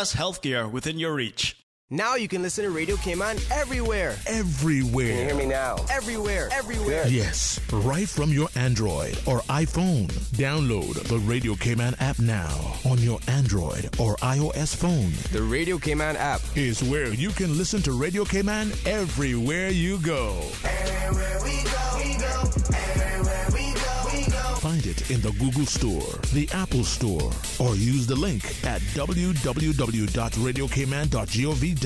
Healthcare within your reach. Now you can listen to Radio Cayman everywhere. Everywhere. Can you hear me now? Everywhere. Everywhere. Yes, right from your Android or iPhone. Download the Radio Cayman app now on your Android or iOS phone. The Radio Cayman app is where you can listen to Radio Cayman everywhere you go. Everywhere we go, we go. Everywhere we go, we go. Find it in the Google Store, the Apple Store, or use the link at www.radiocayman.gov.ky.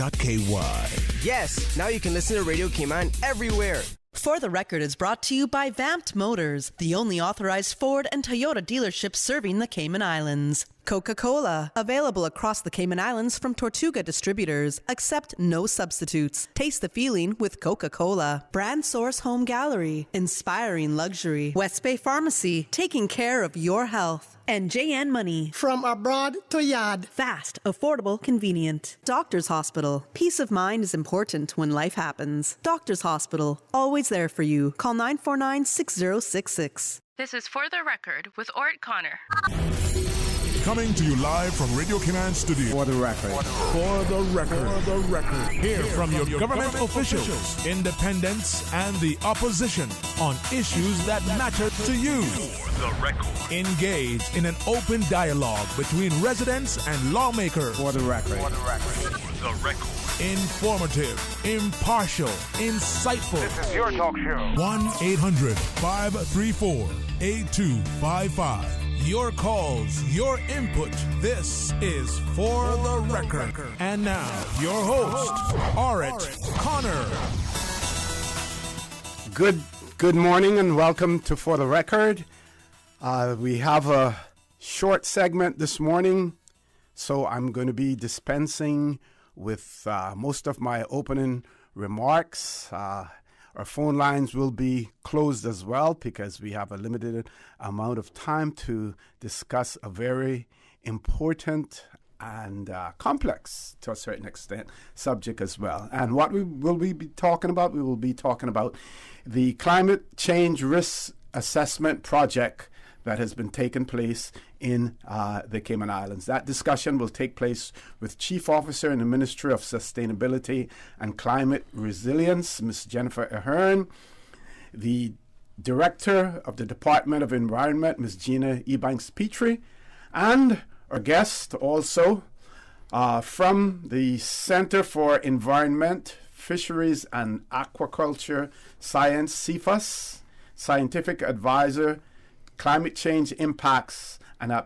Yes, now you can listen to Radio Cayman everywhere. For the Record is brought to you by Vamped Motors, the only authorized Ford and Toyota dealership serving the Cayman Islands. Coca-Cola, available across the Cayman Islands from Tortuga distributors. Accept no substitutes. Taste the feeling with Coca-Cola. Brand Source Home Gallery, inspiring luxury. West Bay Pharmacy, taking care of your health. And JN Money. From abroad to yard. Fast, affordable, convenient. Doctors Hospital. Peace of mind is important when life happens. Doctors Hospital, always there for you. Call 949-6066. This is For the Record with Ort Connor. Coming to you live from Radio Cayman Studio. For the record. For the record. For the record. Hear from your government officials, independents, and the opposition on issues that matter to you. For the record. Engage in an open dialogue between residents and lawmakers. For the record. For the record. For the record. Informative, impartial, insightful. This is your talk show. 1-800-534-8255. Your calls, your input. This is For the Record. And now, your host, Ort Connor. Good morning and welcome to For the Record. We have a short segment this morning, so I'm going to be dispensing with most of my opening remarks. Our phone lines will be closed as well because we have a limited amount of time to discuss a very important and complex, to a certain extent, subject as well. And what we will be talking about? We will be talking about the climate change risk assessment project that has been taking place in the Cayman Islands. That discussion will take place with Chief Officer in the Ministry of Sustainability and Climate Resilience, Ms. Jennifer Ahern, the Director of the Department of Environment, Ms. Gina Ebanks-Petrie, and our guest also from the Center for Environment, Fisheries and Aquaculture Science, CFAS, Scientific Advisor, Climate Change Impacts and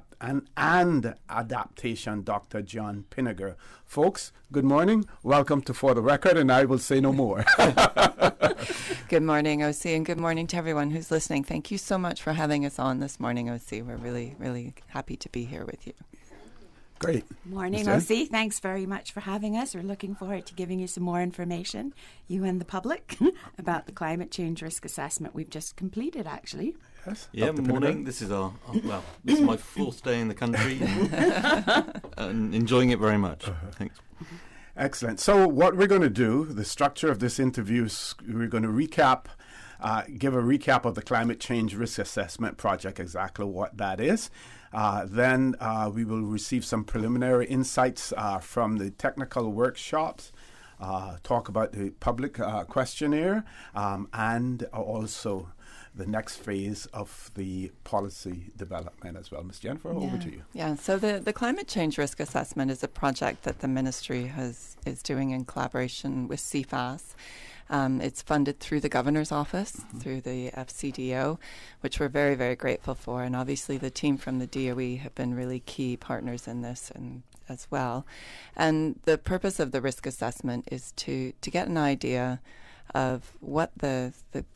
Adaptation, Dr. John Pinniger. Folks, good morning. Welcome to For the Record, and I will say no more. Good morning, OC, and good morning to everyone who's listening. Thank you so much for having us on this morning, OC. We're really, really happy to be here with you. Great. Morning, OC. Thanks very much for having us. We're looking forward to giving you some more information, you and the public, about the climate change risk assessment we've just completed, actually. Yes. Yeah, morning. This is this is my fourth day in the country and enjoying it very much. Thanks. Excellent. So what we're going to do, the structure of this interview is we're going to give a recap of the climate change risk assessment project, exactly what that is. Then we will receive some preliminary insights from the technical workshops, talk about the public questionnaire, and also the next phase of the policy development as well. Ms. Jennifer, over to you. Yeah, so the climate change risk assessment is a project that the ministry is doing in collaboration with CFAS. It's funded through the Governor's Office, through the FCDO, which we're very, very grateful for. And obviously the team from the DOE have been really key partners in this and as well. And the purpose of the risk assessment is to get an idea of what the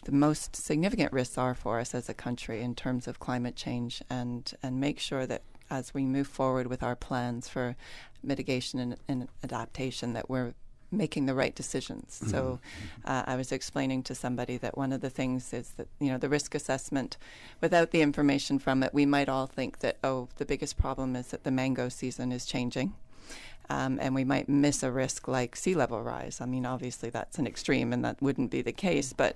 most significant risks are for us as a country in terms of climate change and make sure that as we move forward with our plans for mitigation and adaptation that we're making the right decisions. Mm-hmm. So I was explaining to somebody that one of the things is that, the risk assessment, without the information from it, we might all think that, the biggest problem is that the mango season is changing. And we might miss a risk like sea level rise. I mean, obviously that's an extreme and that wouldn't be the case, but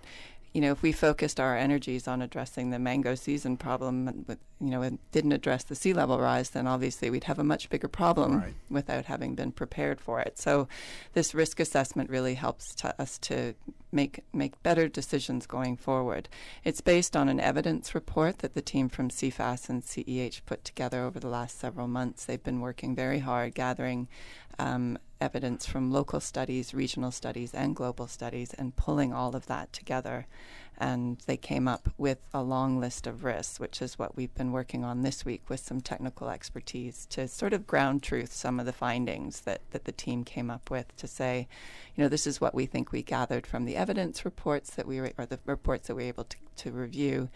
if we focused our energies on addressing the mango season problem, and didn't address the sea level rise, then obviously we'd have a much bigger problem without having been prepared for it. So this risk assessment really helps us to make better decisions going forward. It's based on an evidence report that the team from CFAS and CEH put together over the last several months. They've been working very hard gathering evidence from local studies, regional studies, and global studies, and pulling all of that together. And they came up with a long list of risks, which is what we've been working on this week with some technical expertise to sort of ground truth some of the findings that the team came up with, to say, this is what we think we gathered from the evidence reports that the reports that we were able to review.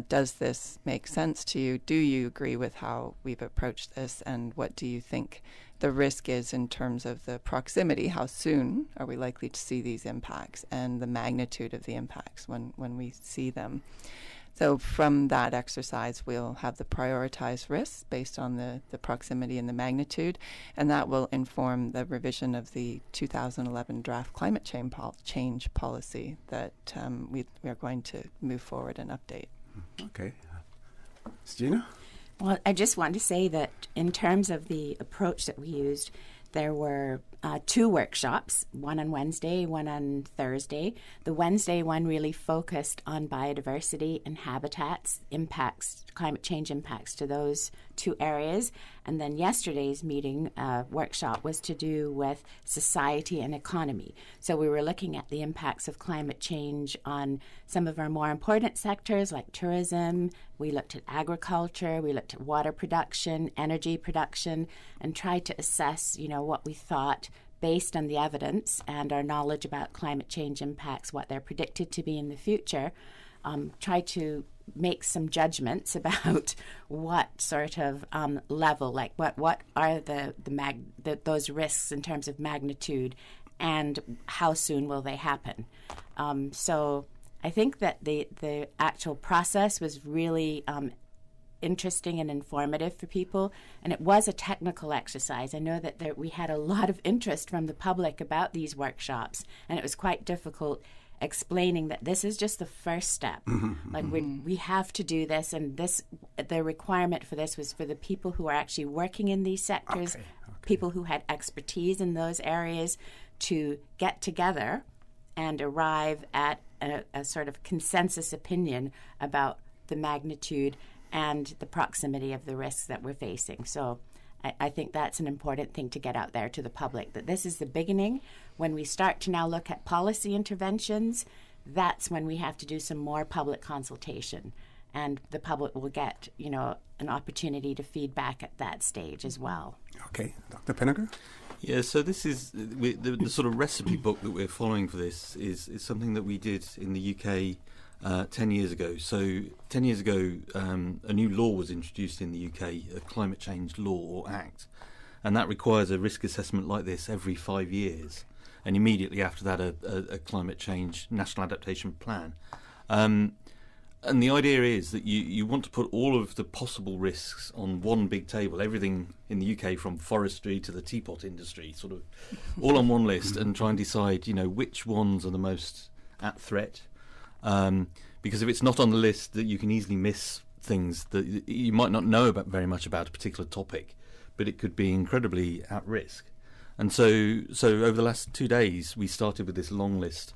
Does this make sense to you? Do you agree with how we've approached this? And what do you think the risk is in terms of the proximity? How soon are we likely to see these impacts, and the magnitude of the impacts when we see them? So from that exercise, we'll have the prioritized risks based on the proximity and the magnitude, and that will inform the revision of the 2011 draft climate change policy that we are going to move forward and update. Okay. Gina? Well, I just want to say that in terms of the approach that we used, there were 2 workshops, one on Wednesday, one on Thursday. The Wednesday one really focused on biodiversity and habitats, climate change impacts to those 2 areas. And then yesterday's meeting workshop was to do with society and economy. So we were looking at the impacts of climate change on some of our more important sectors like tourism. We looked at agriculture, we looked at water production, energy production, and tried to assess, what we thought based on the evidence and our knowledge about climate change impacts, what they're predicted to be in the future, try to make some judgments about what sort of level, like what are those risks in terms of magnitude, and how soon will they happen. So I think that the actual process was really interesting and informative for people, and it was a technical exercise. I know that we had a lot of interest from the public about these workshops, and it was quite difficult explaining that this is just the first step. Like we have to do this, and the requirement for this was for the people who are actually working in these sectors, people who had expertise in those areas, to get together and arrive at a sort of consensus opinion about the magnitude and the proximity of the risks that we're facing. So I think that's an important thing to get out there to the public, that this is the beginning. When we start to now look at policy interventions, that's when we have to do some more public consultation. And the public will get, an opportunity to feed back at that stage as well. Okay. Dr. Pennegar? Yeah, so this is the sort of recipe book that we're following for this is something that we did in the UK 10 years ago. So 10 years ago, a new law was introduced in the UK, a climate change law or act, and that requires a risk assessment like this every 5 years, and immediately after that a climate change national adaptation plan. And the idea is that you want to put all of the possible risks on one big table, everything in the UK from forestry to the teapot industry, sort of all on one list, and try and decide, which ones are the most at threat. Because if it's not on the list, that you can easily miss things that you might not know about very much about a particular topic, but it could be incredibly at risk. And so over the last 2 days, we started with this long list,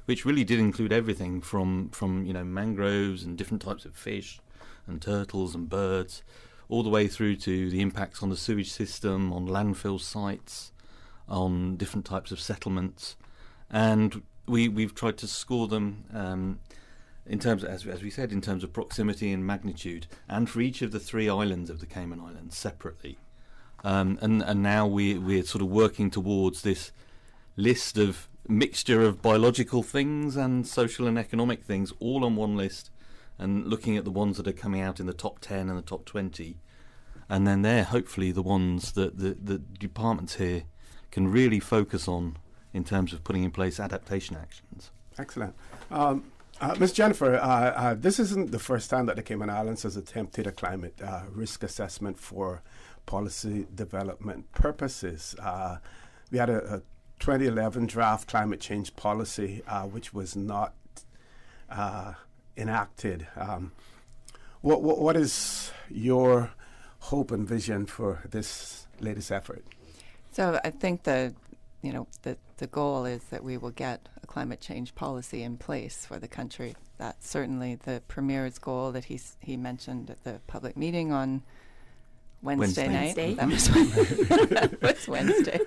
which really did include everything from mangroves and different types of fish and turtles and birds, all the way through to the impacts on the sewage system, on landfill sites, on different types of settlements. And we've tried to score them in terms of, as we said, in terms of proximity and magnitude, and for each of the 3 islands of the Cayman Islands separately. And now we're sort of working towards this list of mixture of biological things and social and economic things all on one list, and looking at the ones that are coming out in the top 10 and the top 20, and then they're hopefully the ones that the departments here can really focus on in terms of putting in place adaptation actions. Excellent. Ms. Jennifer, this isn't the first time that the Cayman Islands has attempted a climate risk assessment for policy development purposes. We had a 2011 draft climate change policy, which was not enacted. What is your hope and vision for this latest effort? So I think the goal is that we will get a climate change policy in place for the country. That's certainly the Premier's goal that he mentioned at the public meeting on Wednesday night. That was Wednesday.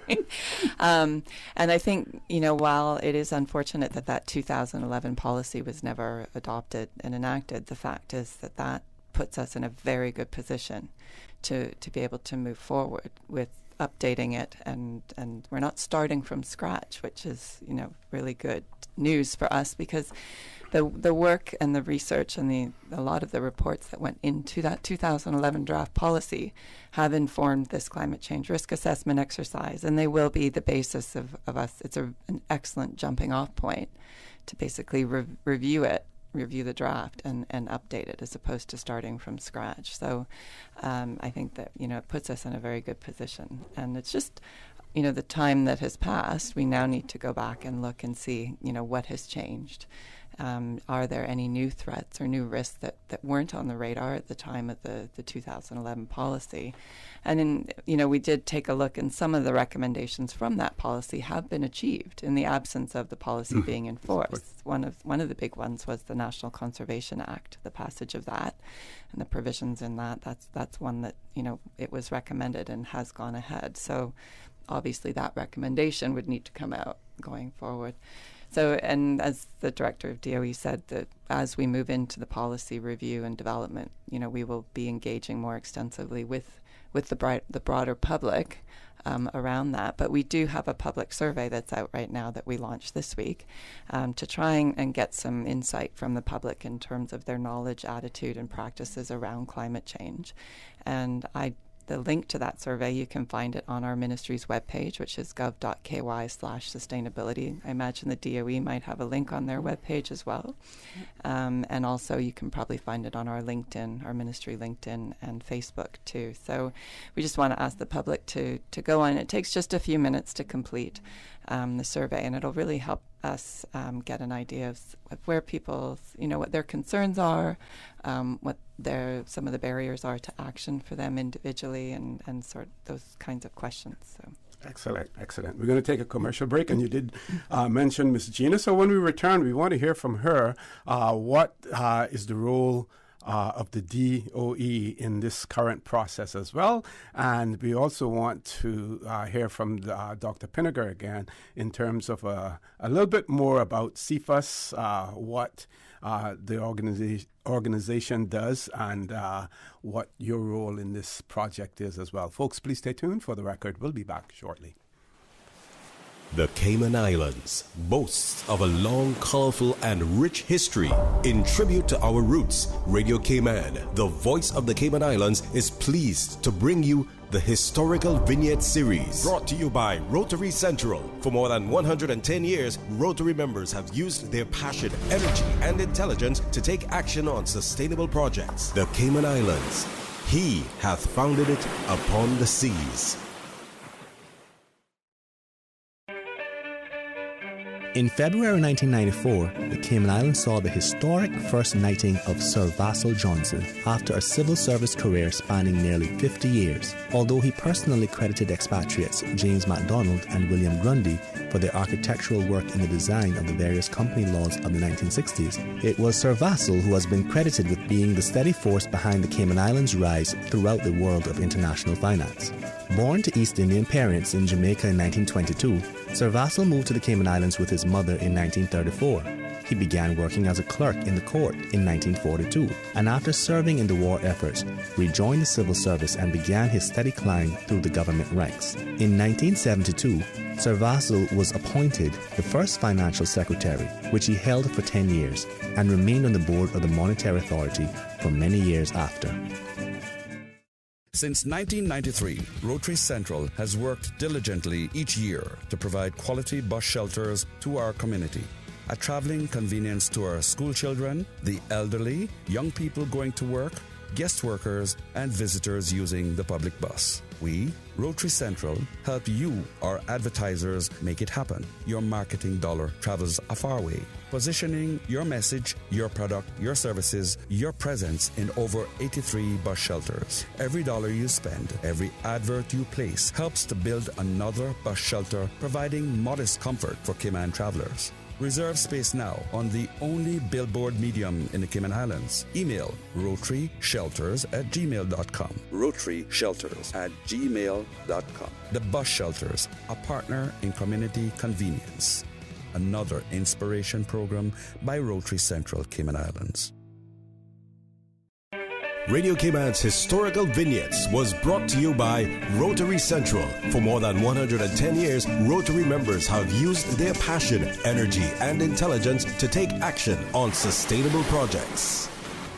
And I think, while it is unfortunate that 2011 policy was never adopted and enacted, the fact is that puts us in a very good position to be able to move forward with updating it, and we're not starting from scratch, which is really good news for us, because the work and the research and a lot of the reports that went into that 2011 draft policy have informed this climate change risk assessment exercise, and they will be the basis of us. It's an excellent jumping off point to basically review the draft and update it, as opposed to starting from scratch. So I think that it puts us in a very good position, and it's just the time that has passed. We now need to go back and look and see what has changed. Are there any new threats or new risks that weren't on the radar at the time of the 2011 policy? And then, we did take a look, and some of the recommendations from that policy have been achieved in the absence of the policy being enforced. One of the big ones was the National Conservation Act, the passage of that, and the provisions in that. That's one that, it was recommended and has gone ahead. So obviously that recommendation would need to come out going forward. So, and as the director of DOE said, that as we move into the policy review and development, we will be engaging more extensively with the broader public around that. But we do have a public survey that's out right now that we launched this week to try and get some insight from the public in terms of their knowledge, attitude, and practices around climate change. And the link to that survey, you can find it on our ministry's webpage, which is gov.ky/sustainability. I imagine the DOE might have a link on their webpage as well. And also you can probably find it on our LinkedIn, our ministry LinkedIn and Facebook too. So we just want to ask the public to go on. It takes just a few minutes to complete the survey, and it'll really help us get an idea of where people's, what their concerns are, what some of the barriers are to action for them individually, and sort of those kinds of questions. So. Excellent. We're going to take a commercial break, and you did mention Ms. Gina. So when we return, we want to hear from her what is the role of the DOE in this current process as well. And we also want to hear from Dr. Pinniger again in terms of a little bit more about CFAS, what the organization does, and what your role in this project is as well. Folks, please stay tuned for the record. We'll be back shortly. The Cayman Islands boasts of a long, colorful, and rich history. In tribute to our roots, Radio Cayman, the voice of the Cayman Islands, is pleased to bring you the Historical Vignette Series, brought to you by Rotary Central. For more than 110 years, Rotary members have used their passion, energy, and intelligence to take action on sustainable projects. The Cayman Islands, He hath founded it upon the seas. In February 1994, the Cayman Islands saw the historic first knighting of Sir Vassal Johnson after a civil service career spanning nearly 50 years. Although he personally credited expatriates James MacDonald and William Grundy for their architectural work in the design of the various company laws of the 1960s, it was Sir Vassal who has been credited with being the steady force behind the Cayman Islands' rise throughout the world of international finance. Born to East Indian parents in Jamaica in 1922, Sir Vassal moved to the Cayman Islands with his mother in 1934. He began working as a clerk in the court in 1942, and after serving in the war efforts, rejoined the civil service and began his steady climb through the government ranks. In 1972, Sir Vassal was appointed the first financial secretary, which he held for 10 years, and remained on the board of the Monetary Authority for many years after. Since 1993, Rotary Central has worked diligently each year to provide quality bus shelters to our community, a traveling convenience to our school children, the elderly, young people going to work, guest workers, and visitors using the public bus. We, Rotary Central, help you, our advertisers, make it happen. Your marketing dollar travels a far way. Positioning your message, your product, your services, your presence in over 83 bus shelters. Every dollar you spend, every advert you place helps to build another bus shelter, providing modest comfort for Cayman travelers. Reserve space now on the only billboard medium in the Cayman Islands. Email rotaryshelters@gmail.com. rotaryshelters@gmail.com. The Bus Shelters, a partner in community convenience. Another inspiration program by Rotary Central Cayman Islands. Radio Cayman's historical vignettes was brought to you by Rotary Central. For more than 110 years, Rotary members have used their passion, energy, and intelligence to take action on sustainable projects.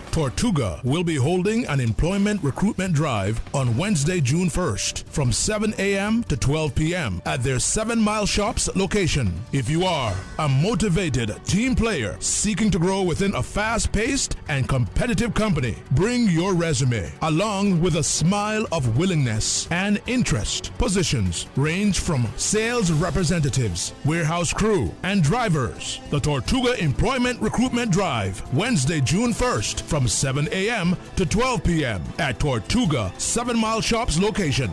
Tortuga will be holding an employment recruitment drive on Wednesday, June 1st from 7 a.m. to 12 p.m. at their 7 Mile Shops location. If you are a motivated team player seeking to grow within a fast-paced and competitive company, bring your resume along with a smile of willingness and interest. Positions range from sales representatives, warehouse crew, and drivers. The Tortuga Employment Recruitment Drive, Wednesday, June 1st from 7 a.m. to 12 p.m. at Tortuga 7 Mile Shops location.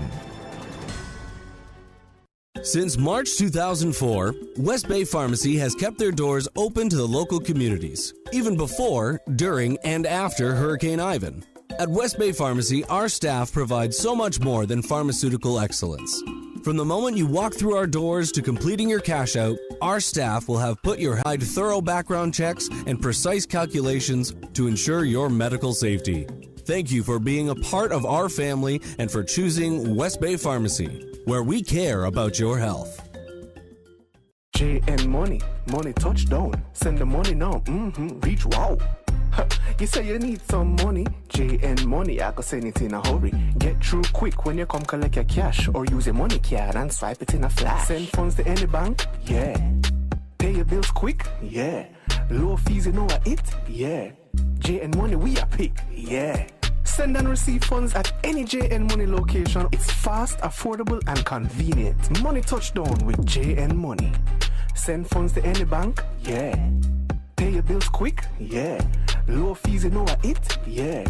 Since March 2004, West Bay Pharmacy has kept their doors open to the local communities, even before, during, and after Hurricane Ivan. At West Bay Pharmacy, our staff provides so much more than pharmaceutical excellence. From the moment you walk through our doors to completing your cash out, our staff will have put your hide thorough background checks and precise calculations to ensure your medical safety. Thank you for being a part of our family and for choosing West Bay Pharmacy, where we care about your health. JN Money, money touchdown. Send the money now. Reach wow. You say you need some money, JN Money, I can send it in a hurry. Get through quick when you come collect your cash, or use a money card and swipe it in a flash. Send funds to any bank, yeah. Pay your bills quick, yeah. Low fees, you know what it, yeah. JN Money, we are pick, yeah. Send and receive funds at any JN Money location. It's fast, affordable, and convenient. Money touchdown with JN Money. Send funds to any bank, yeah. Pay your bills quick, yeah. Low fees, you know what it, yeah.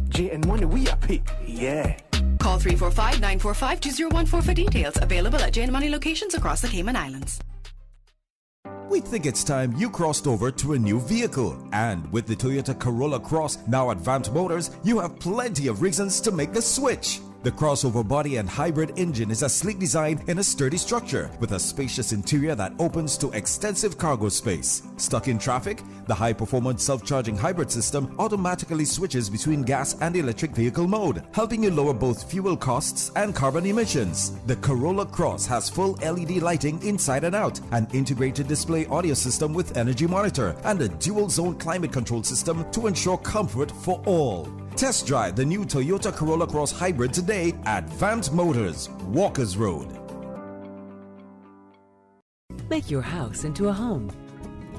JN Money, we are pick, yeah. Call 345-945-2014 for details. Available at JN Money locations across the Cayman Islands. We think it's time you crossed over to a new vehicle. And with the Toyota Corolla Cross now at Vamped Motors, you have plenty of reasons to make the switch. The crossover body and hybrid engine is a sleek design in a sturdy structure with a spacious interior that opens to extensive cargo space. Stuck in traffic? The high-performance self-charging hybrid system automatically switches between gas and electric vehicle mode, helping you lower both fuel costs and carbon emissions. The Corolla Cross has full LED lighting inside and out, an integrated display audio system with energy monitor, and a dual-zone climate control system to ensure comfort for all. Test drive the new Toyota Corolla Cross Hybrid today at Vamped Motors, Walkers Road. Make your house into a home.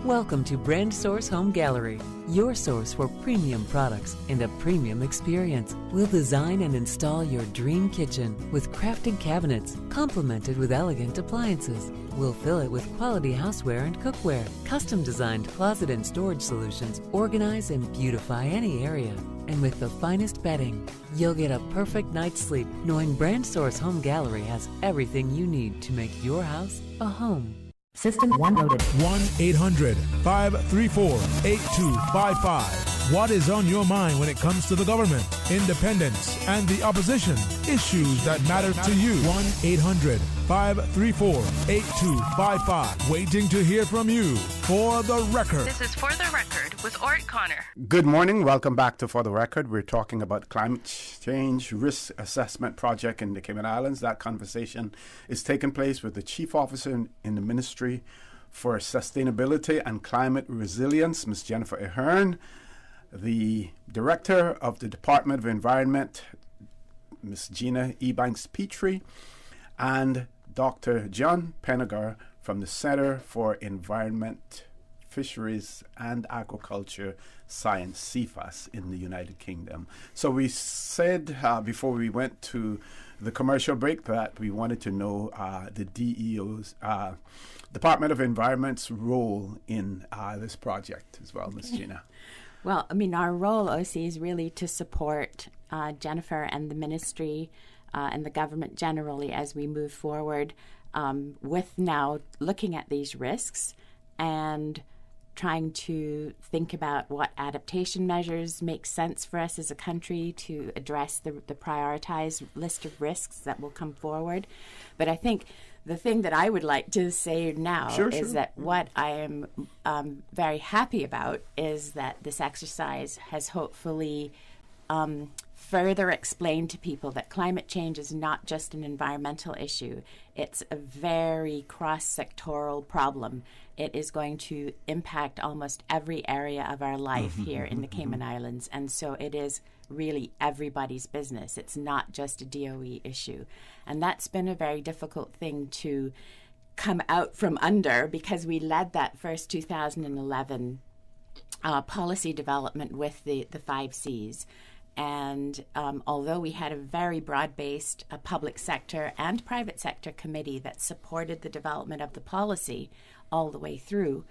Welcome to Brand Source Home Gallery, your source for premium products and a premium experience. We'll design and install your dream kitchen with crafted cabinets complemented with elegant appliances. We'll fill it with quality houseware and cookware. Custom designed closet and storage solutions organize and beautify any area. And with the finest bedding, you'll get a perfect night's sleep knowing Brand Source Home Gallery has everything you need to make your house a home. System 1 loaded. 1-800-534-8255. What is on your mind when it comes to the government, independence, and the opposition? Issues that matter to you. 1-800-534-8255. Waiting to hear from you. For the Record. This is For the Record with Ort Connor. Good morning. Welcome back to For the Record. We're talking about climate change risk assessment project in the Cayman Islands. That conversation is taking place with the chief officer in the Ministry for Sustainability and Climate Resilience, Ms. Jennifer Ahern, the director of the Department of Environment, Ms. Gina Ebanks-Petrie, and Dr. John Penagar from the Center for Environment Fisheries and Aquaculture Science, CFAS, in the United Kingdom. So we said before we went to the commercial break that we wanted to know the DEO's, Department of Environment's role in this project as well, Ms. Gina. Well, I mean, our role, OC, is really to support Jennifer and the ministry and the government generally as we move forward with now looking at these risks and trying to think about what adaptation measures make sense for us as a country to address the prioritized list of risks that will come forward. But I think the thing that I would like to say now is that what I am very happy about is that this exercise has hopefully further explained to people that climate change is not just an environmental issue. It's a very cross-sectoral problem. It is going to impact almost every area of our life here in the Cayman Islands. And so it is really everybody's business. It's not just a DOE issue. And that's been a very difficult thing to come out from under because we led that first 2011 policy development with the 5 Cs. And although we had a very broad-based public sector and private sector committee that supported the development of the policy all the way through,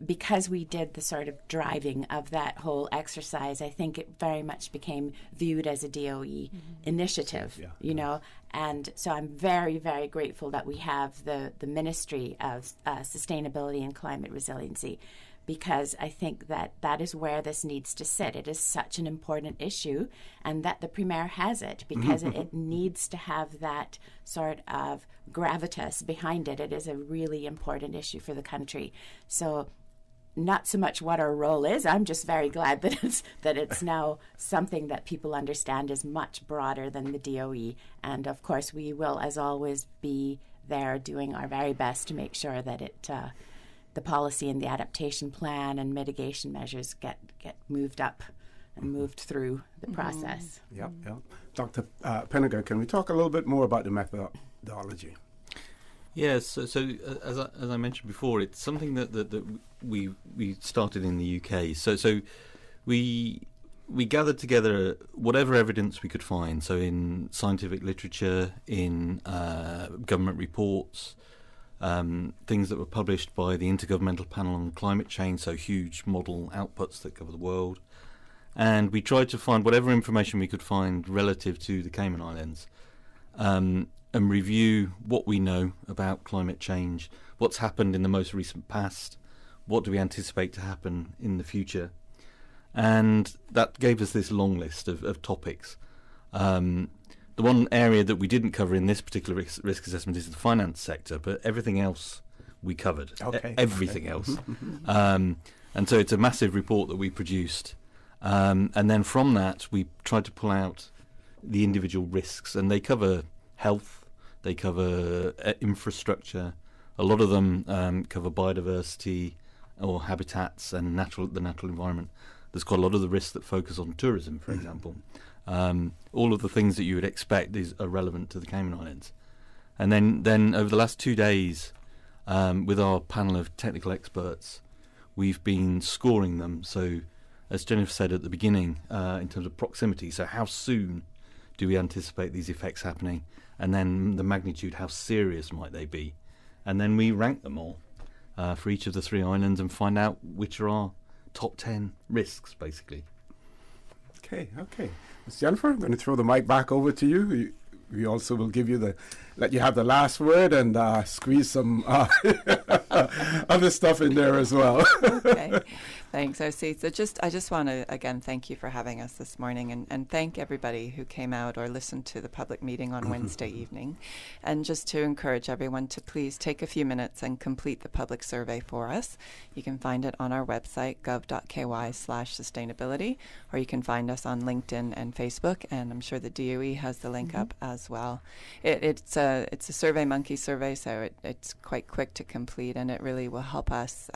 because we did the sort of driving of that whole exercise, I think it very much became viewed as a DOE initiative, you know. And so I'm very, very grateful that we have the Ministry of Sustainability and Climate Resiliency, because I think that that is where this needs to sit. It is such an important issue, and that the Premier has it, because it needs to have that sort of gravitas behind it. It is a really important issue for the country. So not so much what our role is. I'm just very glad that it's now something that people understand is much broader than the DOE. And of course, we will, as always, be there doing our very best to make sure that the policy and the adaptation plan and mitigation measures get moved up and moved through the process. Yep. Dr. Penninger, can we talk a little bit more about the methodology? Yes, so as I mentioned before, it's something that we started in the UK. So we gathered together whatever evidence we could find. So in scientific literature, in government reports, things that were published by the Intergovernmental Panel on Climate Change, so huge model outputs that cover the world. And we tried to find whatever information we could find relative to the Cayman Islands, and review what we know about climate change, what's happened in the most recent past, what do we anticipate to happen in the future. And that gave us this long list of topics. The one area that we didn't cover in this particular risk assessment is the finance sector, but everything else we covered. Everything else. And so it's a massive report that we produced. And then from that, we tried to pull out the individual risks, and they cover health, they cover infrastructure. A lot of them cover biodiversity or habitats and the natural environment. There's quite a lot of the risks that focus on tourism, for example. All of the things that you would expect are relevant to the Cayman Islands. And then over the last 2 days, with our panel of technical experts, we've been scoring them. So, as Jennifer said at the beginning, in terms of proximity, so how soon do we anticipate these effects happening? And then the magnitude, how serious might they be? And then we rank them all for each of the 3 islands and find out which are our top 10 risks, basically. Okay. Ms. Jennifer, I'm going to throw the mic back over to you. We also will let you have the last word and squeeze some other stuff in there as well. Okay. Thanks, OC. So I just want to, again, thank you for having us this morning, and thank everybody who came out or listened to the public meeting on Wednesday evening. And just to encourage everyone to please take a few minutes and complete the public survey for us. You can find it on our website, gov.ky/sustainability, or you can find us on LinkedIn and Facebook, and I'm sure the DOE has the link up as well. It's a SurveyMonkey survey, so it's quite quick to complete, and it really will help us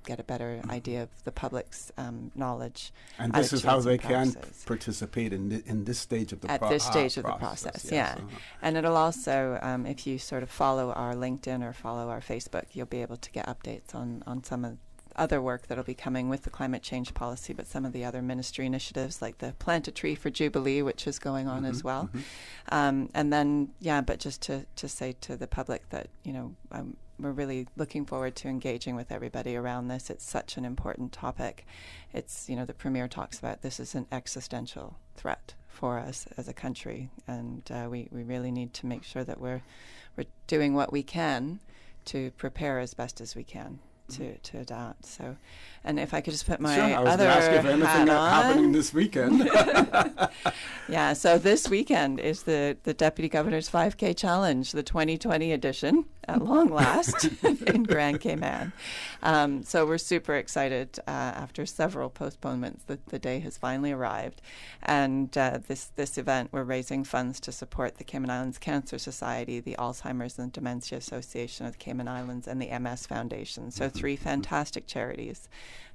get a better idea of the public's knowledge. And this is how they can practices. participate in this stage of the process. At this stage of the process, yes. yeah. And it'll also, if you sort of follow our LinkedIn or follow our Facebook, you'll be able to get updates on some of other work that'll be coming with the climate change policy, but some of the other ministry initiatives like the Plant a Tree for Jubilee, which is going on as well. And then, but just to say to the public that, we're really looking forward to engaging with everybody around this. It's such an important topic. It's, the Premier talks about this is an existential threat for us as a country, and we really need to make sure that we're doing what we can to prepare as best as we can to adapt. So, and if I could just put my other ask if anything hat on. happening this weekend. Yeah, so this weekend is the Deputy Governor's 5K Challenge, the 2020 edition, at long last, in Grand Cayman. So we're super excited. After several postponements, the day has finally arrived. And this event, we're raising funds to support the Cayman Islands Cancer Society, the Alzheimer's and Dementia Association of the Cayman Islands, and the MS Foundation. So 3 fantastic charities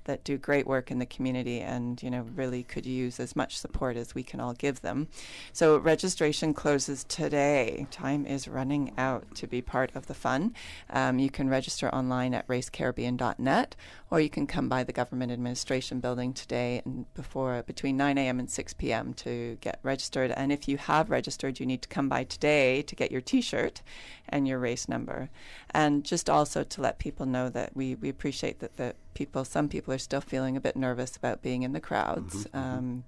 that do great work in the community and, really could use as much support as we can all give them. So registration closes today. Time is running out to be part of the fun. You can register online at racecaribbean.net, or you can come by the Government Administration Building today and between 9 a.m. and 6 p.m. to get registered. And if you have registered, you need to come by today to get your T-shirt and your race number. And just also to let people know that we appreciate that some people are still feeling a bit nervous about being in the crowds,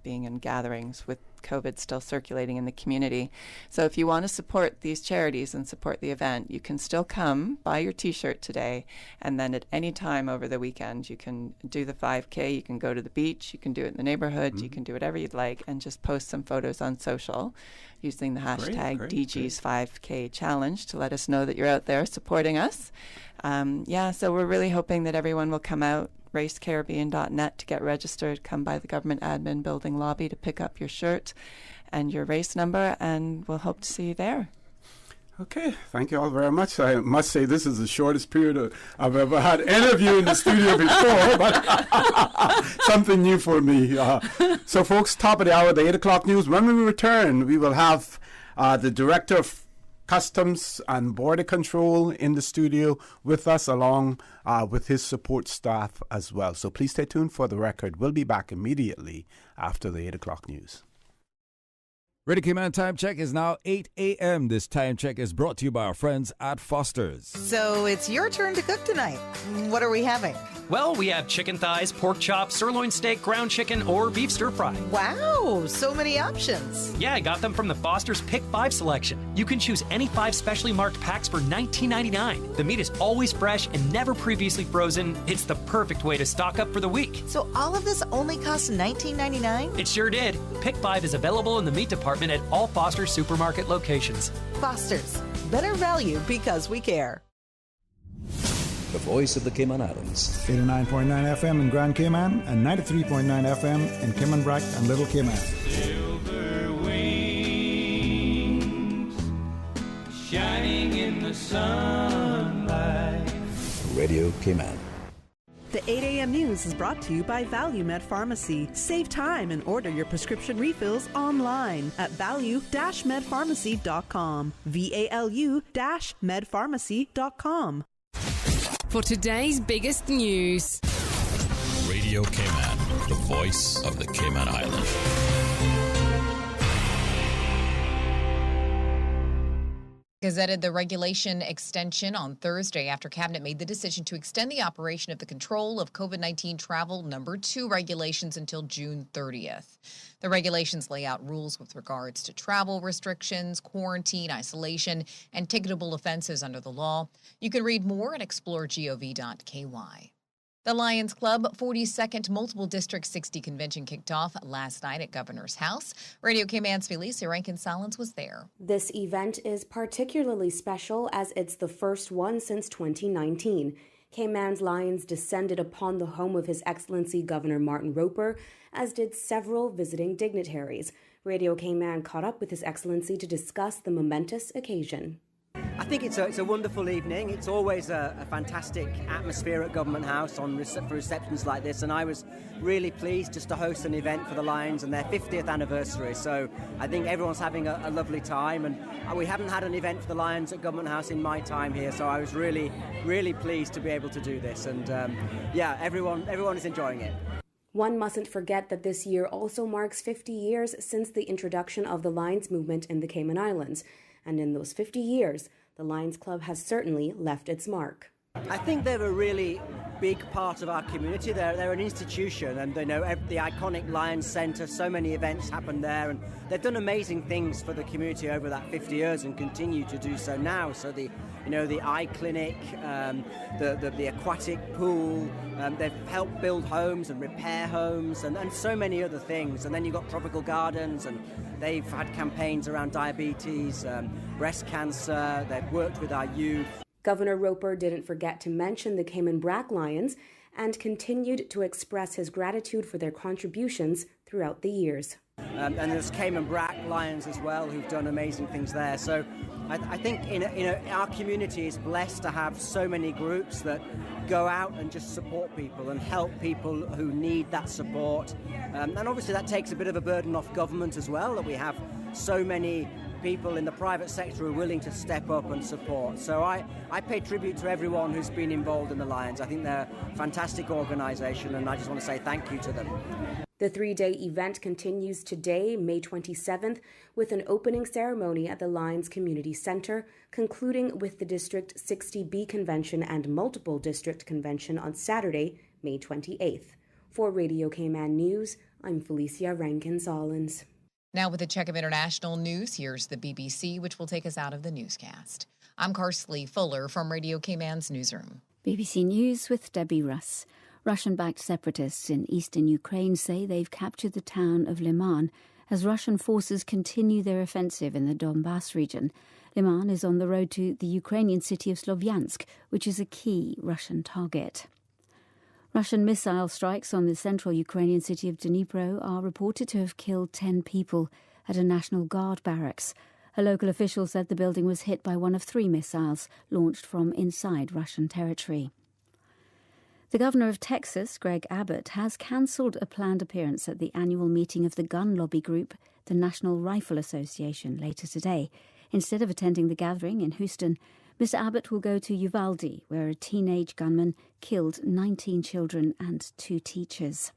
being in gatherings with COVID still circulating in the community. So if you want to support these charities and support the event, you can still come buy your T-shirt today, and then at any time over the weekend you can do the 5K, you can go to the beach, you can do it in the neighborhood, you can do whatever you'd like, and just post some photos on social using the hashtag DG's 5K Challenge to let us know that you're out there supporting us. So we're really hoping that everyone will come out, racecaribbean.net to get registered, come by the Government Admin Building lobby to pick up your shirt and your race number, and we'll hope to see you there. Okay, thank you all very much. I must say this is the shortest period I've ever had any of you in the studio before, but something new for me. So folks, top of the hour, the 8 o'clock news. When we return, we will have the Director of Customs and Border Control in the studio with us, along with his support staff as well. So please stay tuned for the record. We'll be back immediately after the 8 o'clock news. Radio Cayman Time Check is now 8 a.m. This time check is brought to you by our friends at Foster's. So it's your turn to cook tonight. What are we having? Well, we have chicken thighs, pork chops, sirloin steak, ground chicken, or beef stir fry. Wow, so many options. Yeah, I got them from the Foster's Pick 5 selection. You can choose any 5 specially marked packs for $19.99. The meat is always fresh and never previously frozen. It's the perfect way to stock up for the week. So all of this only costs $19.99? It sure did. Pick 5 is available in the meat department at all Foster's supermarket locations. Foster's, better value because we care. The voice of the Cayman Islands. 89.9 FM in Grand Cayman and 93.9 FM in Cayman Brac and Little Cayman. Silver wings shining in the sunlight. Radio Cayman. The 8 a.m. news is brought to you by ValueMed Pharmacy. Save time and order your prescription refills online at value-medpharmacy.com. VALU-medpharmacy.com. For today's biggest news. Radio Cayman, the voice of the Cayman Islands. Gazetted the regulation extension on Thursday after Cabinet made the decision to extend the operation of the Control of COVID-19 Travel Number 2 regulations until June 30th. The regulations lay out rules with regards to travel restrictions, quarantine, isolation, and ticketable offenses under the law. You can read more at exploregov.ky. The Lions Club 42nd Multiple District 60 convention kicked off last night at Governor's House. Radio Cayman's Felicia Rankin-Salins was there. This event is particularly special as it's the first one since 2019. Cayman's Lions descended upon the home of His Excellency Governor Martin Roper, as did several visiting dignitaries. Radio Cayman caught up with His Excellency to discuss the momentous occasion. I think it's a wonderful evening. It's always a fantastic atmosphere at Government House for receptions like this, and I was really pleased just to host an event for the Lions and their 50th anniversary. So I think everyone's having a lovely time, and we haven't had an event for the Lions at Government House in my time here, so I was really, really pleased to be able to do this, and everyone is enjoying it. One mustn't forget that this year also marks 50 years since the introduction of the Lions movement in the Cayman Islands, and in those 50 years, the Lions Club has certainly left its mark. I think they're a really big part of our community. They're an institution, and they know the iconic Lions Centre. So many events happen there, and they've done amazing things for the community over that 50 years and continue to do so now. So the eye clinic, the aquatic pool. They've helped build homes and repair homes, and so many other things. And then you've got tropical gardens, and they've had campaigns around diabetes, breast cancer. They've worked with our youth. Governor Roper didn't forget to mention the Cayman Brac Lions and continued to express his gratitude for their contributions throughout the years. And there's Cayman Brac Lions as well, who've done amazing things there. So I think our community is blessed to have so many groups that go out and just support people and help people who need that support. And obviously that takes a bit of a burden off government as well, that we have so many people in the private sector are willing to step up and support. So I pay tribute to everyone who's been involved in the Lions. I think they're a fantastic organisation, and I just want to say thank you to them. The 3-day event continues today, May 27th, with an opening ceremony at the Lions Community Centre, concluding with the District 60B Convention and Multiple District Convention on Saturday, May 28th. For Radio Cayman News, I'm Felicia Rankin-Solins. Now with a check of international news, here's the BBC, which will take us out of the newscast. I'm Karsley Fuller from Radio Cayman's newsroom. BBC News with Debbie Russ. Russian-backed separatists in eastern Ukraine say they've captured the town of Liman as Russian forces continue their offensive in the Donbass region. Liman is on the road to the Ukrainian city of Slovyansk, which is a key Russian target. Russian missile strikes on the central Ukrainian city of Dnipro are reported to have killed 10 people at a National Guard barracks. A local official said the building was hit by one of 3 missiles launched from inside Russian territory. The governor of Texas, Greg Abbott, has cancelled a planned appearance at the annual meeting of the gun lobby group, the National Rifle Association, later today. Instead of attending the gathering in Houston, Mr. Abbott will go to Uvalde, where a teenage gunman killed 19 children and 2 teachers.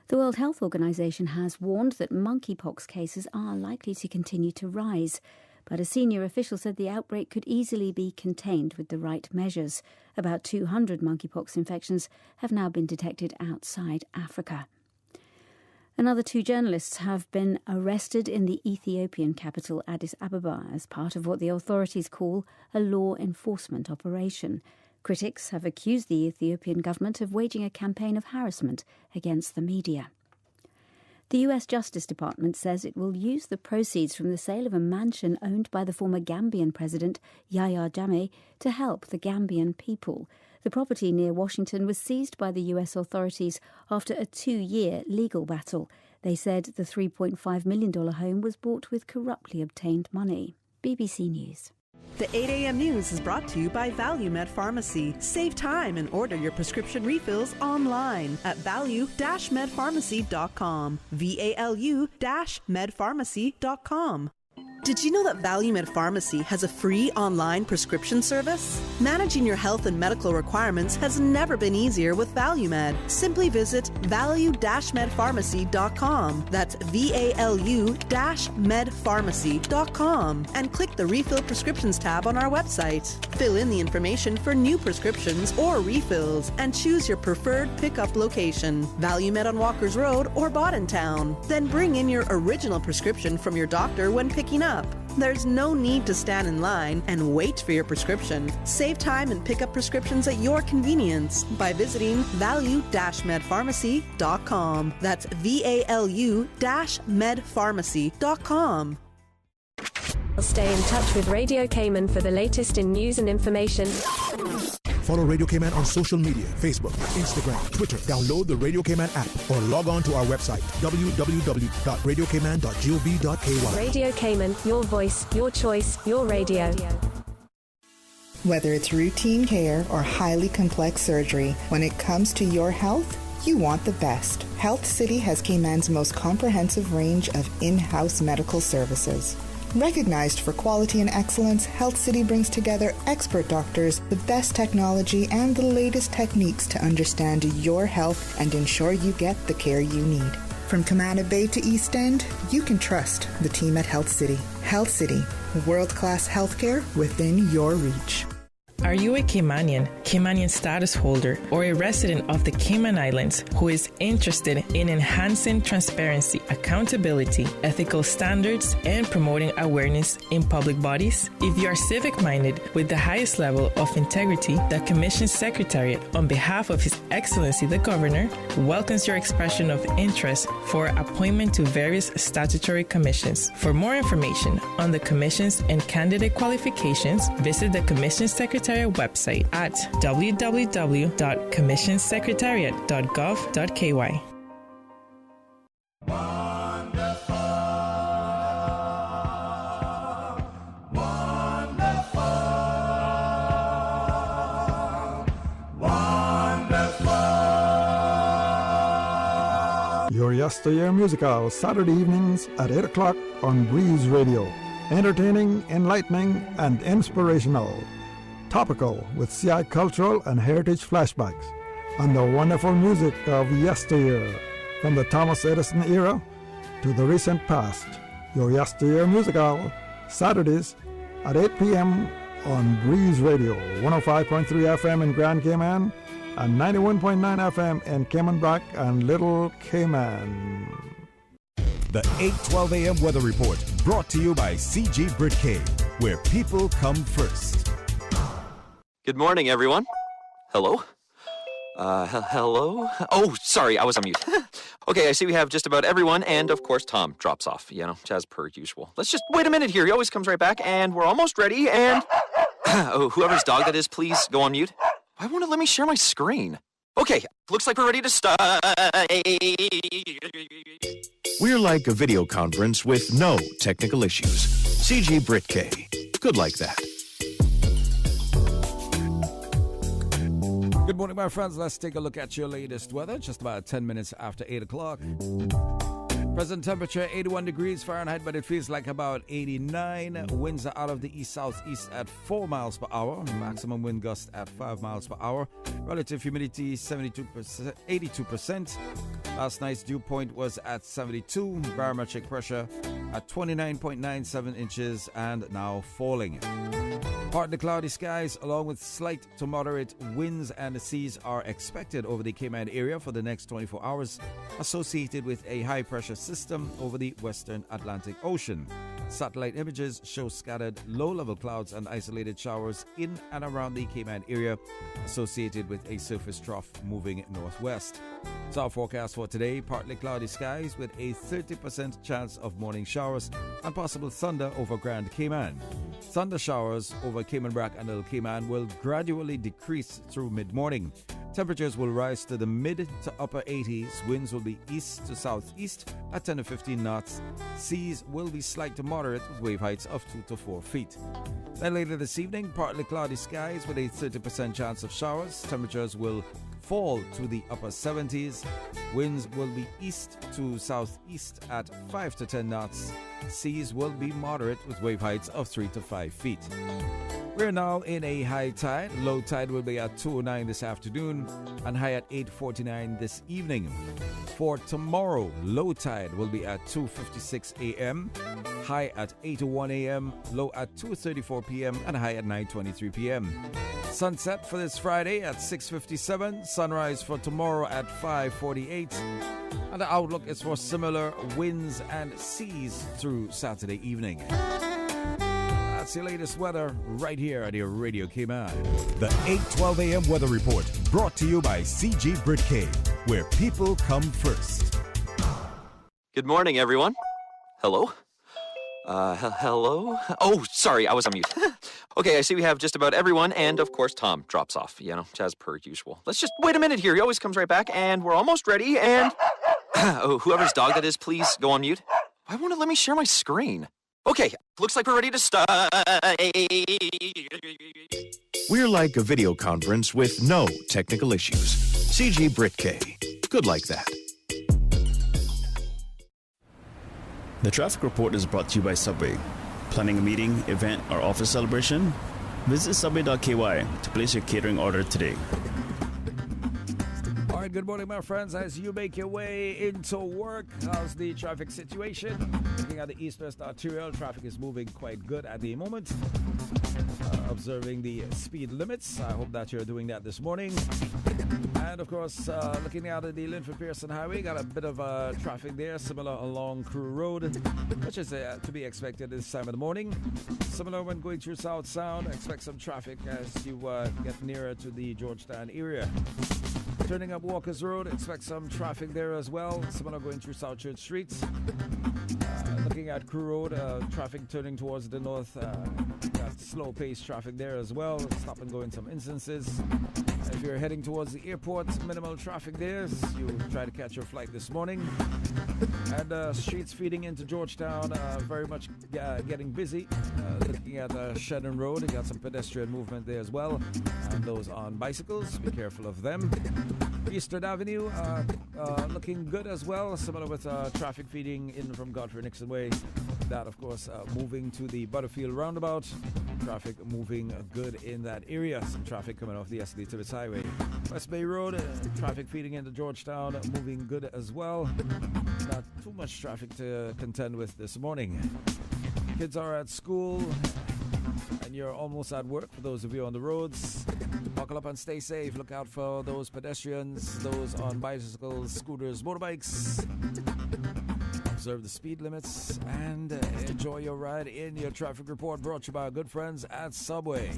The World Health Organization has warned that monkeypox cases are likely to continue to rise, but a senior official said the outbreak could easily be contained with the right measures. About 200 monkeypox infections have now been detected outside Africa. Another 2 journalists have been arrested in the Ethiopian capital Addis Ababa as part of what the authorities call a law enforcement operation. Critics have accused the Ethiopian government of waging a campaign of harassment against the media. The US Justice Department says it will use the proceeds from the sale of a mansion owned by the former Gambian president Yahya Jammeh to help the Gambian people. The property near Washington was seized by the US authorities after a 2-year legal battle. They said the $3.5 million home was bought with corruptly obtained money. BBC News. The 8 a.m. news is brought to you by ValueMed Pharmacy. Save time and order your prescription refills online at value-medpharmacy.com. VALU-medpharmacy.com. Did you know that ValueMed Pharmacy has a free online prescription service? Managing your health and medical requirements has never been easier with ValueMed. Simply visit value-medpharmacy.com. That's VALU-medpharmacy.com and click the Refill Prescriptions tab on our website. Fill in the information for new prescriptions or refills and choose your preferred pickup location. ValueMed on Walkers Road or Boddentown. Then bring in your original prescription from your doctor when picking up. There's no need to stand in line and wait for your prescription. Save time and pick up prescriptions at your convenience by visiting value-medpharmacy.com. That's VALU-medpharmacy.com. Stay in touch with Radio Cayman for the latest in news and information. Follow Radio Cayman on social media, Facebook, Instagram, Twitter. Download the Radio Cayman app or log on to our website, www.radiocayman.gov.ky. Radio Cayman, your voice, your choice, your radio. Whether it's routine care or highly complex surgery, when it comes to your health, you want the best. Health City has Cayman's most comprehensive range of in-house medical services. Recognized for quality and excellence, Health City brings together expert doctors, the best technology, and the latest techniques to understand your health and ensure you get the care you need. From Camana Bay to East End, you can trust the team at Health City. Health City, world-class healthcare within your reach. Are you a Caymanian status holder, or a resident of the Cayman Islands who is interested in enhancing transparency, accountability, ethical standards, and promoting awareness in public bodies? If you are civic-minded with the highest level of integrity, the Commission Secretariat, on behalf of His Excellency the Governor, welcomes your expression of interest for appointment to various statutory commissions. For more information on the commissions and candidate qualifications, visit the Commission Secretariat website at www.commissionsecretariat.gov.ky. Your Yesteryear Musical, Saturday evenings at 8 o'clock on Breeze Radio. Entertaining, enlightening, and inspirational. Topical with CI cultural and heritage flashbacks on the wonderful music of yesteryear, from the Thomas Edison era to the recent past. Your Yesteryear Musical, Saturdays at 8 p.m. on Breeze Radio, 105.3 FM in Grand Cayman and 91.9 FM in Cayman Brac and Little Cayman. The 8:12 a.m. weather report brought to you by CG Britcay, where people come first. Good morning, everyone. Hello? Hello? Oh, sorry, I was on mute. Okay, I see we have just about everyone, and of course Tom drops off, as per usual. Let's just wait a minute here. He always comes right back, and we're almost ready, and... oh, whoever's dog that is, please go on mute. Why won't it let me share my screen? Okay, looks like we're ready to start. We're like a video conference with no technical issues. CG Britcay. Good like that. Good morning, my friends. Let's take a look at your latest weather, just about 10 minutes after 8 o'clock. Present temperature 81 degrees Fahrenheit, but it feels like about 89. Winds are out of the east-southeast at 4 miles per hour. Maximum wind gust at 5 miles per hour. Relative humidity 82%. Last night's dew point was at 72. Barometric pressure at 29.97 inches and now falling. Partly cloudy skies along with slight to moderate winds and seas are expected over the Cayman area for the next 24 hours, associated with a high-pressure system over the western Atlantic Ocean. Satellite images show scattered low-level clouds and isolated showers in and around the Cayman area, associated with a surface trough moving northwest. So our forecast for today, partly cloudy skies with a 30% chance of morning showers and possible thunder over Grand Cayman. Thunder showers over Cayman Brac and Little Cayman will gradually decrease through mid-morning. Temperatures will rise to the mid to upper 80s. Winds will be east to southeast at 10 to 15 knots. Seas will be slight to moderate with wave heights of 2 to 4 feet. Then later this evening, partly cloudy skies with a 30% chance of showers. Temperatures will fall to the upper 70s. Winds will be east to southeast at 5 to 10 knots. Seas will be moderate with wave heights of 3 to 5 feet. We're now in a high tide. Low tide will be at 2:09 this afternoon and high at 8:49 this evening. For tomorrow, low tide will be at 2:56 a.m., high at 8:01 a.m., low at 2:34 p.m., and high at 9:23 p.m. Sunset for this Friday at 6:57, sunrise for tomorrow at 5:48, and the outlook is for similar winds and seas through Saturday evening. That's your latest weather right here at your Radio Cayman. The 8:12 a.m. weather report brought to you by CG Britcay, where people come first. Good morning, everyone. Hello? Hello? Oh, sorry, I was on mute. Okay, I see we have just about everyone, and of course Tom drops off, as per usual. Let's just wait a minute here. He always comes right back, and we're almost ready, and... whoever's dog that is, please go on mute. Why won't it let me share my screen? Okay, looks like we're ready to start. We're like a video conference with no technical issues. CG Britk. Good like that. The traffic report is brought to you by Subway. Planning a meeting, event, or office celebration? Visit subway.ky to place your catering order today. All right, good morning, my friends. As you make your way into work, how's the traffic situation? Looking at the east-west arterial, traffic is moving quite good at the moment. Observing the speed limits. I hope that you're doing that this morning. And of course, looking out at the Linford Pearson Highway, got a bit of traffic there, similar along Crew Road, which is to be expected this time of the morning. Similar when going through South Sound, expect some traffic as you get nearer to the Georgetown area. Turning up Walker's Road, expect some traffic there as well, similar going through South Church Street. Looking at Crew Road, traffic turning towards the north, got slow-paced traffic there as well, stop and go in some instances. If you're heading towards the airport, minimal traffic there as you try to catch your flight this morning. And streets feeding into Georgetown, very much getting busy. Looking at Shedden Road, you got some pedestrian movement there as well. And those on bicycles, be careful of them. Eastern Avenue, looking good as well, similar with traffic feeding in from Godfrey Nixon Way. That, of course, moving to the Butterfield roundabout. Traffic moving good in that area. Some traffic coming off the SD Tibbetts Highway. West Bay Road, traffic feeding into Georgetown, moving good as well. Not too much traffic to contend with this morning. Kids are at school, and you're almost at work for those of you on the roads. Buckle up and stay safe. Look out for those pedestrians, those on bicycles, scooters, motorbikes. Observe the speed limits and enjoy your ride in your traffic report, brought to you by our good friends at Subway.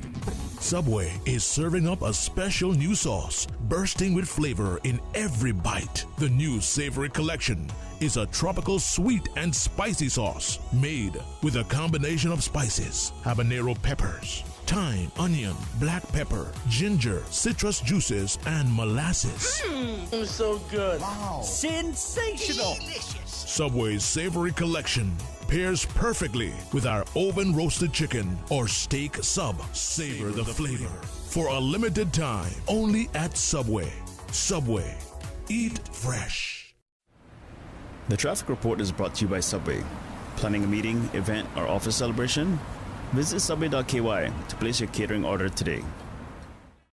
Subway is serving up a special new sauce, bursting with flavor in every bite. The new Savory Collection is a tropical sweet and spicy sauce made with a combination of spices, habanero peppers, thyme, onion, black pepper, ginger, citrus juices, and molasses. So good. Wow. Sensational. Delicious. Subway's Savory Collection pairs perfectly with our oven roasted chicken or steak sub. Savor the flavor. For a limited time, only at Subway. Subway. Eat fresh. The traffic report is brought to you by Subway. Planning a meeting, event, or office celebration? Visit subway.ky to place your catering order today.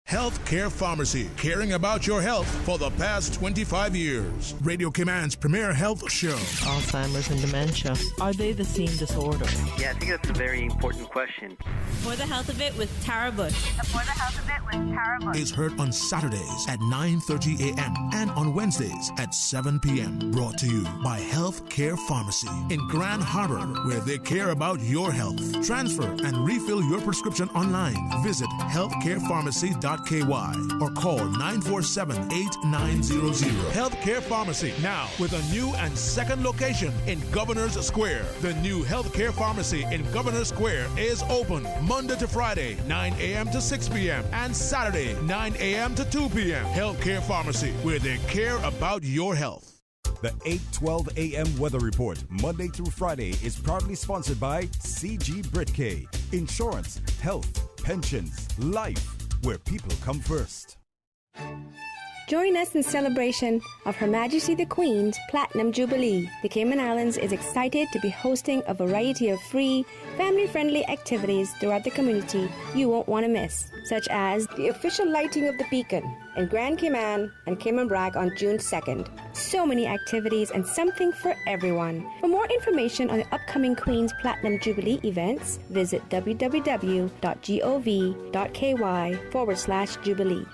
Healthcare Pharmacy, caring about your health for the past 25 years. Radio Cayman's premier health show. Alzheimer's and dementia, are they the same disorder? Yeah, I think that's a very important question. For the Health of It with Tara Bush. For the Health of It with Tara Bush. Is heard on Saturdays at 9:30 a.m. and on Wednesdays at 7 p.m. Brought to you by Healthcare Pharmacy in Grand Harbor, where they care about your health. Transfer and refill your prescription online. Visit healthcarepharmacy.ky or call 947-8900. Healthcare Pharmacy, now with a new and second location in Governor's Square. The new Healthcare Pharmacy in Governor's Square is open Monday to Friday, 9 a.m. to 6 p.m. and Saturday, 9 a.m. to 2 p.m. Healthcare Pharmacy, where they care about your health. The 8:12 a.m. weather report, Monday through Friday, is proudly sponsored by CG Britk. Insurance, health, pensions, life, where people come first. Join us in celebration of Her Majesty the Queen's Platinum Jubilee. The Cayman Islands is excited to be hosting a variety of free, family-friendly activities throughout the community you won't want to miss, such as the official lighting of the beacon in Grand Cayman and Cayman Brac on June 2nd. So many activities and something for everyone. For more information on the upcoming Queen's Platinum Jubilee events, visit www.gov.ky/Jubilee.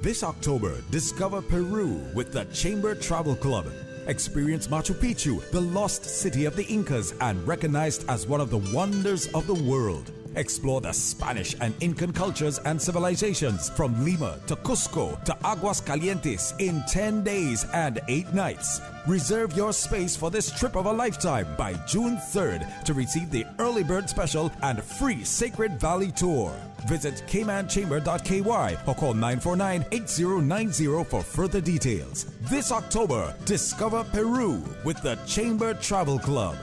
This October, discover Peru with the Chamber Travel Club. Experience Machu Picchu, the lost city of the Incas and recognized as one of the wonders of the world. Explore the Spanish and Incan cultures and civilizations from Lima to Cusco to Aguascalientes in 10 days and 8 nights. Reserve your space for this trip of a lifetime by June 3rd to receive the early bird special and free Sacred Valley tour. Visit caymanchamber.ky or call 949-8090 for further details. This October, discover Peru with the Chamber Travel Club.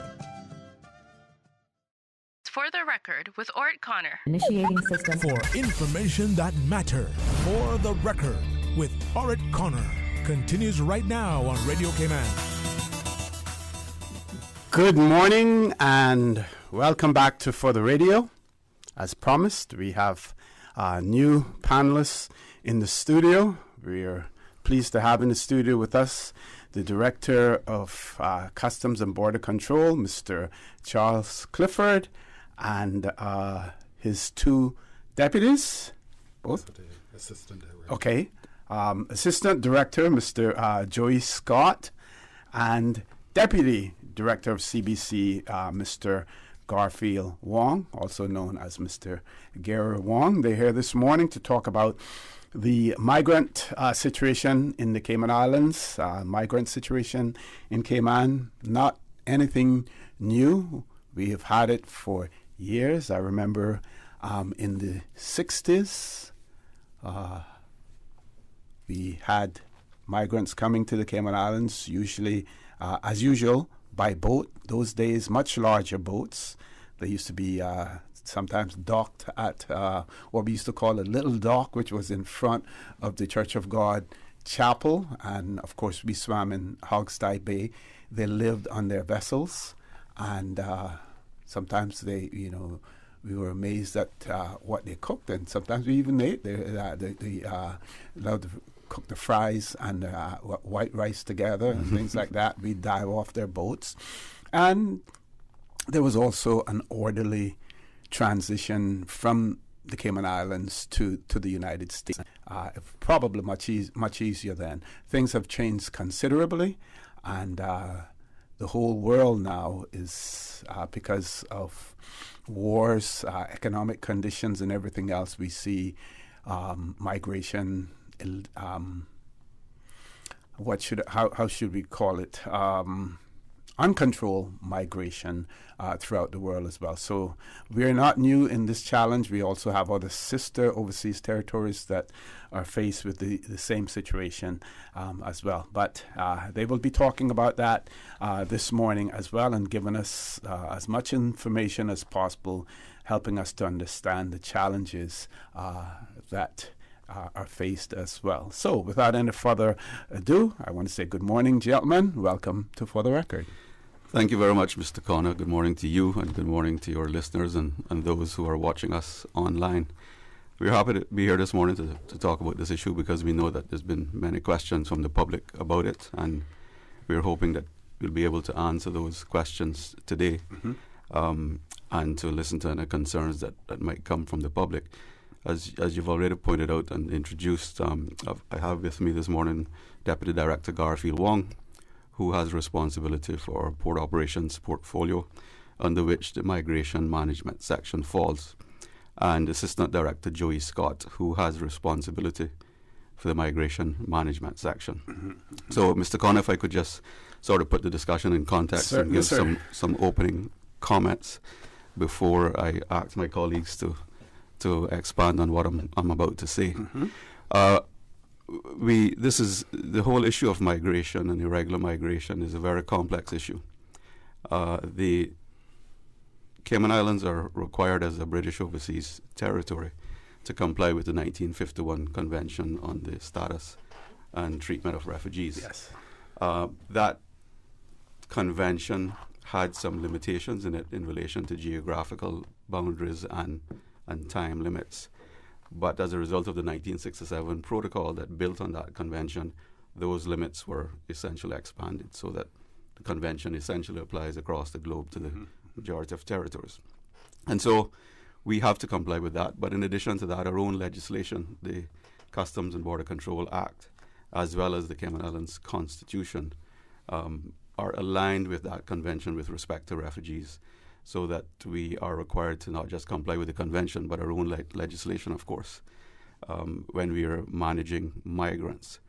For the record with Ort Connor. Initiating system. For information that matter. For the record with Ort Connor. Continues right now on Radio Cayman. Good morning and welcome back to For the Radio. As promised, we have new panelists in the studio. We are pleased to have in the studio with us the Director of Customs and Border Control, Mr. Charles Clifford, and his two deputies, both? Assistant Director. Okay. Assistant Director, Mr. Joey Scott, and Deputy Director of CBC, Mr. Garfield Wong, also known as Mr. Gary Wong. They're here this morning to talk about the migrant situation in the Cayman Islands, migrant situation in Cayman. Not anything new. We have had it for years. I remember in the 60s, we had migrants coming to the Cayman Islands, usually, as usual, by boat. Those days, much larger boats. They used to be sometimes docked at what we used to call a little dock, which was in front of the Church of God Chapel. And, of course, we swam in Hogstye Bay. They lived on their vessels. And sometimes they, we were amazed at what they cooked. And sometimes we even ate. They allowed to cook the fries and white rice together and things like that. We'd dive off their boats. And there was also an orderly transition from the Cayman Islands to the United States. Probably much easier then. Things have changed considerably, and the whole world now is, because of wars, economic conditions, and everything else, we see migration. How should we call it? Uncontrolled migration throughout the world as well. So we're not new in this challenge. We also have other sister overseas territories that are faced with the same situation as well. But they will be talking about that this morning as well, and giving us as much information as possible, helping us to understand the challenges that are faced as well. So without any further ado, I want to say good morning, gentlemen. Welcome to For the Record. Thank you very much, Mr. Connor. Good morning to you, and good morning to your listeners and those who are watching us online. We're happy to be here this morning to talk about this issue, because we know that there's been many questions from the public about it, and we're hoping that we'll be able to answer those questions today, and to listen to any concerns that might come from the public. As you've already pointed out and introduced, I have with me this morning Deputy Director Garfield Wong, who has responsibility for port operations portfolio, under which the migration management section falls, and Assistant Director Joey Scott, who has responsibility for the migration management section. So, Mr. Connor, if I could just sort of put the discussion in context and give some opening comments before I ask my colleagues to expand on what I'm about to say. This is the whole issue of migration and irregular migration is a very complex issue. The Cayman Islands are required as a British overseas territory to comply with the 1951 Convention on the Status and Treatment of Refugees. Yes. That convention had some limitations in it in relation to geographical boundaries and time limits. But as a result of the 1967 protocol that built on that convention, those limits were essentially expanded so that the convention essentially applies across the globe to the majority of territories. And so we have to comply with that. But in addition to that, our own legislation, the Customs and Border Control Act, as well as the Cayman Islands Constitution, are aligned with that convention with respect to refugees. so that we are required to not just comply with the convention, but our own legislation, of course, when we are managing migrants.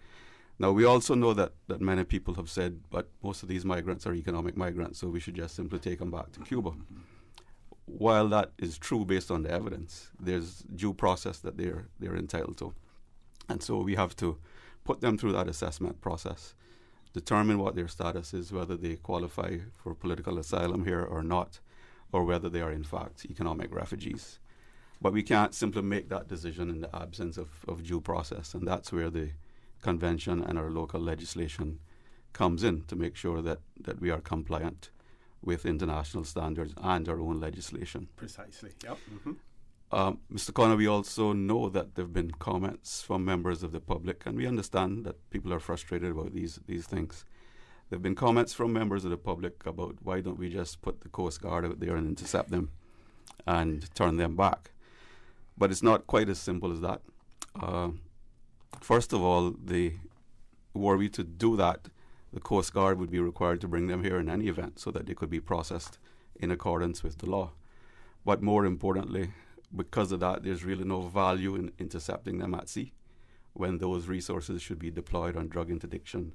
Now, we also know that many people have said, but most of these migrants are economic migrants, so we should just simply take them back to Cuba. While that is true based on the evidence, there's due process that they're entitled to. And so we have to put them through that assessment process, determine what their status is, whether they qualify for political asylum here or not, or whether they are in fact economic refugees. But we can't simply make that decision in the absence of due process, and that's where the convention and our local legislation comes in to make sure that we are compliant with international standards and our own legislation. Precisely, yep. Mr. Connor, we also know that there have been comments from members of the public, and we understand that people are frustrated about these things. There have been comments from members of the public about why don't we just put the Coast Guard out there and intercept them and turn them back. But it's not quite as simple as that. First of all, were we to do that, the Coast Guard would be required to bring them here in any event so that they could be processed in accordance with the law. But more importantly, because of that, there's really no value in intercepting them at sea when those resources should be deployed on drug interdiction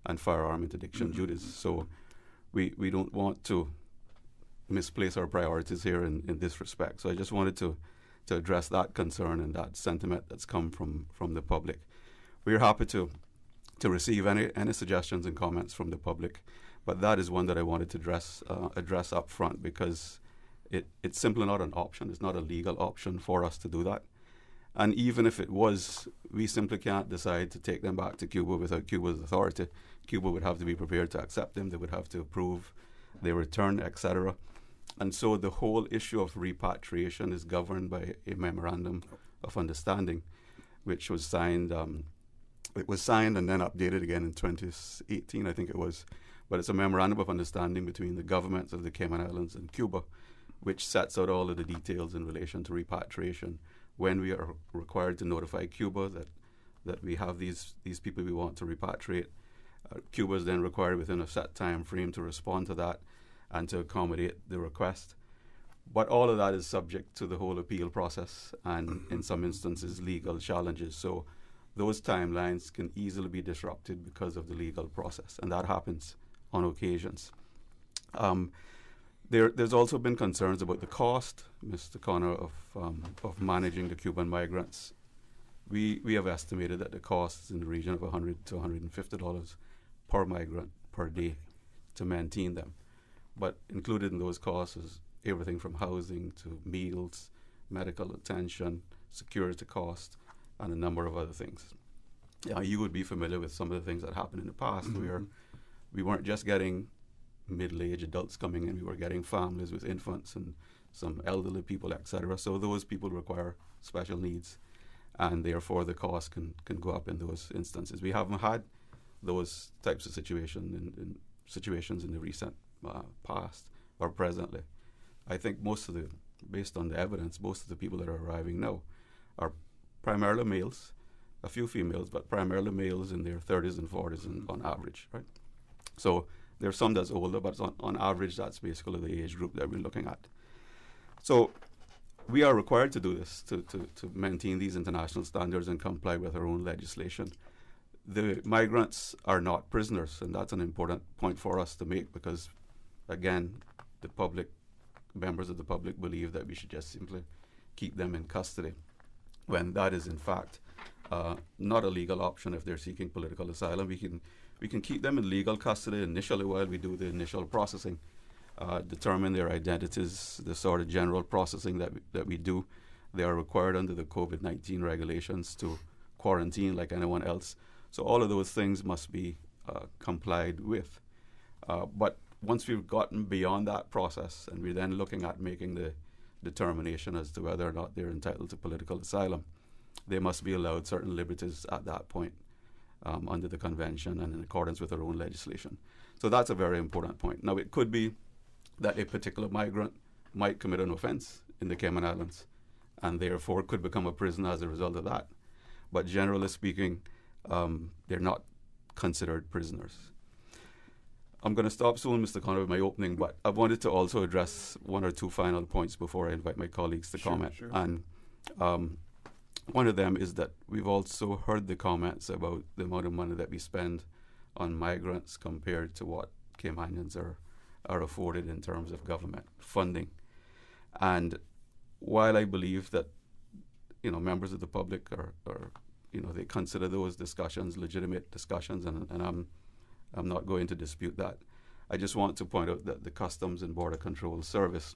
and firearm interdiction duties. So we don't want to misplace our priorities here in this respect. So I just wanted to address that concern and that sentiment that's come from the public. We're happy to receive any suggestions and comments from the public, but that is one that I wanted to address up front, because it's simply not an option. It's not a legal option for us to do that. And even if it was, we simply can't decide to take them back to Cuba without Cuba's authority. Cuba would have to be prepared to accept them. They would have to approve their return, etc. And so the whole issue of repatriation is governed by a memorandum of understanding, which was signed. It was signed and then updated again in 2018, I think it was. But it's a memorandum of understanding between the governments of the Cayman Islands and Cuba, which sets out all of the details in relation to repatriation. When we are required to notify Cuba that we have these people we want to repatriate, Cuba is then required within a set time frame to respond to that and to accommodate the request. But all of that is subject to the whole appeal process and, in some instances, legal challenges. So those timelines can easily be disrupted because of the legal process, and that happens on occasions. There's also been concerns about the cost, Mr. Connor, of managing the Cuban migrants. We have estimated that the cost is in the region of $100 to $150 per migrant per day to maintain them. But included in those costs is everything from housing to meals, medical attention, security cost, and a number of other things. You would be familiar with some of the things that happened in the past, where we weren't just getting middle-aged adults coming in, we were getting families with infants and some elderly people, etc. So those people require special needs, and therefore the cost can go up in those instances. We haven't had those types of situations in the recent past or presently. I think based on the evidence, most of the people that are arriving now are primarily males, a few females, but primarily males in their 30s and 40s on average, right? So there's some that's older, but on average, that's basically the age group that we're looking at. So we are required to do this to maintain these international standards and comply with our own legislation. The migrants are not prisoners, and that's an important point for us to make, because, again, members of the public believe that we should just simply keep them in custody, when that is, in fact, not a legal option if they're seeking political asylum. We can keep them in legal custody initially while we do the initial processing, determine their identities, the sort of general processing that we do. They are required under the COVID-19 regulations to quarantine like anyone else. So all of those things must be complied with. But once we've gotten beyond that process and we're then looking at making the determination as to whether or not they're entitled to political asylum, they must be allowed certain liberties at that point under the convention and in accordance with our own legislation. So that's a very important point. Now, it could be that a particular migrant might commit an offense in the Cayman Islands and therefore could become a prisoner as a result of that. But generally speaking, they're not considered prisoners. I'm going to stop soon, Mr. Connor, with my opening, but I wanted to also address one or two final points before I invite my colleagues to comment. Sure. And one of them is that we've also heard the comments about the amount of money that we spend on migrants compared to what Caymanians are afforded in terms of government funding. And while I believe that, members of the public are they consider those discussions legitimate discussions, and I'm not going to dispute that. I just want to point out that the Customs and Border Control Service,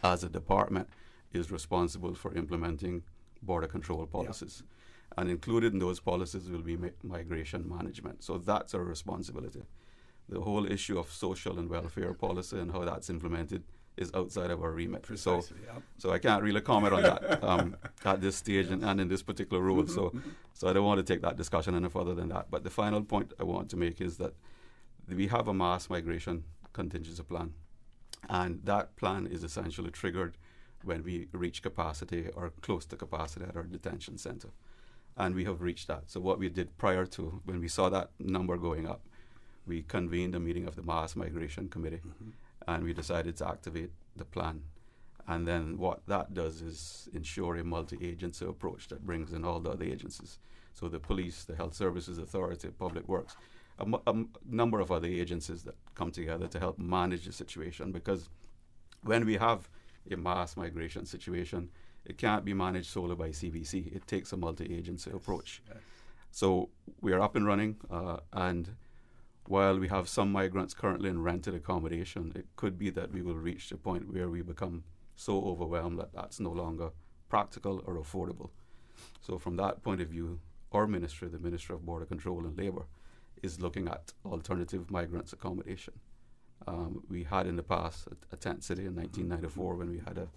as a department, is responsible for implementing border control policies. Yeah. And included in those policies will be migration management. So that's our responsibility. The whole issue of social and welfare policy and how that's implemented is outside of our remit. Precisely, so I can't really comment on that at this stage and in this particular role. So I don't want to take that discussion any further than that. But the final point I want to make is that we have a mass migration contingency plan. And that plan is essentially triggered when we reach capacity or close to capacity at our detention center. And we have reached that. So what we did prior to, when we saw that number going up, we convened a meeting of the Mass Migration Committee, and we decided to activate the plan. And then what that does is ensure a multi-agency approach that brings in all the other agencies. So the police, the Health Services Authority, Public Works, a number of other agencies that come together to help manage the situation. Because when we have a mass migration situation, it can't be managed solely by CBC. It takes a multi-agency approach. Yes. So we are up and running, and while we have some migrants currently in rented accommodation, it could be that we will reach a point where we become so overwhelmed that that's no longer practical or affordable. So from that point of view, our ministry, the Ministry of Border Control and Labour, is looking at alternative migrants accommodation. We had in the past a tent city in 1994 when we had a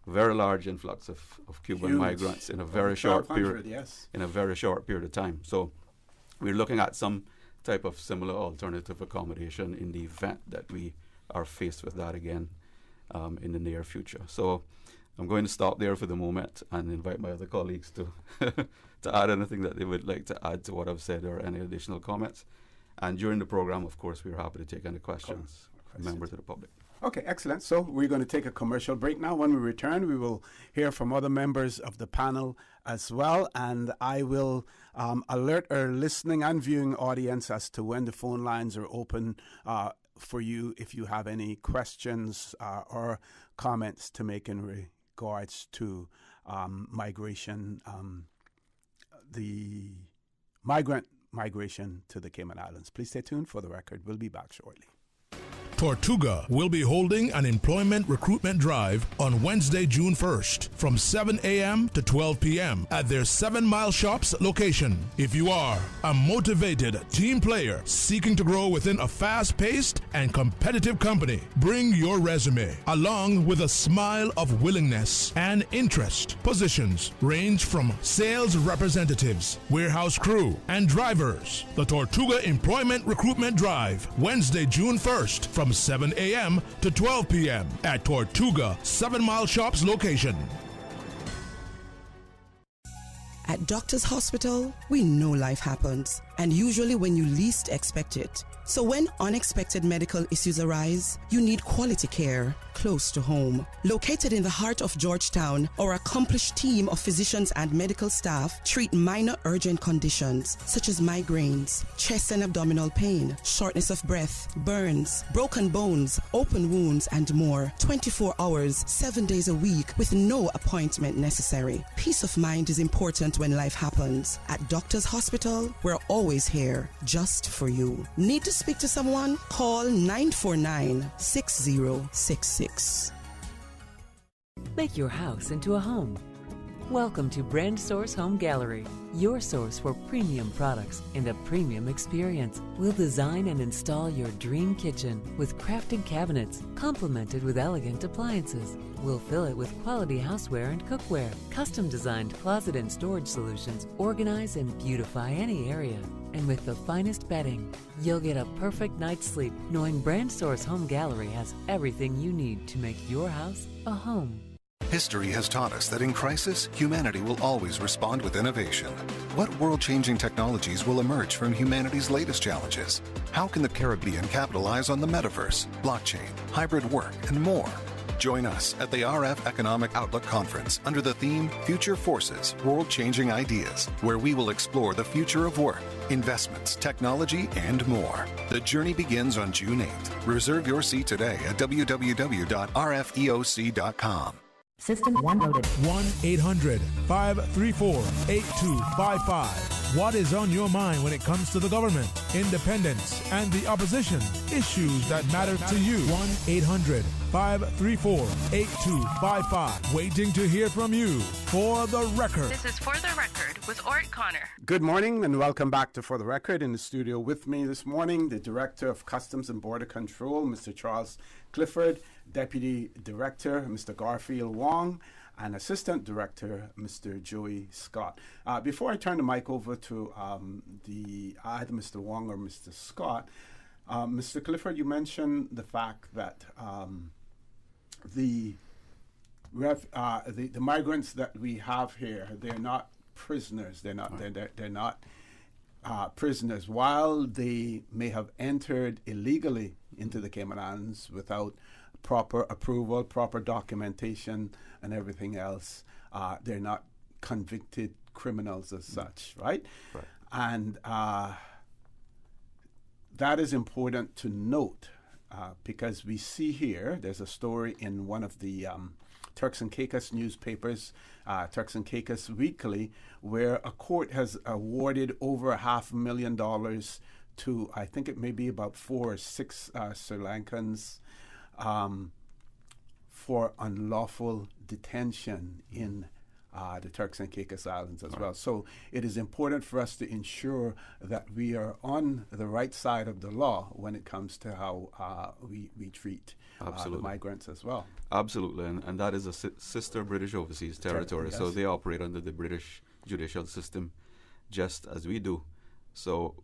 very large influx of Cuban migrants in a very short period. Yes. In a very short period of time. So we're looking at some type of similar alternative accommodation in the event that we are faced with that again in the near future. So I'm going to stop there for the moment and invite my other colleagues to to add anything that they would like to add to what I've said or any additional comments. And during the program, of course, we're happy to take any questions from members of the public. Okay, excellent. So we're going to take a commercial break now. When we return, we will hear from other members of the panel as well. And I will alert our listening and viewing audience as to when the phone lines are open for you if you have any questions or comments to make in regards to migration, the migrant migration to the Cayman Islands. Please stay tuned for the record. We'll be back shortly. Tortuga will be holding an employment recruitment drive on Wednesday, June 1st from 7 a.m. to 12 p.m. at their 7 Mile Shops location. If you are a motivated team player seeking to grow within a fast-paced and competitive company, bring your resume along with a smile of willingness and interest. Positions range from sales representatives, warehouse crew, and drivers. The Tortuga Employment Recruitment Drive, Wednesday, June 1st from 7 a.m. to 12 p.m. at Tortuga 7 Mile Shops location. At Doctors Hospital, we know life happens, and usually when you least expect it. So when unexpected medical issues arise, you need quality care close to home. Located in the heart of Georgetown, our accomplished team of physicians and medical staff treat minor urgent conditions such as migraines, chest and abdominal pain, shortness of breath, burns, broken bones, open wounds, and more. 24 hours, 7 days a week with no appointment necessary. Peace of mind is important when life happens. At Doctors Hospital, we're always here just for you. Need to speak to someone? Call 949-6066. Make your house into a home. Welcome to Brand Source Home Gallery, your source for premium products and a premium experience. We'll design and install your dream kitchen with crafted cabinets, complemented with elegant appliances. We'll fill it with quality houseware and cookware. Custom-designed closet and storage solutions organize and beautify any area. And with the finest bedding, you'll get a perfect night's sleep knowing Brand Source Home Gallery has everything you need to make your house a home. History has taught us that in crisis, humanity will always respond with innovation. What world-changing technologies will emerge from humanity's latest challenges? How can the Caribbean capitalize on the metaverse, blockchain, hybrid work, and more? Join us at the RF Economic Outlook Conference under the theme Future Forces, World-Changing Ideas, where we will explore the future of work, investments, technology, and more. The journey begins on June 8th. Reserve your seat today at www.rfeoc.com. System 1 loaded. 1-800-534-8255. What is on your mind when it comes to the government, independence, and the opposition? Issues that matter to you. 1-800-534-8255. Waiting to hear from you. For the Record. This is For the Record with Ort Connor. Good morning and welcome back to For the Record. In the studio with me this morning, the Director of Customs and Border Control, Mr. Charles Clifford, Deputy Director, Mr. Garfield Wong, and Assistant Director, Mr. Joey Scott. Before I turn the mic over to either Mr. Wong or Mr. Scott, Mr. Clifford, you mentioned the fact that the migrants that we have here, they're not prisoners. They're not. They're not prisoners. While they may have entered illegally into the Cayman Islands without proper approval, proper documentation, and everything else, they're not convicted criminals as such, right? And that is important to note because we see here, there's a story in one of the Turks and Caicos newspapers, Turks and Caicos Weekly, where a court has awarded over $500,000 to, I think it may be about 4 or 6 Sri Lankans for unlawful detention in the Turks and Caicos Islands as well. So it is important for us to ensure that we are on the right side of the law when it comes to how we treat the migrants as well. Absolutely, and that is a sister British overseas territory, yes. So they operate under the British judicial system just as we do. So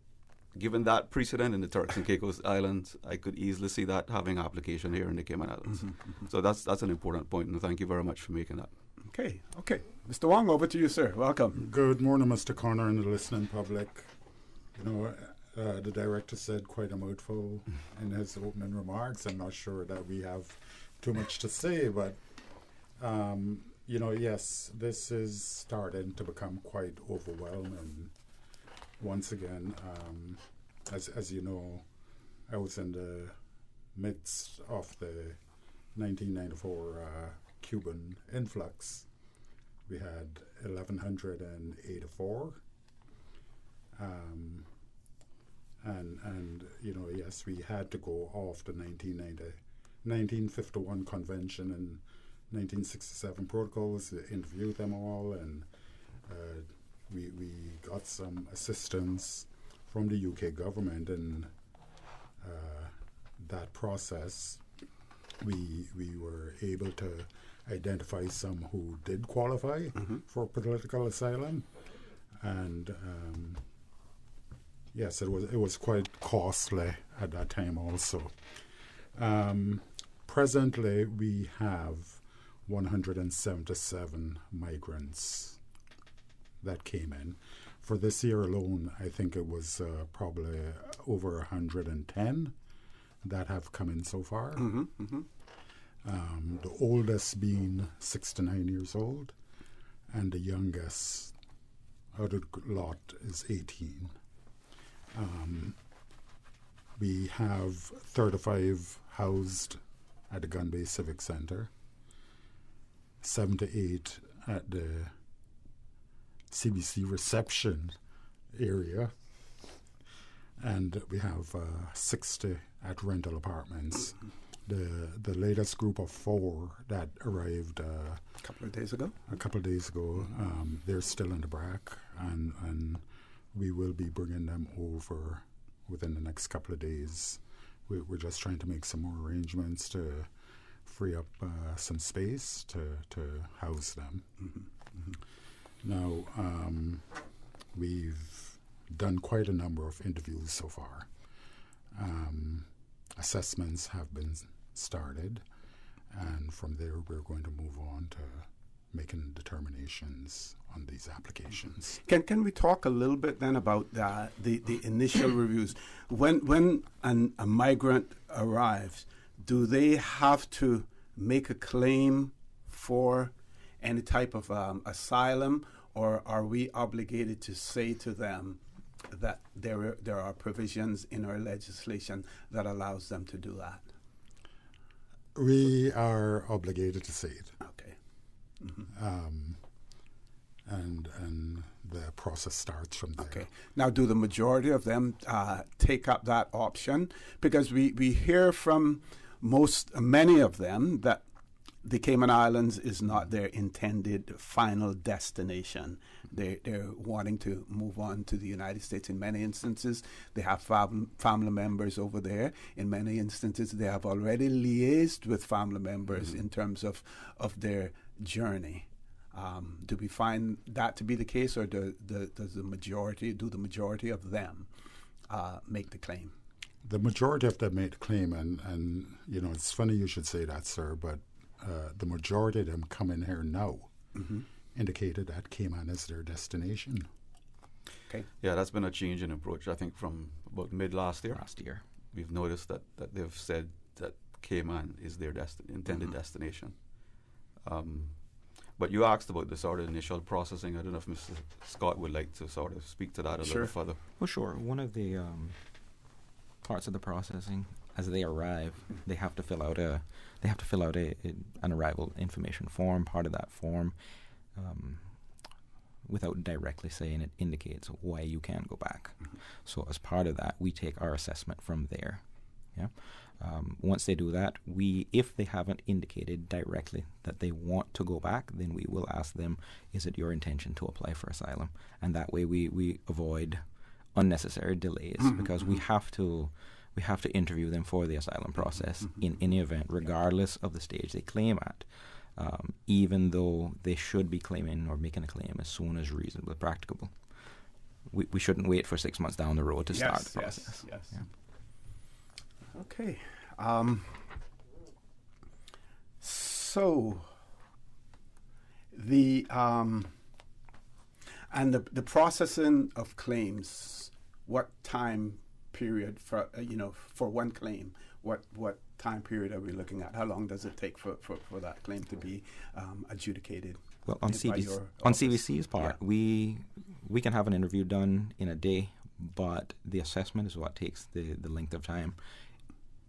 given that precedent in the Turks and Caicos Islands, I could easily see that having application here in the Cayman Islands. So that's an important point, and thank you very much for making that. Okay. Mr. Wong, over to you, sir. Welcome. Good morning, Mr. Connor and the listening public. You know, the director said quite a mouthful in his opening remarks. I'm not sure that we have too much to say, but, you know, yes, this is starting to become quite overwhelming. Once again, as you know, I was in the midst of the 1994 Cuban influx. We had 1,184, and you know, yes, we had to go off the 1951 convention and 1967 protocols, interview them all, and we got some assistance from the UK government in that process. We were able to identify some who did qualify for political asylum, and yes, it was quite costly at that time also. Presently, we have 177 migrants that came in. For this year alone, I think it was probably over 110 that have come in so far. The oldest being 69 years old, and the youngest out of the lot is 18. We have 35 housed at the Gun Bay Civic Center, 78 at the CBC reception area, and we have 60 at rental apartments. The latest group of 4 that arrived a couple of days ago, they're still in the BRAC, and we will be bringing them over within the next couple of days. We're just trying to make some more arrangements to free up some space to house them. Now, we've done quite a number of interviews so far. Assessments have been started, And from there, we're going to move on to making determinations on these applications. Can we talk a little bit then about the initial reviews? When a migrant arrives, do they have to make a claim for any type of asylum, or are we obligated to say to them that there are provisions in our legislation that allows them to do that? We are obligated to say it. Okay. And the process starts from there. Okay. Now, do the majority of them take up that option? Because we hear from many of them that the Cayman Islands is not their intended final destination. They're wanting to move on to the United States. In many instances, they have family members over there. In many instances, they have already liaised with family members in terms of their journey. Do we find that to be the case, or does the majority of them make the claim? The majority of them make the claim, and you know, it's funny you should say that, sir, but the majority of them coming here now indicated that Cayman is their destination. Okay. Yeah, that's been a change in approach, I think, from about mid last year. We've noticed that they've said that Cayman is their intended destination. But you asked about the sort of initial processing. I don't know if Mr. Scott would like to sort of speak to that a little further. Well, sure. One of the parts of the processing, as they arrive, they have to fill out an arrival information form. Part of that form, without directly saying it, indicates why you can't go back. So as part of that, we take our assessment from there. Yeah. Once they do that, if they haven't indicated directly that they want to go back, then we will ask them, is it your intention to apply for asylum? And that way we avoid unnecessary delays, because we have to interview them for the asylum process in any event, regardless of the stage they claim at, even though they should be claiming or making a claim as soon as reasonably practicable. We shouldn't wait for 6 months down the road to start the process. Yes. Yeah. Okay. So the processing of claims, what time period for one claim? What time period are we looking at? How long does it take for that claim to be adjudicated? Well, on CVC's part, we can have an interview done in a day, but the assessment is what takes the length of time.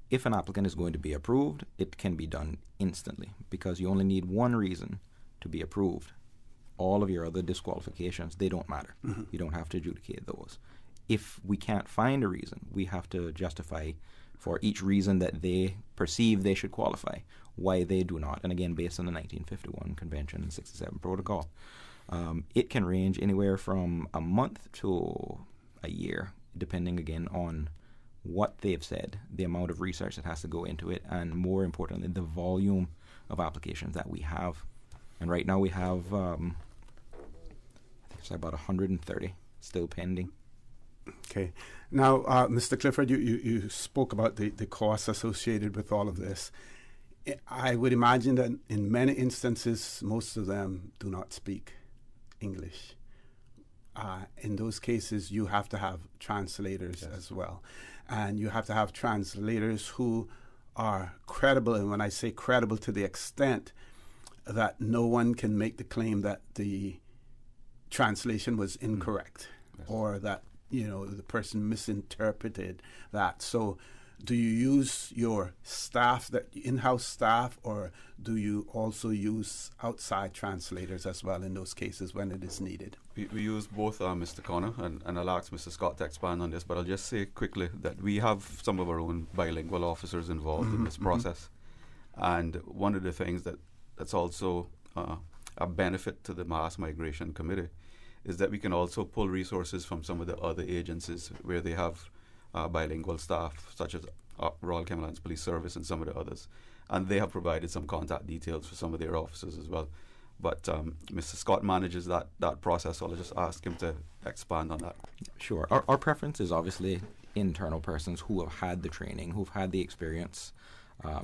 If an applicant is going to be approved, it can be done instantly, because you only need one reason to be approved. All of your other disqualifications, they don't matter. You don't have to adjudicate those. If we can't find a reason, we have to justify for each reason that they perceive they should qualify, why they do not. And again, based on the 1951 Convention and 67 Protocol. It can range anywhere from a month to a year, depending again on what they've said, the amount of research that has to go into it, and more importantly, the volume of applications that we have. And right now we have, I think it's about 130 still pending. Okay. Now, Mr. Clifford, you spoke about the costs associated with all of this. I would imagine that in many instances, most of them do not speak English. In those cases, you have to have translators as well. And you have to have translators who are credible. And when I say credible, to the extent that no one can make the claim that the translation was incorrect or that, the person misinterpreted that. So do you use your staff, in-house staff, or do you also use outside translators as well in those cases when it is needed? We use both, Mr. Connor, and I'll ask Mr. Scott to expand on this, but I'll just say quickly that we have some of our own bilingual officers involved in this process. And one of the things that's also a benefit to the Mass Migration Committee is that we can also pull resources from some of the other agencies where they have bilingual staff, such as Royal Cayman Islands Police Service and some of the others. And they have provided some contact details for some of their officers as well. But Mr. Scott manages that process, so I'll just ask him to expand on that. Sure. Our preference is obviously internal persons who have had the training, who've had the experience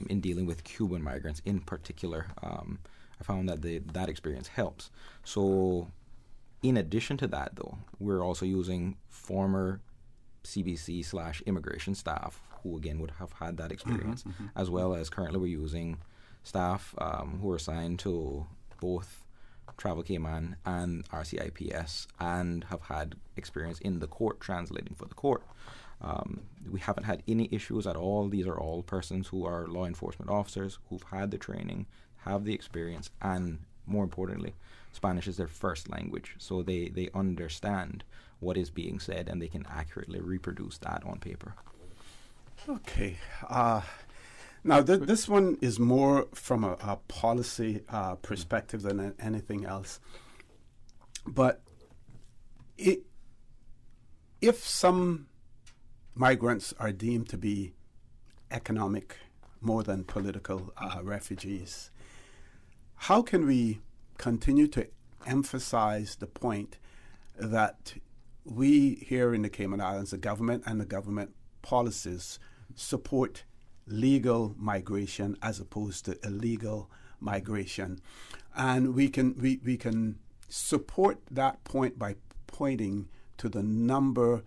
in dealing with Cuban migrants in particular. I found that that experience helps. So in addition to that, though, we're also using former CBC/immigration staff who, again, would have had that experience, as well as currently we're using staff who are assigned to both Travel Cayman and RCIPS and have had experience in the court, translating for the court. We haven't had any issues at all. These are all persons who are law enforcement officers who've had the training, have the experience, and more importantly, Spanish is their first language, so they understand what is being said and they can accurately reproduce that on paper. Okay. Now, this one is more from a policy perspective than anything else. But if some migrants are deemed to be economic more than political refugees, how can we continue to emphasize the point that we here in the Cayman Islands, the government and the government policies, support legal migration as opposed to illegal migration? And we can support that point by pointing to the number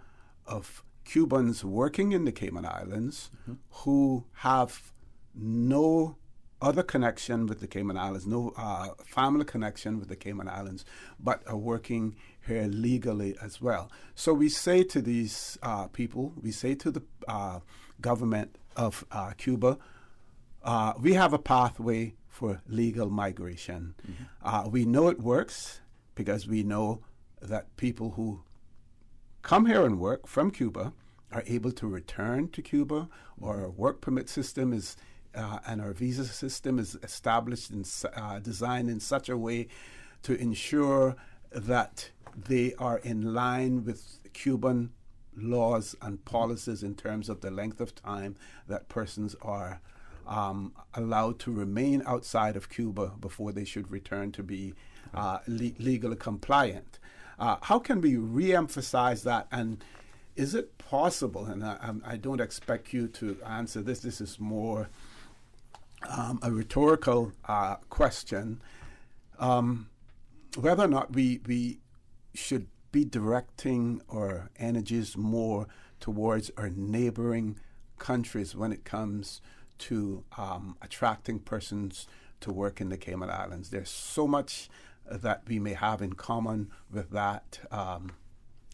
of Cubans working in the Cayman Islands who have no other connection with the Cayman Islands, no family connection with the Cayman Islands, but are working here legally as well. So we say to these people, we say to the government of Cuba, we have a pathway for legal migration. We know it works because we know that people who come here and work from Cuba are able to return to Cuba, or our work permit system is and our visa system is established and designed in such a way to ensure that they are in line with Cuban laws and policies in terms of the length of time that persons are allowed to remain outside of Cuba before they should return to be legally compliant. How can we re-emphasize that? And is it possible, and I don't expect you to answer this, this is more a rhetorical question, whether or not we should be directing our energies more towards our neighboring countries when it comes to attracting persons to work in the Cayman Islands. There's so much that we may have in common with that.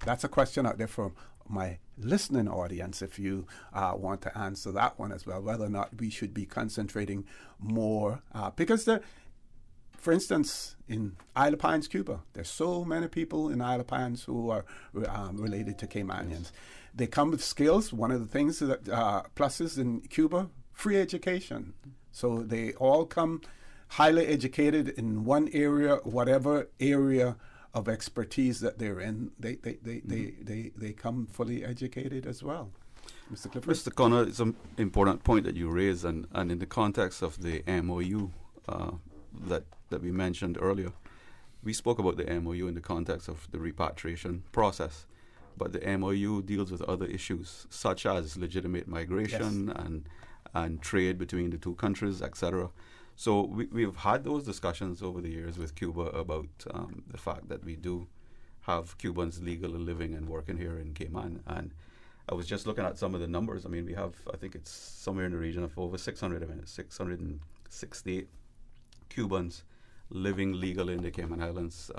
That's a question out there for my listening audience, if you want to answer that one as well, whether or not we should be concentrating more. Because, for instance, in Isle of Pines, Cuba, there's so many people in Isle of Pines who are related to Caymanians. Yes. They come with skills. One of the things that pluses in Cuba, free education. So they all come highly educated in one area, whatever area of expertise that they're in, they come fully educated as well. Mr. Clifford? Mr. Connor, it's an important point that you raise, and in the context of the MOU that we mentioned earlier, we spoke about the MOU in the context of the repatriation process, but the MOU deals with other issues such as legitimate migration and trade between the two countries, etc. So we've had those discussions over the years with Cuba about the fact that we do have Cubans legally living and working here in Cayman. And I was just looking at some of the numbers. I mean, we have, I think it's somewhere in the region of over 668 Cubans living legally in the Cayman Islands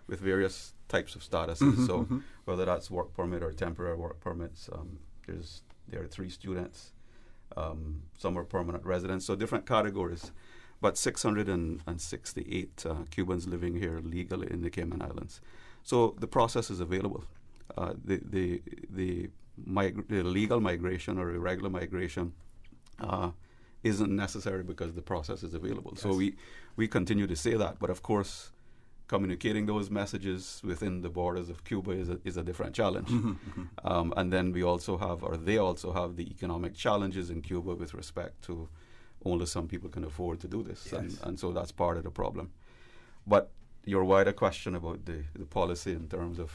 with various types of statuses. So whether that's work permit or temporary work permits, there are 3 students, some are permanent residents, so different categories. But 668 Cubans living here legally in the Cayman Islands. So the process is available. The legal migration or irregular migration isn't necessary because the process is available. Yes. So we continue to say that. But of course, communicating those messages within the borders of Cuba is a different challenge. And then we also have, or they also have, the economic challenges in Cuba with respect to only some people can afford to do this. Yes. And so that's part of the problem. But your wider question about the policy in terms of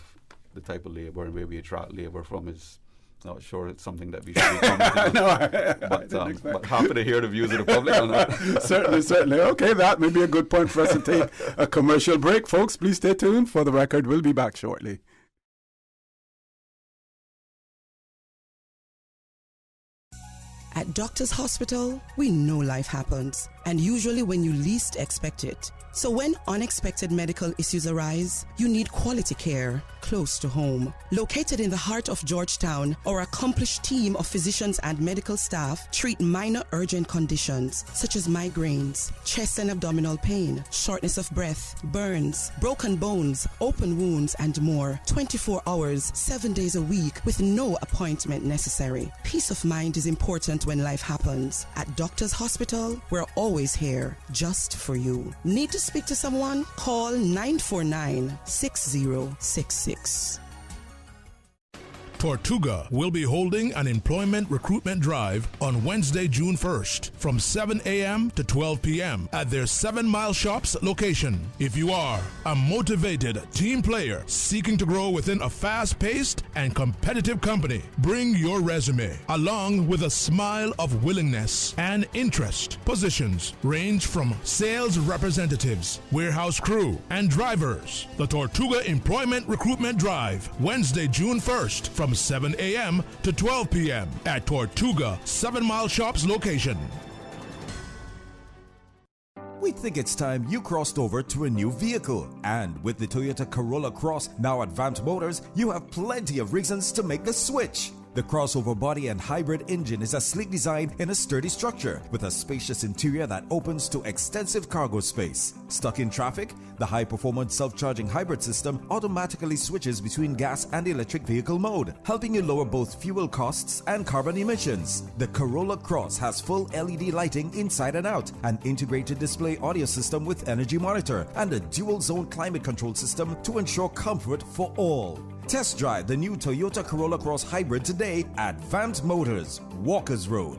the type of labor and where we attract labor from is not sure it's something that we should be commenting on. But happy to hear the views of the public on that. Certainly. Okay, that may be a good point for us to take a commercial break. Folks, please stay tuned. For the record, we'll be back shortly. At Doctors Hospital, we know life happens, and usually when you least expect it. So when unexpected medical issues arise, you need quality care close to home. Located in the heart of Georgetown, our accomplished team of physicians and medical staff treat minor urgent conditions such as migraines, chest and abdominal pain, shortness of breath, burns, broken bones, open wounds, and more. 24 hours, 7 days a week with no appointment necessary. Peace of mind is important when life happens. At Doctors Hospital, we're always here just for you. Need to speak to someone? Call 949-6066. Tortuga will be holding an employment recruitment drive on Wednesday, June 1st from 7 a.m. to 12 p.m. at their 7 Mile Shops location. If you are a motivated team player seeking to grow within a fast-paced and competitive company, bring your resume along with a smile of willingness and interest. Positions range from sales representatives, warehouse crew, and drivers. The Tortuga Employment Recruitment Drive, Wednesday, June 1st from 7 a.m. to 12 p.m. at Tortuga 7 Mile Shops location. We think it's time you crossed over to a new vehicle. And with the Toyota Corolla Cross now at Vant Motors, you have plenty of reasons to make the switch. The crossover body and hybrid engine is a sleek design in a sturdy structure with a spacious interior that opens to extensive cargo space. Stuck in traffic? The high-performance self-charging hybrid system automatically switches between gas and electric vehicle mode, helping you lower both fuel costs and carbon emissions. The Corolla Cross has full LED lighting inside and out, an integrated display audio system with energy monitor, and a dual-zone climate control system to ensure comfort for all. Test drive the new Toyota Corolla Cross Hybrid today at Vant Motors, Walkers Road.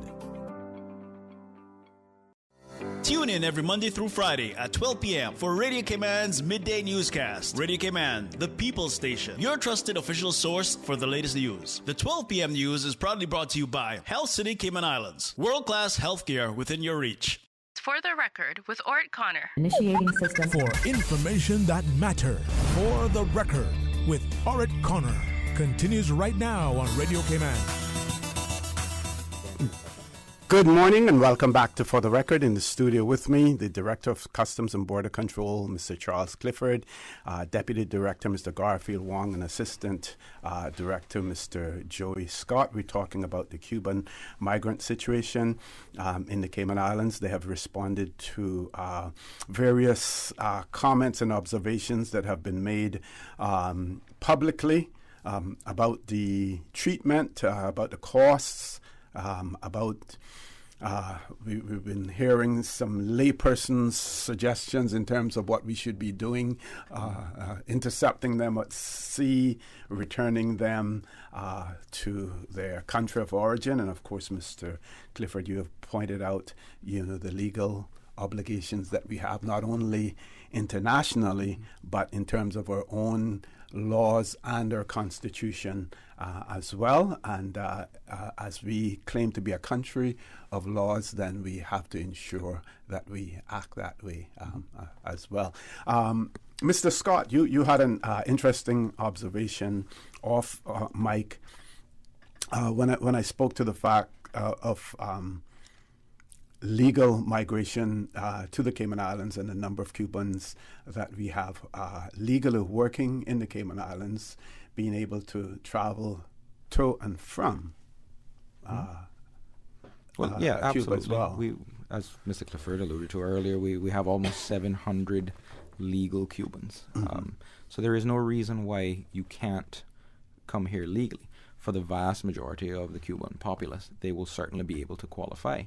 Tune in every Monday through Friday at 12 p.m. for Radio Cayman's Midday Newscast. Radio Cayman, the People's Station, your trusted official source for the latest news. The 12 p.m. news is proudly brought to you by Health City Cayman Islands. World-class healthcare within your reach. For the record with Ort Connor. Initiating system. For information that matters. For the record with Ort Connor. Continues right now on Radio Cayman. Good morning and welcome back to For the Record. In the studio with me, the Director of Customs and Border Control, Mr. Charles Clifford, Deputy Director, Mr. Garfield Wong, and Assistant Director, Mr. Joey Scott. We're talking about the Cuban migrant situation in the Cayman Islands. They have responded to various comments and observations that have been made publicly about the treatment, about the costs, we've been hearing some laypersons' suggestions in terms of what we should be doing, intercepting them at sea, returning them to their country of origin. And of course, Mr. Clifford, you have pointed out, the legal obligations that we have, not only internationally, but in terms of our own laws and our constitution as well. And as we claim to be a country of laws, then we have to ensure that we act that way as well. Mr. Scott, you had an interesting observation off mic when I spoke to the fact of legal migration to the Cayman Islands and the number of Cubans that we have legally working in the Cayman Islands, being able to travel to and from Cuba absolutely. As well. We, as Mr. Clifford alluded to earlier, we have almost 700 legal Cubans. So there is no reason why you can't come here legally. For the vast majority of the Cuban populace, they will certainly be able to qualify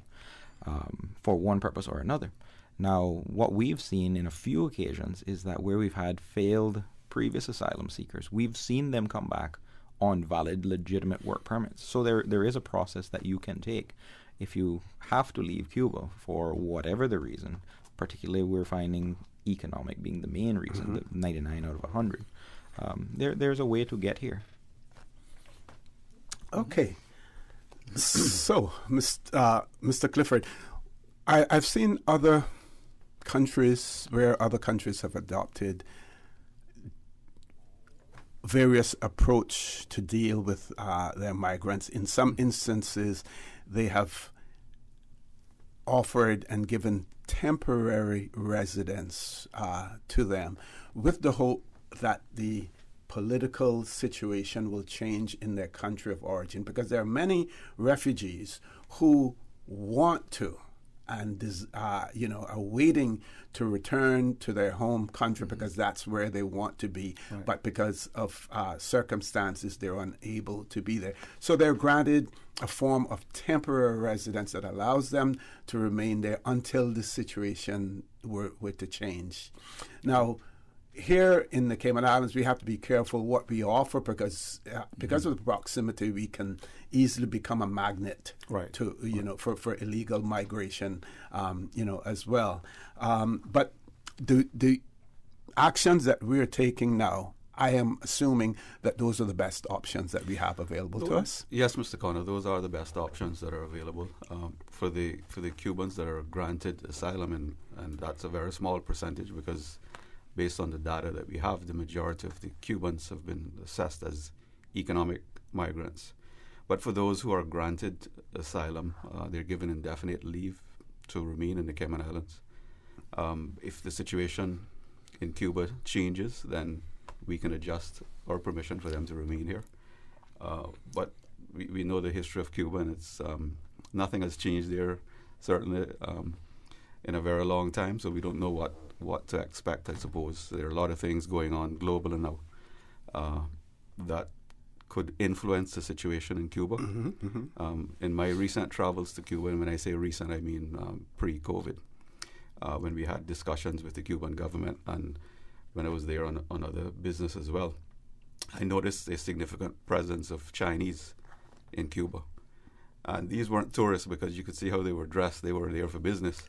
for one purpose or another. Now, what we've seen in a few occasions is that where we've had failed previous asylum seekers, we've seen them come back on valid, legitimate work permits. So there is a process that you can take if you have to leave Cuba for whatever the reason. Particularly, we're finding economic being the main reason, the 99 out of 100. There's a way to get here. Okay. So, Mr. Clifford, I've seen other countries where other countries have adopted various approach to deal with their migrants. In some instances, they have offered and given temporary residence to them with the hope that the political situation will change in their country of origin, because there are many refugees who want to and are waiting to return to their home country because that's where they want to be, right. But because of circumstances, they're unable to be there. So they're granted a form of temporary residence that allows them to remain there until the situation were to change. Now, here in the Cayman Islands, we have to be careful what we offer because of the proximity, we can easily become a magnet, right. to for illegal migration, as well. But the actions that we're taking now, I am assuming that those are the best options that we have available to us. Yes, Mr. Connor, those are the best options that are available for the Cubans that are granted asylum, and that's a very small percentage because, based on the data that we have, the majority of the Cubans have been assessed as economic migrants. But for those who are granted asylum, they're given indefinite leave to remain in the Cayman Islands. If the situation in Cuba changes, then we can adjust our permission for them to remain here. But we know the history of Cuba, and it's nothing has changed there, certainly in a very long time, so we don't know what to expect, I suppose. There are a lot of things going on globally now that could influence the situation in Cuba. In my recent travels to Cuba, and when I say recent, I mean pre-COVID, when we had discussions with the Cuban government and when I was there on other business as well, I noticed a significant presence of Chinese in Cuba. And these weren't tourists because you could see how they were dressed. They were there for business.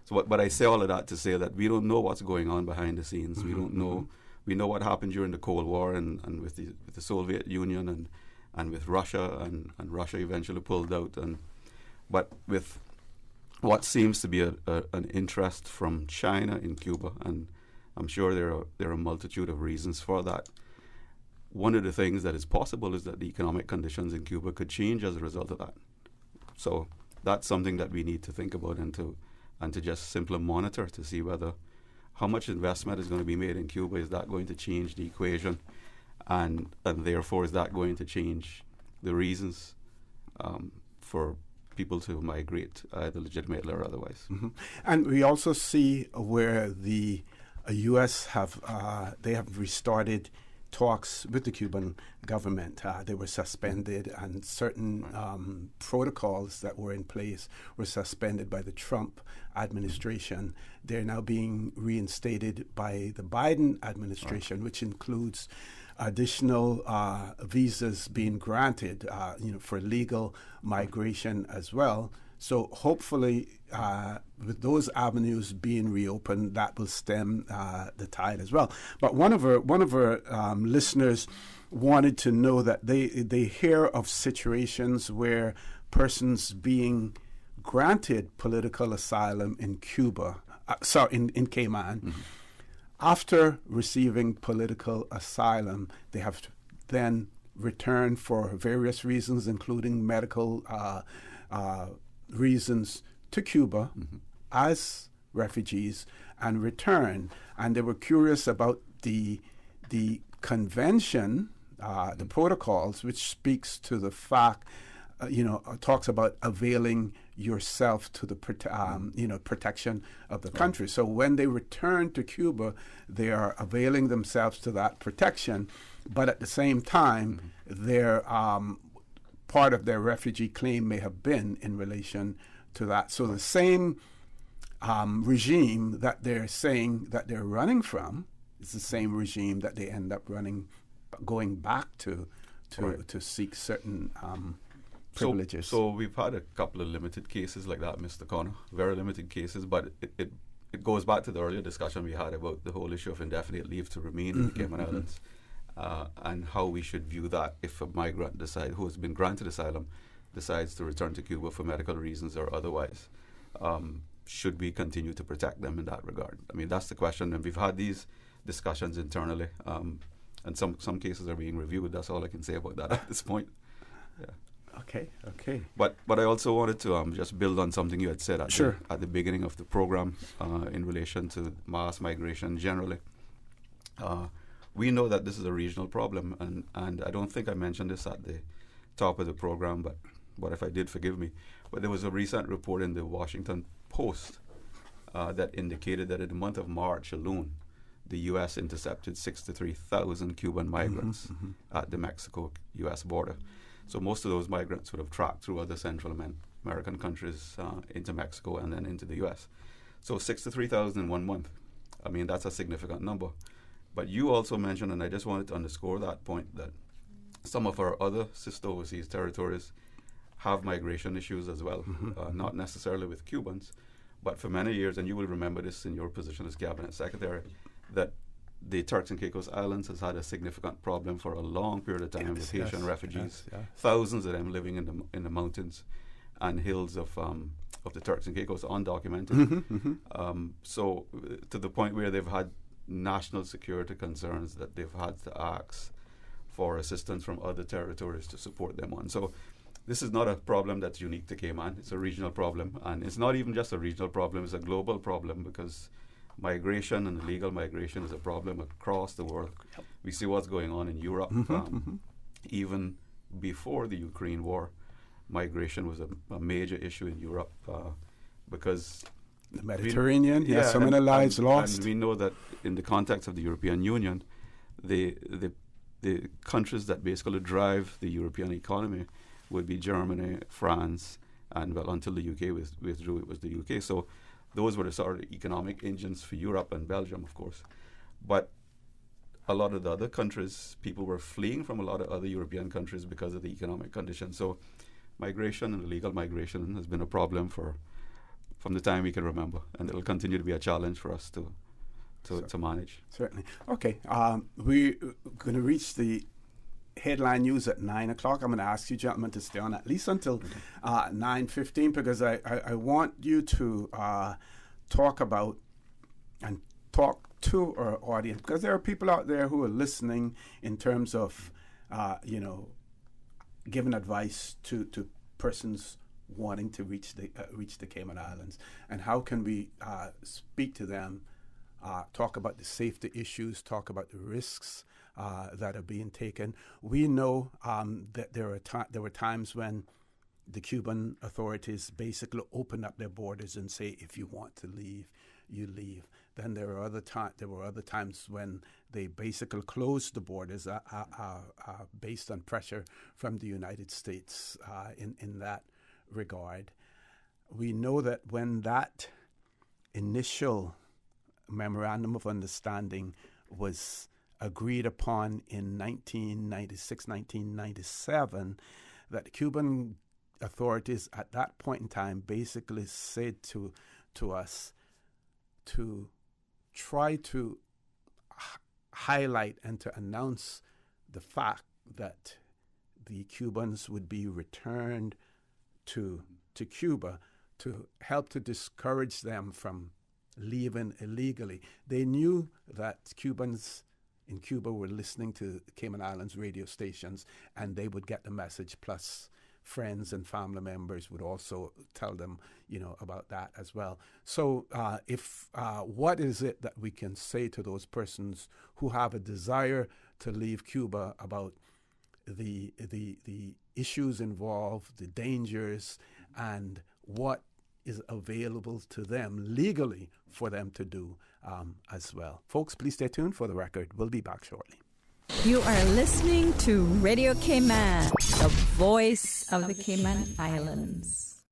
So, but I say all of that to say that we don't know what's going on behind the scenes. We don't know. We know what happened during the Cold War and with the Soviet Union and with Russia, and Russia eventually pulled out. But with what seems to be an interest from China in Cuba, and I'm sure there are a multitude of reasons for that. One of the things that is possible is that the economic conditions in Cuba could change as a result of that. So that's something that we need to think about and to just simply monitor to see whether how much investment is going to be made in Cuba. Is that going to change the equation, and therefore is that going to change the reasons for people to migrate, either legitimately or otherwise? And we also see where the U.S. have restarted talks with the Cuban government. They were suspended, and certain protocols that were in place were suspended by the Trump administration. They're now being reinstated by the Biden administration, which includes additional visas being granted, for legal migration as well. So hopefully, with those avenues being reopened, that will stem the tide as well. But one of our listeners wanted to know that they hear of situations where persons being granted political asylum in Cuba, in Cayman, after receiving political asylum, they have to then return for various reasons, including medical reasons, to Cuba as refugees and return. And they were curious about the convention, the protocols, which speaks to the fact, talks about availing yourself to the protection of the country. So when they return to Cuba, they are availing themselves to that protection, but at the same time, they're part of their refugee claim may have been in relation to that. So the same regime that they're saying that they're running from is the same regime that they end up going back to seek certain privileges. So we've had a couple of limited cases like that, Mr. Connor, very limited cases, but it goes back to the earlier discussion we had about the whole issue of indefinite leave to remain in the Cayman Islands. and how we should view that if a migrant who has been granted asylum decides to return to Cuba for medical reasons or otherwise. Should we continue to protect them in that regard? I mean, that's the question, and we've had these discussions internally, and some cases are being reviewed. That's all I can say about that at this point. Yeah. Okay. But I also wanted to just build on something you had said at, Sure. at the beginning of the program in relation to mass migration generally. We know that this is a regional problem, and I don't think I mentioned this at the top of the program, but if I did, forgive me. But there was a recent report in the Washington Post that indicated that in the month of March alone, the U.S. intercepted 63,000 Cuban migrants at the Mexico-U.S. border. So most of those migrants would have tracked through other Central American countries into Mexico and then into the U.S. So 63,000 in 1 month. I mean, that's a significant number. But you also mentioned, and I just wanted to underscore that point, that some of our other sister overseas territories have migration issues as well, not necessarily with Cubans, but for many years, and you will remember this in your position as Cabinet Secretary, that the Turks and Caicos Islands has had a significant problem for a long period of time with Haitian refugees, thousands of them living in the mountains and hills of the Turks and Caicos, undocumented. So to the point where they've had national security concerns that they've had to ask for assistance from other territories to support them on. So this is not a problem that's unique to Cayman. It's a regional problem, and it's not even just a regional problem, it's a global problem, because migration and illegal migration is a problem across the world. We see what's going on in Europe. Even before the Ukraine war, migration was a major issue in Europe because the Mediterranean, so many lives lost. And we know that in the context of the European Union, the countries that basically drive the European economy would be Germany, France, and well, until the UK withdrew, it was the UK. So those were the sort of economic engines for Europe and Belgium, of course. But a lot of the other countries, people were fleeing from a lot of other European countries because of the economic conditions. So migration and illegal migration has been a problem from the time we can remember, and it'll continue to be a challenge for us to manage. Certainly. Okay, we're going to reach the headline news at 9 o'clock. I'm going to ask you gentlemen to stay on at least until 9:15, because I want you to talk about and talk to our audience, because there are people out there who are listening in terms of, giving advice to persons wanting to reach the Cayman Islands, and how can we speak to them, talk about the safety issues, talk about the risks that are being taken. We know that there were times when the Cuban authorities basically opened up their borders and say, if you want to leave, you leave. Then there were other times when they basically closed the borders based on pressure from the United States in that regard. We know that when that initial memorandum of understanding was agreed upon in 1996, 1997, that the Cuban authorities at that point in time basically said to us to try to highlight and to announce the fact that the Cubans would be returned to Cuba to help to discourage them from leaving illegally. They knew that Cubans in Cuba were listening to Cayman Islands radio stations, and they would get the message, plus friends and family members would also tell them, about that as well. So what is it that we can say to those persons who have a desire to leave Cuba about the issues involved, the dangers, and what is available to them legally for them to do as well? Folks, please stay tuned for the record. We'll be back shortly. You are listening to Radio Cayman, the voice of the Cayman Islands.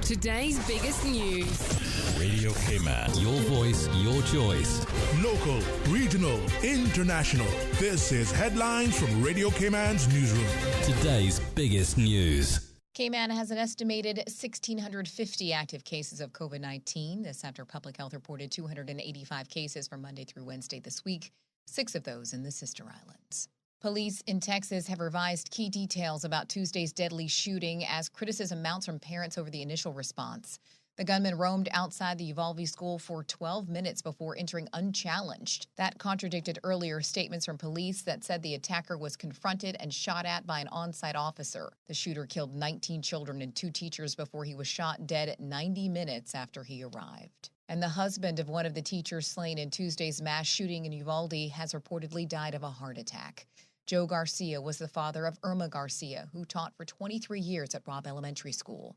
Today's biggest news. Radio Cayman, your voice, your choice. Local, regional, international. This is Headlines from Radio Cayman's newsroom. Today's biggest news. Cayman has an estimated 1,650 active cases of COVID-19. This after Public Health reported 285 cases from Monday through Wednesday this week. 6 of those in the sister islands. Police in Texas have revised key details about Tuesday's deadly shooting as criticism mounts from parents over the initial response. The gunman roamed outside the Uvalde school for 12 minutes before entering unchallenged. That contradicted earlier statements from police that said the attacker was confronted and shot at by an on-site officer. The shooter killed 19 children and 2 teachers before he was shot dead 90 minutes after he arrived. And the husband of one of the teachers slain in Tuesday's mass shooting in Uvalde has reportedly died of a heart attack. Joe Garcia was the father of Irma Garcia, who taught for 23 years at Robb Elementary School.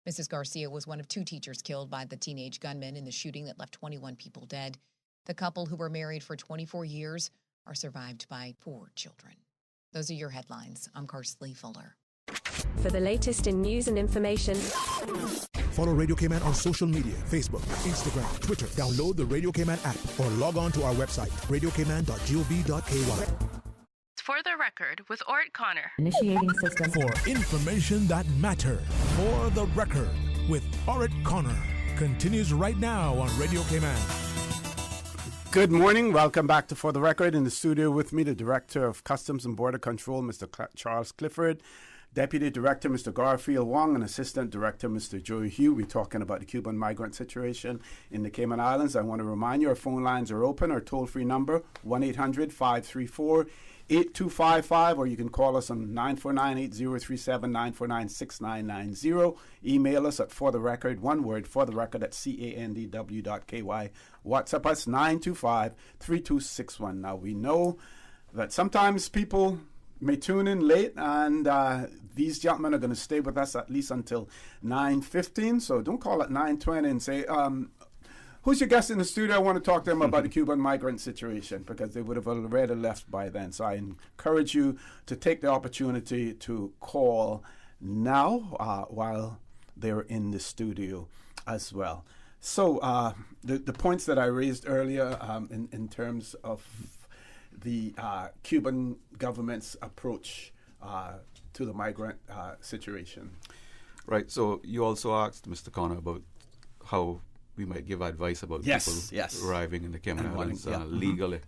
Mrs. Garcia was one of 2 teachers killed by the teenage gunman in the shooting that left 21 people dead. The couple, who were married for 24 years, are survived by 4 children. Those are your headlines. I'm Karsley Fuller. For the latest in news and information, follow Radio Cayman on social media, Facebook, Instagram, Twitter. Download the Radio Cayman app or log on to our website, radiocayman.gov.ky. For the record, with Ort Connor. Initiating system. For information that matters. For the record, with Orit Connor. Continues right now on Radio Cayman. Good morning. Welcome back to For the Record. In the studio with me, the Director of Customs and Border Control, Mr. Charles Clifford, Deputy Director, Mr. Garfield Wong, and Assistant Director, Mr. Joey Hugh. We're talking about the Cuban migrant situation in the Cayman Islands. I want to remind you, our phone lines are open. Our toll-free number, 1-800-534-8255, or you can call us on 949-8037, 949-6990. Email us at fortherecord, one word, fortherecord at candw.ky. WhatsApp us 925-3261. Now, we know that sometimes people may tune in late, and these gentlemen are going to stay with us at least until 9:15. So don't call at 9:20 and say, who's your guest in the studio? I want to talk to them about the Cuban migrant situation, because they would have already left by then. So I encourage you to take the opportunity to call now while they're in the studio as well. So the points that I raised earlier in terms of the Cuban government's approach to the migrant situation. Right. So you also asked Mr. Connor about how we might give advice about people arriving in the Cayman Islands legally.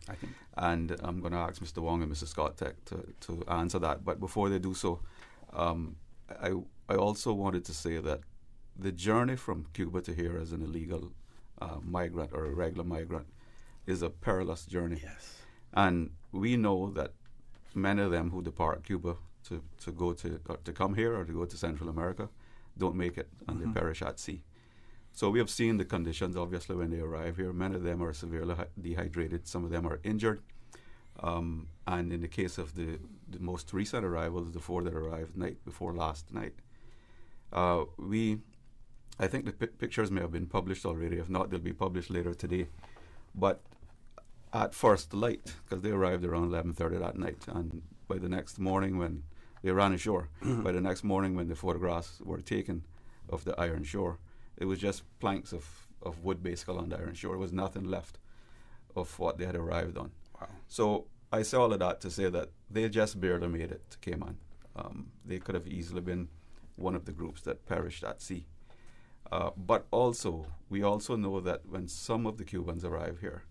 And I'm going to ask Mr. Wong and Mr. Scott Tech to answer that. But before they do so, I also wanted to say that the journey from Cuba to here as an illegal migrant or a regular migrant is a perilous journey. Yes. And we know that many of them who depart Cuba to come here or to go to Central America don't make it, and they perish at sea. So we have seen the conditions, obviously, when they arrive here. Many of them are severely dehydrated. Some of them are injured. And in the case of the most recent arrivals, the 4 that arrived night before last night, I think the pictures may have been published already. If not, they'll be published later today. But at first light, because they arrived around 11:30 that night, and by the next morning when they ran ashore, by the next morning when the photographs were taken of the iron shore, it was just planks of wood basically on the iron shore. There was nothing left of what they had arrived on. Wow. So I say all of that to say that they just barely made it to Cayman. They could have easily been one of the groups that perished at sea. But also, we also know that when some of the Cubans arrive here,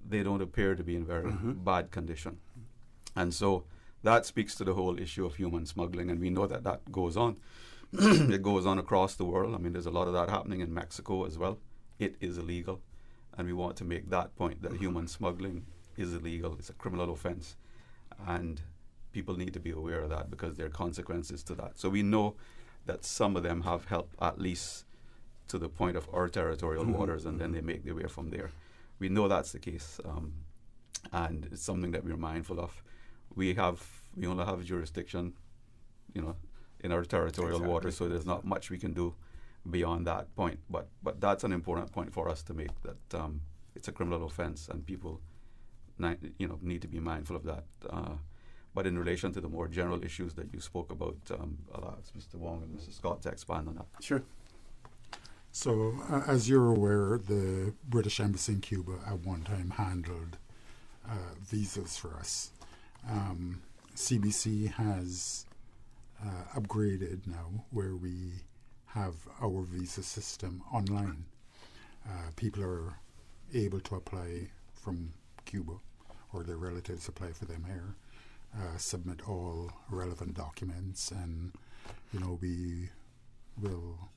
they don't appear to be in very bad condition. And so that speaks to the whole issue of human smuggling, and we know that that goes on. It goes on across the world. I mean, there's a lot of that happening in Mexico as well. It is illegal, and we want to make that point, that human smuggling is illegal. It's a criminal offense, and people need to be aware of that because there are consequences to that. So we know that some of them have helped at least to the point of our territorial waters, and then they make their way from there. We know that's the case, and it's something that we're mindful of. We only have jurisdiction, in our territorial waters, so there's not much we can do beyond that point. But that's an important point for us to make, that it's a criminal offense, and people, need to be mindful of that. But in relation to the more general issues that you spoke about, I'll ask Mr. Wong and Mr. Scott to expand on that. Sure. So, as you're aware, the British Embassy in Cuba at one time handled visas for us. CBC has upgraded now, where we have our visa system online. People are able to apply from Cuba or their relatives apply for them here, submit all relevant documents, and we will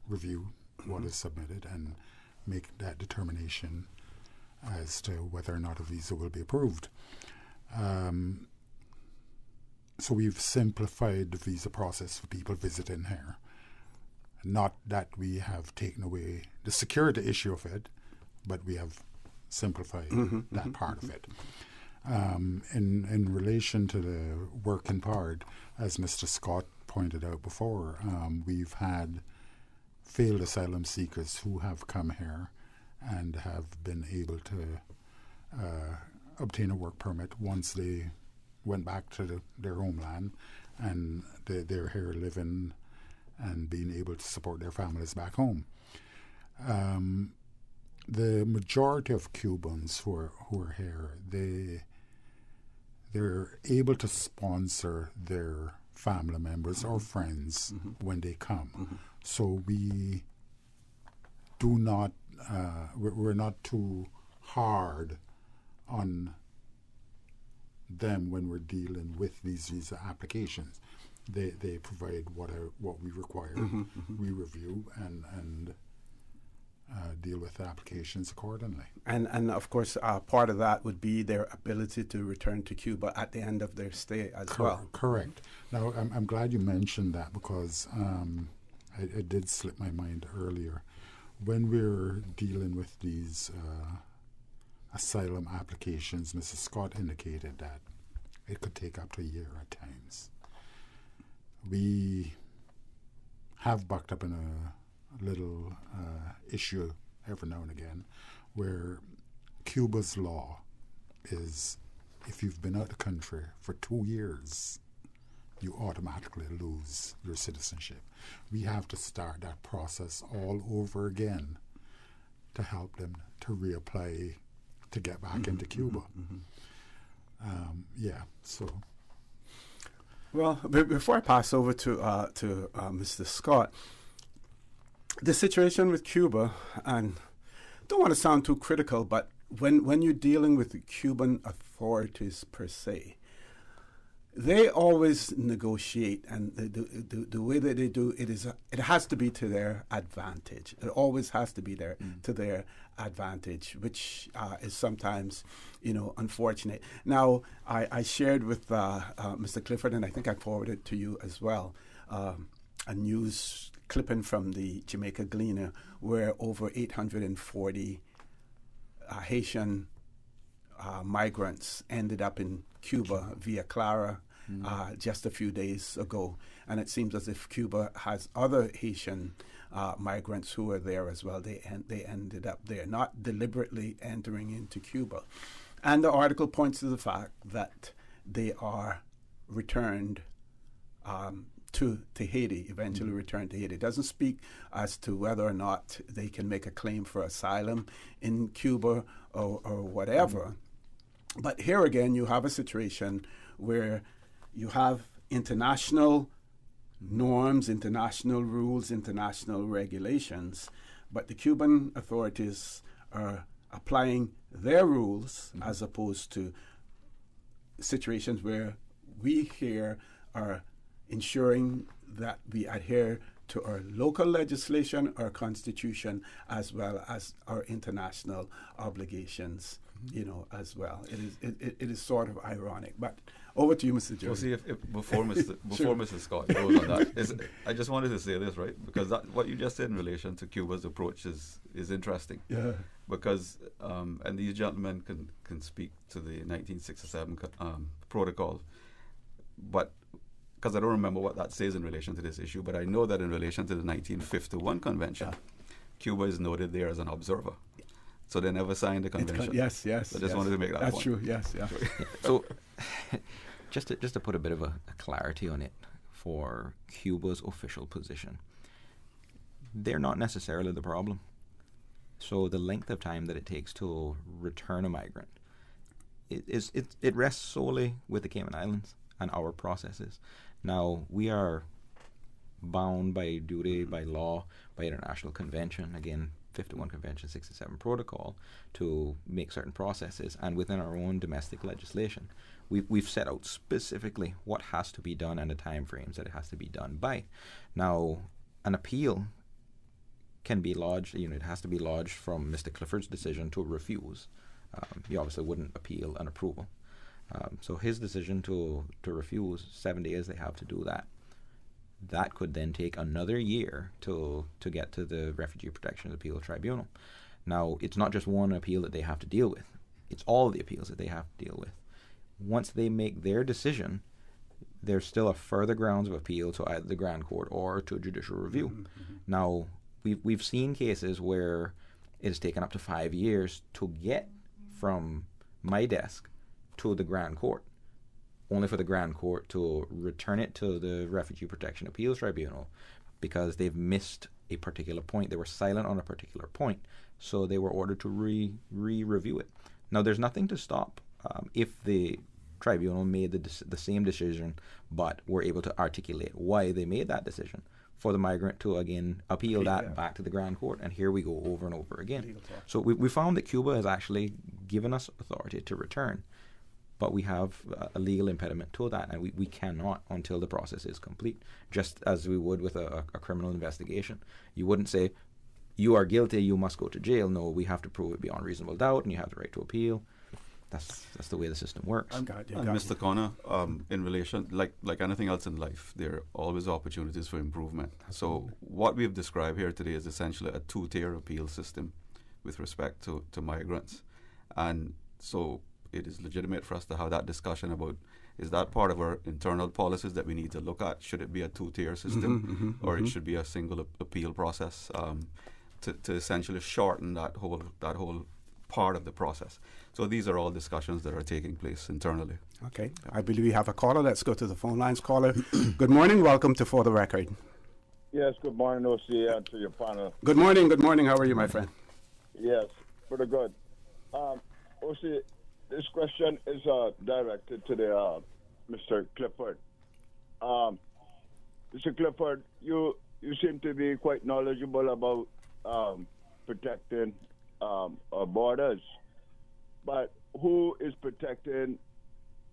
review what is submitted and make that determination as to whether or not a visa will be approved. So we've simplified the visa process for people visiting here. Not that we have taken away the security issue of it, but we have simplified that part of it. In relation to the working part, as Mr. Scott pointed out before, we've had failed asylum seekers who have come here and have been able to obtain a work permit once they went back to their homeland, and they're here living and being able to support their families back home. The majority of Cubans who are here, they're able to sponsor their family members or friends when they come. So we do not, we're not too hard on them when we're dealing with these visa applications. They provide what we require. We review and deal with the applications accordingly. And of course, part of that would be their ability to return to Cuba at the end of their stay as well. Correct. Now, I'm glad you mentioned that, because it did slip my mind earlier. When we're dealing with these asylum applications, Mrs. Scott indicated that it could take up to a year at times. We have bucked up in a little issue every now and again, where Cuba's law is, if you've been out of the country for 2 years, you automatically lose your citizenship. We have to start that process all over again to help them to reapply to get back into Cuba. So. Well, before I pass over to Mr. Scott, the situation with Cuba, and don't want to sound too critical, but when you're dealing with the Cuban authorities per se, they always negotiate, and the way that they do it is it has to be to their advantage. It always has to be there to their advantage, which is sometimes, unfortunate. Now, I shared with Mr. Clifford, and I think I forwarded to you as well, a news clipping from the Jamaica Gleaner, where over 840 Haitian migrants ended up in Cuba via Clara just a few days ago. And it seems as if Cuba has other Haitian migrants who are there as well. They ended up there, not deliberately entering into Cuba. And the article points to the fact that they are returned to Haiti, eventually returned to Haiti. It doesn't speak as to whether or not they can make a claim for asylum in Cuba or whatever. But here again, you have a situation where you have international norms, international rules, international regulations, but the Cuban authorities are applying their rules as opposed to situations where we here are ensuring that we adhere to our local legislation, our constitution, as well as our international obligations, as well. It is sort of ironic. But over to you, Mr. Jones. Well, see, if before Mrs. Scott goes on that, I just wanted to say this, right? Because what you just said in relation to Cuba's approach is interesting. Yeah. Because, and these gentlemen can speak to the 1967 protocol, but because I don't remember what that says in relation to this issue, but I know that in relation to the 1951 convention, Cuba is noted there as an observer. So they never signed the convention. Yes. I just wanted to make that point. That's true, yes. So just to put a bit of a clarity on it for Cuba's official position, they're not necessarily the problem. So the length of time that it takes to return a migrant, it rests solely with the Cayman Islands and our processes. Now, we are bound by duty, by law, by international convention, again, 51 Convention 67 protocol to make certain processes, and within our own domestic legislation, we've set out specifically what has to be done and the time frames that it has to be done by. Now, an appeal can be lodged, it has to be lodged from Mr. Clifford's decision to refuse. He obviously wouldn't appeal an approval. So his decision to refuse, 7 days they have to do that. That could then take another year to get to the Refugee Protection Appeal Tribunal. Now, it's not just one appeal that they have to deal with. It's all the appeals that they have to deal with. Once they make their decision, there's still a further grounds of appeal to either the Grand Court or to judicial review. Mm-hmm. Now, we've seen cases where it has taken up to 5 years to get from my desk to the Grand Court, only for the Grand Court to return it to the Refugee Protection Appeals Tribunal because they've missed a particular point. They were silent on a particular point, so they were ordered to re-review it. Now, there's nothing to stop if the tribunal made the same decision but were able to articulate why they made that decision, for the migrant to again appeal that back to the Grand Court, and here we go over and over again. So we found that Cuba has actually given us authority to return, but we have a legal impediment to that, and we cannot until the process is complete, just as we would with a criminal investigation. You wouldn't say, you are guilty, you must go to jail. No, we have to prove it beyond reasonable doubt, and you have the right to appeal. That's the way the system works. Mr. Connor, in relation, like anything else in life, there are always opportunities for improvement. So what we've described here today is essentially a two-tier appeal system with respect to migrants. And so it is legitimate for us to have that discussion about, is that part of our internal policies that we need to look at? Should it be a two-tier system, or it should be a single appeal process to essentially shorten that whole part of the process? So these are all discussions that are taking place internally. Okay, I believe we have a caller. Let's go to the phone lines. Caller, good morning. Welcome to For the Record. Yes, good morning, OC, and to your panel. Good morning. Good morning. How are you, my friend? Yes, pretty good. OC, this question is directed to the Mr. Clifford. Mr. Clifford, you seem to be quite knowledgeable about protecting our borders, but who is protecting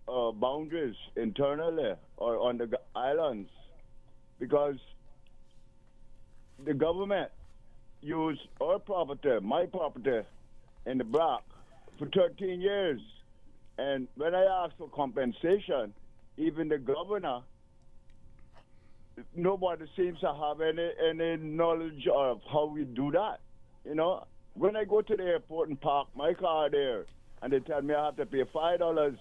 boundaries internally or on the islands? Because the government used our property, my property, in the block for 13 years. And when I asked for compensation, even the governor, nobody seems to have any knowledge of how we do that. You know, when I go to the airport and park my car there, and they tell me I have to pay $5,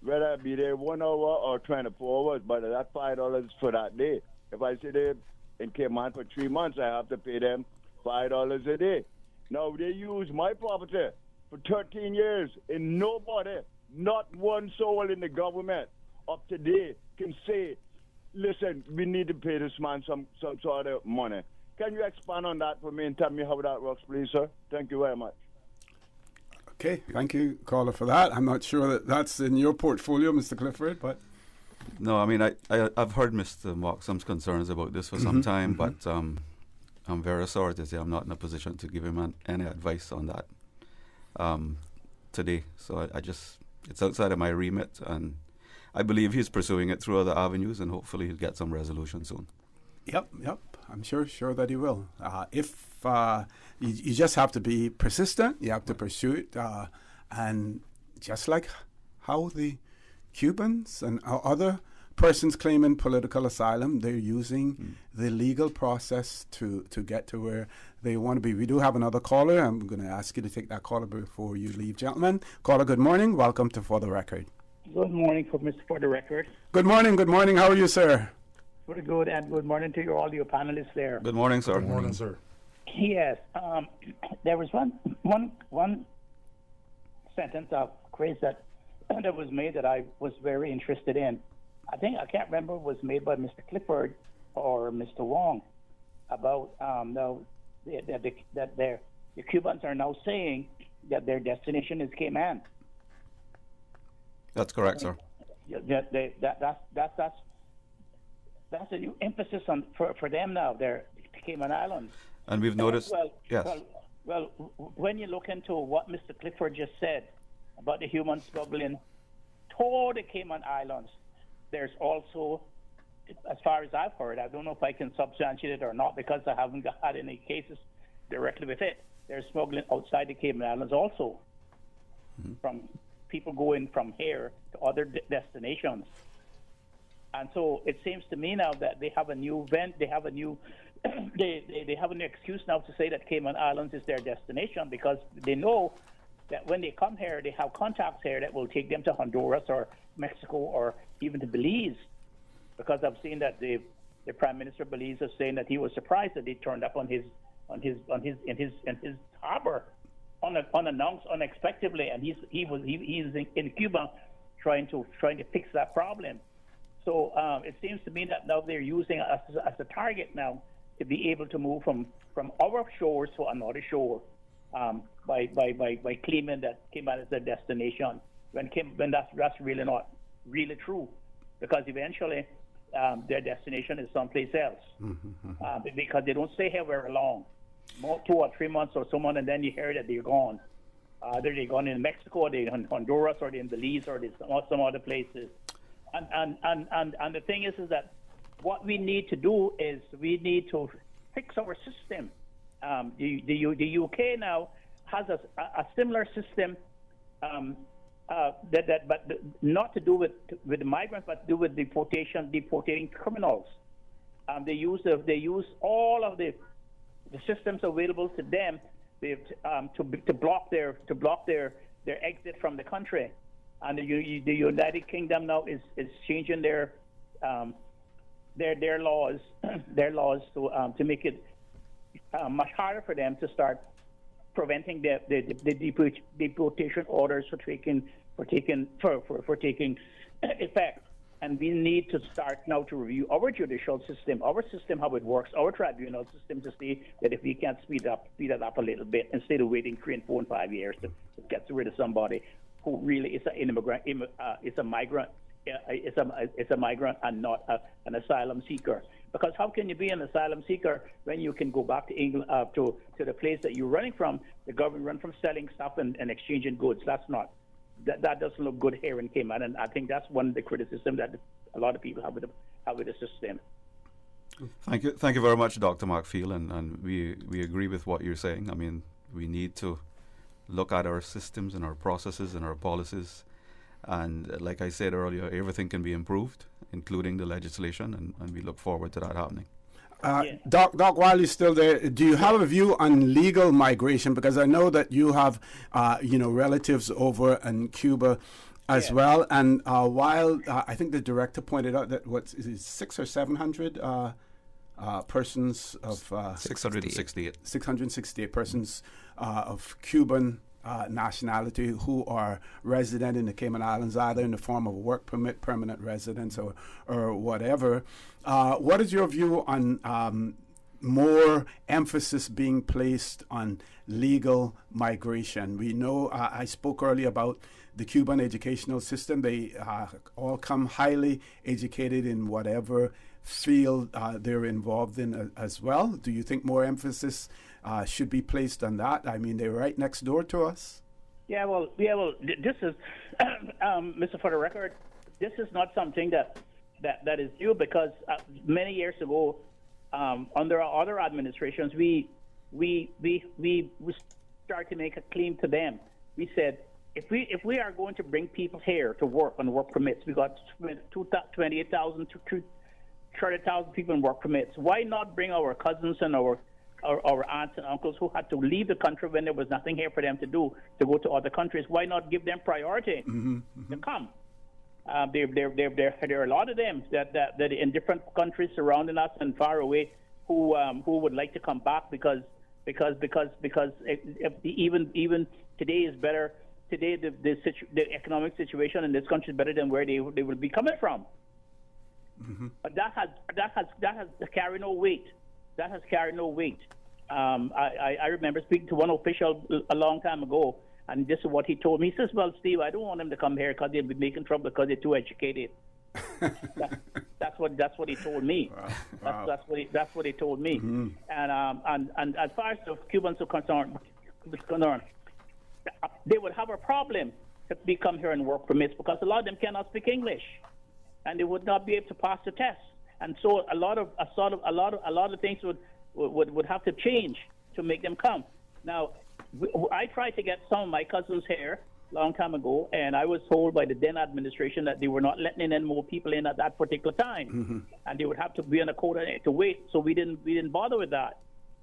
whether I be there 1 hour or 24 hours, but that $5 for that day. If I stay there in Cayman for 3 months, I have to pay them $5 a day. Now, they use my property for 13 years, and nobody, not one soul in the government up to date can say, listen, we need to pay this man some sort of money. Can you expand on that for me and tell me how that works, please, sir? Thank you very much. Okay, thank you, caller, for that. I'm not sure that that's in your portfolio, Mr. Clifford, but... No, I mean, I've heard Mr. Moxham's concerns about this for some time, but I'm very sorry to say I'm not in a position to give him any advice on that today. So it's outside of my remit, and I believe he's pursuing it through other avenues, and hopefully he'll get some resolution soon. Yep. I'm sure that he will. If you just have to be persistent, you have to pursue it, and just like how the Cubans and other persons claiming political asylum, they're using the legal process to get to where they want to be. We do have another caller. I'm going to ask you to take that caller before you leave, gentlemen. Caller, good morning. Welcome to For the Record. Good morning, For the Record. Good morning. Good morning. How are you, sir? Pretty good, and good morning to all your panelists there. Good morning, sir. Good morning, sir. Yes, there was one sentence of phrase that was made that I was very interested in. I can't remember if it was made by Mr. Clifford or Mr. Wong about that the Cubans are now saying that their destination is Cayman. That's correct, sir. That's a new emphasis for them now. They're Cayman Islands. And we've noticed, yes. Well, Well, when you look into what Mr. Clifford just said about the human smuggling toward the Cayman Islands, there's also, as far as I've heard, I don't know if I can substantiate it or not because I haven't had any cases directly with it. There's smuggling outside the Cayman Islands also, from people going from here to other destinations. And so it seems to me now that they have a new they have a new they have an excuse now to say that Cayman Islands is their destination because they know that when they come here, they have contacts here that will take them to Honduras or Mexico or even to Belize. Because I've seen that the Prime Minister of Belize is saying that he was surprised that they turned up in his harbor unannounced, unexpectedly, and he's in Cuba trying to fix that problem. So it seems to me that now they're using us as a target now to be able to move from our shores to another shore by claiming that Cayman is their destination when that's really not really true, because eventually their destination is someplace else because they don't stay here very long, 2 or 3 months or so on, and then you hear that they're gone. Either they're gone in Mexico, or they're in Honduras, or they're in Belize, or they're some other places. And the thing is that what we need to do is we need to fix our system. The UK now has a similar system but not to do with the migrants, but to do with deporting criminals. They use all of the systems available to them to block their exit from the country. And the United Kingdom now is changing their laws to make it much harder for them to start preventing the deportation orders for taking effect. And we need to start now to review our judicial system, how it works, our tribunal system, to see that if we can speed it up a little bit instead of waiting 3 and 4 and 5 years to get rid of somebody who really is an immigrant, is a migrant, is a migrant and not an asylum seeker. Because how can you be an asylum seeker when you can go back to England, to the place that you're running from? The government run from selling stuff and exchanging goods. That doesn't look good here in Cayman, and I think that's one of the criticisms that a lot of people have with the system. Thank you very much, Dr. Markfield, and we agree with what you're saying. I mean, we need to look at our systems and our processes and our policies, and like I said earlier, everything can be improved, including the legislation, and we look forward to that happening. Doc, while you're still there, do you have a view on legal migration? Because I know that you have, relatives over in Cuba as well. And while I think the director pointed out that 600 or 700 persons of 668 persons of Cuban nationality who are resident in the Cayman Islands, either in the form of a work permit, permanent residence, or whatever. What is your view on more emphasis being placed on legal migration? We know, I spoke earlier about the Cuban educational system. They all come highly educated in whatever field they're involved in as well. Do you think more emphasis should be placed on that? I mean, they're right next door to us. Yeah, well, this is, Mr. For the record, this is not something that is new, because many years ago, under our other administrations, we started to make a claim to them. We said, if we are going to bring people here to work on work permits, we got 28,000 to 30,000 people in work permits. Why not bring our cousins and our aunts and uncles who had to leave the country when there was nothing here for them to do, to go to other countries? Why not give them priority to come? There are a lot of them that in different countries surrounding us and far away who would like to come back because even today is better. Today the economic situation in this country is better than where they will be coming from. But that has carried no weight. That has carried no weight. I remember speaking to one official a long time ago, and this is what he told me. He says, "Well, Steve, I don't want them to come here because they'll be making trouble because they're too educated." That's what he told me. Wow. That's what he told me. And as far as the Cubans are concerned, they would have a problem to become here and work permits because a lot of them cannot speak English, and they would not be able to pass the test. And so a lot of things would have to change to make them come. Now, I tried to get some of my cousins here a long time ago, and I was told by the then administration that they were not letting in any more people in at that particular time, and they would have to be on a quota to wait. So we didn't bother with that.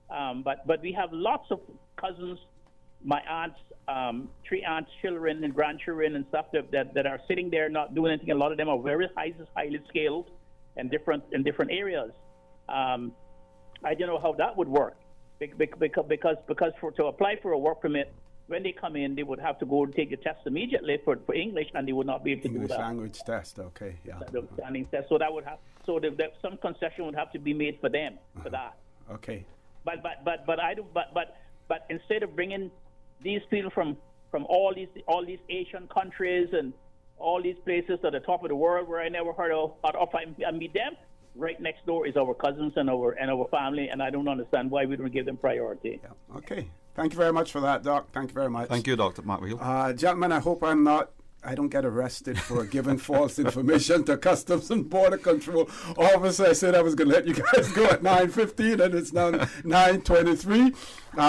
But we have lots of cousins, my aunts, 3 aunts, children and grandchildren and stuff that are sitting there not doing anything. A lot of them are very highly skilled in different areas. I don't know how that would work because to apply for a work permit, when they come in, they would have to go and take the test immediately for English, and they would not be able to do that. English language test, okay, yeah. The standing test. So that would have some concession would have to be made for them for that. Okay. But instead of bringing these people from all these Asian countries and all these places at the top of the world where I never heard of I meet them, right next door is our cousins and our family, and I don't understand why we don't give them priority. Yeah. Okay. Thank you very much for that, Doc. Thank you very much. Thank you, Dr. Matt Wheel. Gentlemen, I hope I don't get arrested for giving false information to Customs and Border Control officer. I said I was going to let you guys go at 9:15, and it's now 9:23.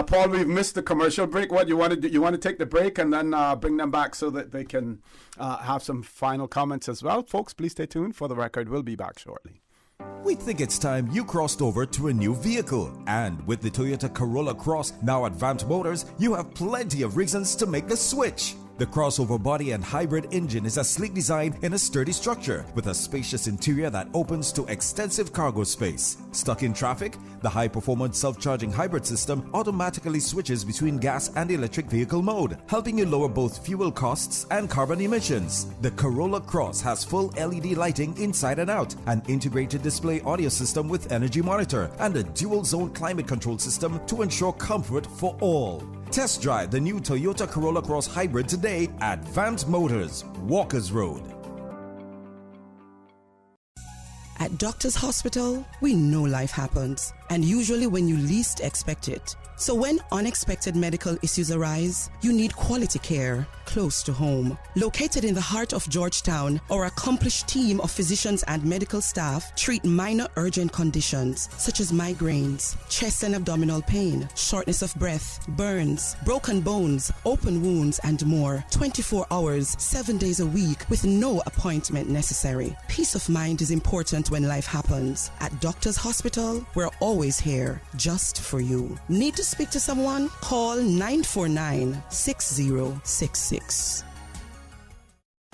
Paul, we've missed the commercial break. What you want to do? You want to take the break and then bring them back so that they can have some final comments as well? Folks, please stay tuned. For the record, we'll be back shortly. We think it's time you crossed over to a new vehicle. And with the Toyota Corolla Cross now at Vant Motors, you have plenty of reasons to make the switch. The crossover body and hybrid engine is a sleek design in a sturdy structure with a spacious interior that opens to extensive cargo space. Stuck in traffic? The high-performance self-charging hybrid system automatically switches between gas and electric vehicle mode, helping you lower both fuel costs and carbon emissions. The Corolla Cross has full LED lighting inside and out, an integrated display audio system with energy monitor, and a dual-zone climate control system to ensure comfort for all. Test drive the new Toyota Corolla Cross Hybrid today at Vant Motors, Walkers Road. At Doctors Hospital, we know life happens, and usually when you least expect it. So when unexpected medical issues arise, you need quality care close to home. Located in the heart of Georgetown, our accomplished team of physicians and medical staff treat minor urgent conditions such as migraines, chest and abdominal pain, shortness of breath, burns, broken bones, open wounds, and more. 24 hours, 7 days a week with no appointment necessary. Peace of mind is important when life happens. At Doctors Hospital, we're always here just for you. Need to speak to someone? Call 949-6066.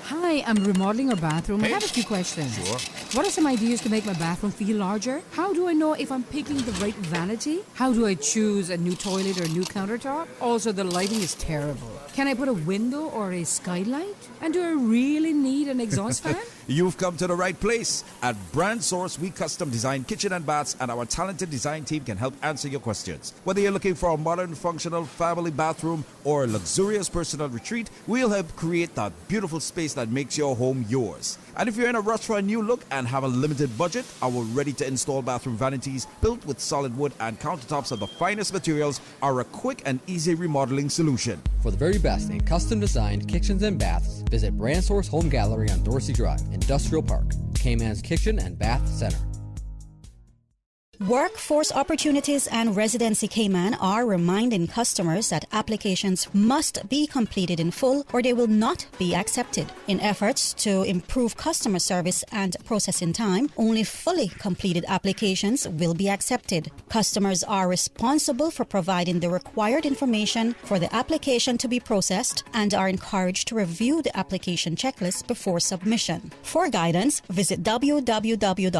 Hi, I'm remodeling our bathroom. I have a few questions. Sure. What are some ideas to make my bathroom feel larger? How do I know if I'm picking the right vanity? How do I choose a new toilet or a new countertop? Also, the lighting is terrible. Can I put a window or a skylight? And do I really need an exhaust fan? You've come to the right place. At Brand Source, we custom design kitchen and baths, and our talented design team can help answer your questions. Whether you're looking for a modern, functional family bathroom or a luxurious personal retreat, we'll help create that beautiful space that makes your home yours. And if you're in a rush for a new look and have a limited budget, our ready-to-install bathroom vanities, built with solid wood and countertops of the finest materials, are a quick and easy remodeling solution. For the very best in custom-designed kitchens and baths, visit Brand Source Home Gallery on Dorsey Drive, Industrial Park, Cayman's Kitchen and Bath Center. Workforce Opportunities and Residency Cayman are reminding customers that applications must be completed in full or they will not be accepted. In efforts to improve customer service and processing time, only fully completed applications will be accepted. Customers are responsible for providing the required information for the application to be processed and are encouraged to review the application checklist before submission. For guidance, visit www.worc.ky.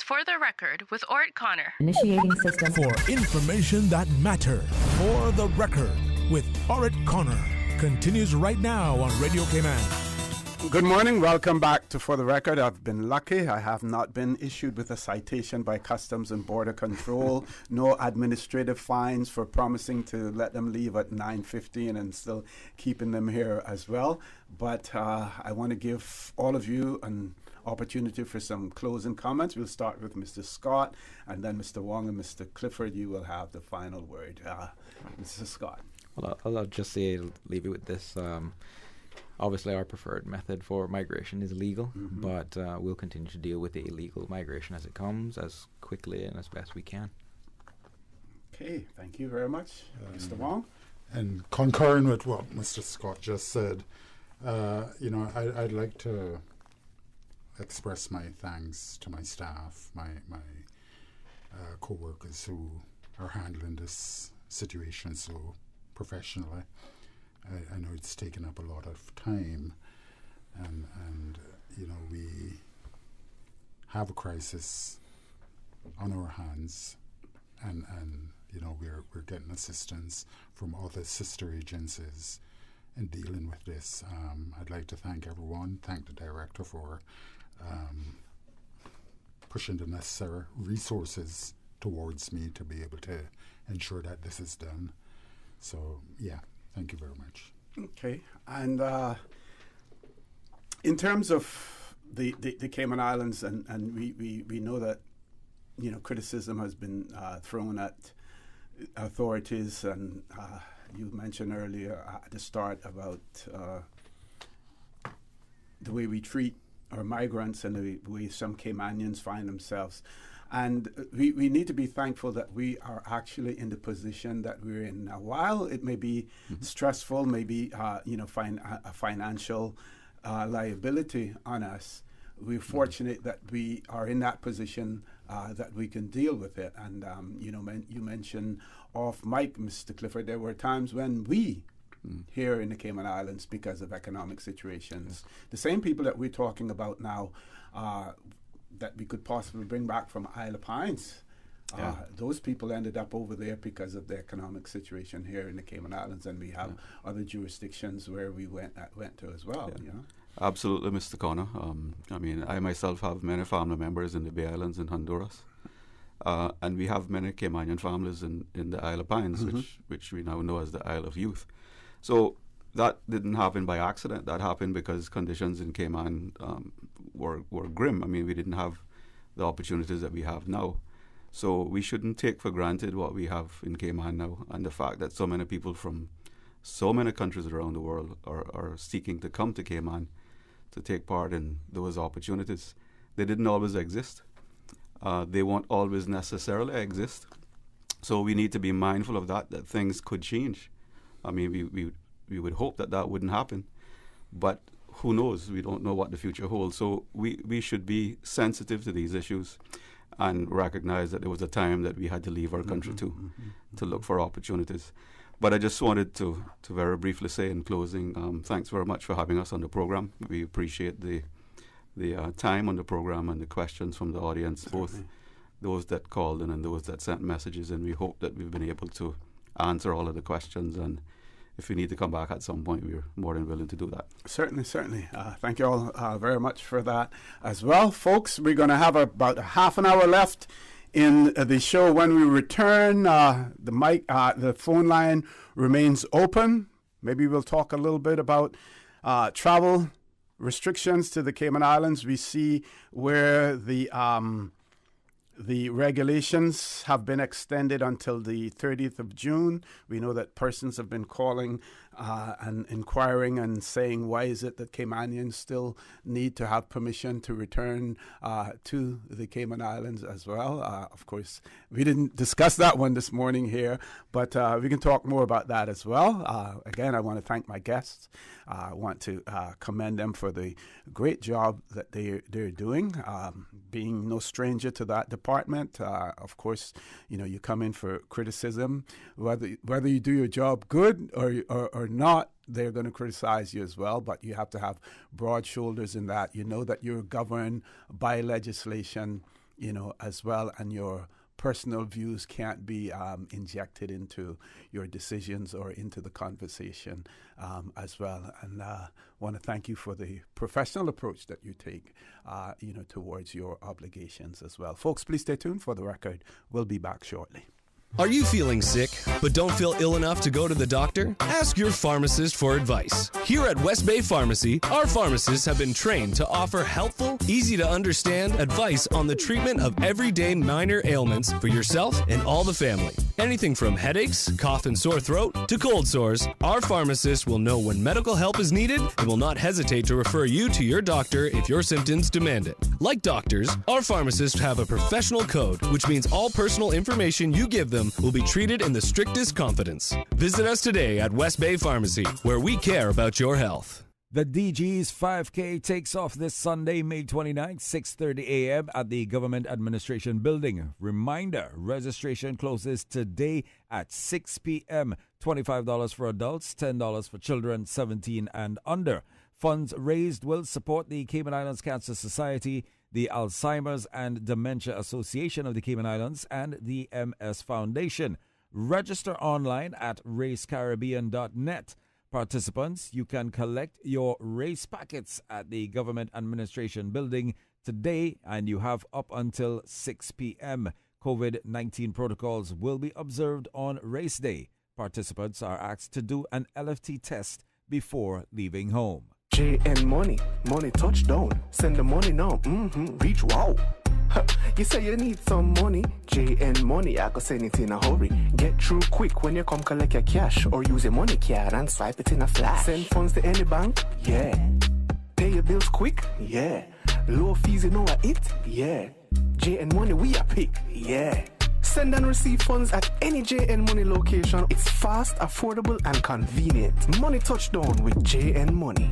For the record, with Ort Connor. Initiating system. For information that matters. For the record, with Ort Connor. Continues right now on Radio Cayman. Good morning. Welcome back to For the Record. I've been lucky. I have not been issued with a citation by Customs and Border Control. No administrative fines for promising to let them leave at 9:15 and still keeping them here as well. But I want to give all of you an opportunity for some closing comments. We'll start with Mr. Scott, and then Mr. Wong and Mr. Clifford, you will have the final word. Mr. Scott. Well, I'll just say, leave you with this. Obviously, our preferred method for migration is legal, but we'll continue to deal with the illegal migration as it comes, as quickly and as best we can. Okay, thank you very much. Mr. Wong? And concurring with what Mr. Scott just said, I'd like to express my thanks to my staff, my co-workers who are handling this situation so professionally. I know it's taken up a lot of time, and we have a crisis on our hands, and we're getting assistance from other sister agencies in dealing with this. I'd like to thank everyone, thank the director for pushing the necessary resources towards me to be able to ensure that this is done. So, yeah, thank you very much. Okay, and in terms of the Cayman Islands, and we know that criticism has been thrown at authorities, and you mentioned earlier at the start about the way we treat our migrants and the way some Caymanians find themselves. And we need to be thankful that we are actually in the position that we're in now. While it may be stressful, maybe a financial liability on us, we're fortunate that we are in that position that we can deal with it. And you mentioned off mic, Mr. Clifford, there were times when we here in the Cayman Islands, because of economic situations, the same people that we're talking about now, that we could possibly bring back from Isle of Pines. Those people ended up over there because of the economic situation here in the Cayman Islands, and we have other jurisdictions where we went to as well. Absolutely, Mr. Connor. I myself have many family members in the Bay Islands and Honduras, and we have many Caymanian families in the Isle of Pines, which we now know as the Isle of Youth. So that didn't happen by accident. That happened because conditions in Cayman were grim. We didn't have the opportunities that we have now. So we shouldn't take for granted what we have in Cayman now, and the fact that so many people from so many countries around the world are seeking to come to Cayman to take part in those opportunities. They didn't always exist. They won't always necessarily exist. So we need to be mindful of that things could change. We would hope that wouldn't happen, but who knows? We don't know what the future holds. So we should be sensitive to these issues and recognize that there was a time that we had to leave our country to look for opportunities. But I just wanted to very briefly say in closing, thanks very much for having us on the program. We appreciate the time on the program and the questions from the audience, both those that called in and those that sent messages, and we hope that we've been able to answer all of the questions, and if we need to come back at some point, we're more than willing to do that. Certainly. Thank you all very much for that as well. Folks, we're going to have about a half an hour left in the show. When we return, the phone line remains open. Maybe we'll talk a little bit about travel restrictions to the Cayman Islands. We see where the regulations have been extended until the 30th of June. We know that persons have been calling and inquiring and saying, why is it that Caymanians still need to have permission to return to the Cayman Islands as well? Of course, we didn't discuss that one this morning here, but we can talk more about that as well. Again, I want to thank my guests. I want to commend them for the great job that they're doing, being no stranger to that department. Of course, you come in for criticism, whether you do your job good or not, they're going to criticize you as well, but you have to have broad shoulders in that. You know that you're governed by legislation, as well, and your personal views can't be injected into your decisions or into the conversation as well. And I want to thank you for the professional approach that you take, towards your obligations as well. Folks, please stay tuned for the record. We'll be back shortly. Are you feeling sick, but don't feel ill enough to go to the doctor? Ask your pharmacist for advice. Here at West Bay Pharmacy, our pharmacists have been trained to offer helpful, easy-to-understand advice on the treatment of everyday minor ailments for yourself and all the family. Anything from headaches, cough and sore throat, to cold sores, our pharmacists will know when medical help is needed and will not hesitate to refer you to your doctor if your symptoms demand it. Like doctors, our pharmacists have a professional code, which means all personal information you give them will be treated in the strictest confidence. Visit us today at West Bay Pharmacy, where we care about your health. The DG's 5K takes off this Sunday, May 29th, 6:30 a.m. at the Government Administration Building. Reminder, registration closes today at 6 p.m. $25 for adults, $10 for children 17 and under. Funds raised will support the Cayman Islands Cancer Society, the Alzheimer's and Dementia Association of the Cayman Islands, and the MS Foundation. Register online at racecaribbean.net. Participants, you can collect your race packets at the Government Administration Building today, and you have up until 6 p.m. COVID-19 protocols will be observed on race day. Participants are asked to do an LFT test before leaving home. JN Money, money touchdown. Send the money now. Reach wow. You say you need some money. JN Money, I can send it in a hurry. Get through quick when you come collect your cash, or use a money card and swipe it in a flash. Send funds to any bank, yeah. Pay your bills quick, yeah. Low fees, you know what it, yeah. JN Money, we are pick, yeah. Send and receive funds at any JN Money location. It's fast, affordable, and convenient. Money touchdown with JN Money.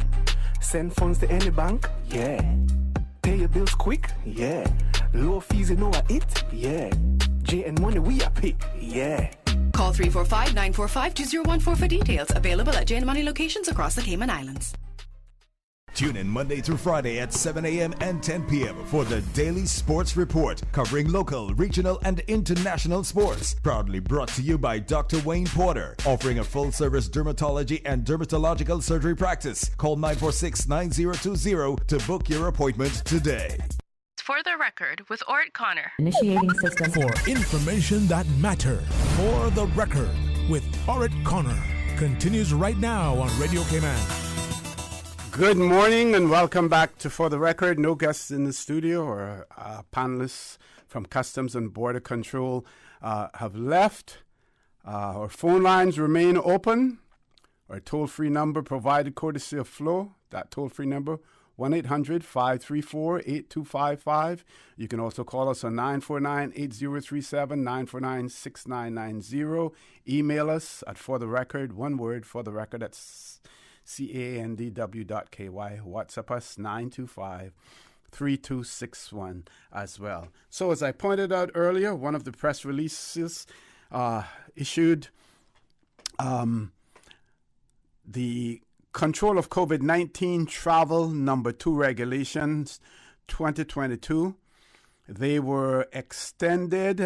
Send funds to any bank, yeah. Pay your bills quick, yeah. Low fees, you know what it, yeah. JN Money, we are pick, yeah. Call 345-945-2014 for details. Available at JN Money locations across the Cayman Islands. Tune in Monday through Friday at 7 a.m. and 10 p.m. for the Daily Sports Report, covering local, regional, and international sports. Proudly brought to you by Dr. Wayne Porter, offering a full-service dermatology and dermatological surgery practice. Call 946-9020 to book your appointment today. For the record, with Ort Connor. Initiating system. For information that matters. For the record, with Ort Connor. Continues right now on Radio Cayman. Good morning and welcome back to For the Record. No guests in the studio or panelists from Customs and Border Control have left. Our phone lines remain open. Our toll-free number provided courtesy of Flo. That toll-free number, 1-800-534-8255. You can also call us on 949-8037, 949-6990. Email us at fortherecord, one word, fortherecord, that's CANDW.KY. WhatsApp us 925-3261 as well. So as I pointed out earlier, one of the press releases issued the Control of COVID-19 Travel Number 2 Regulations 2022. They were extended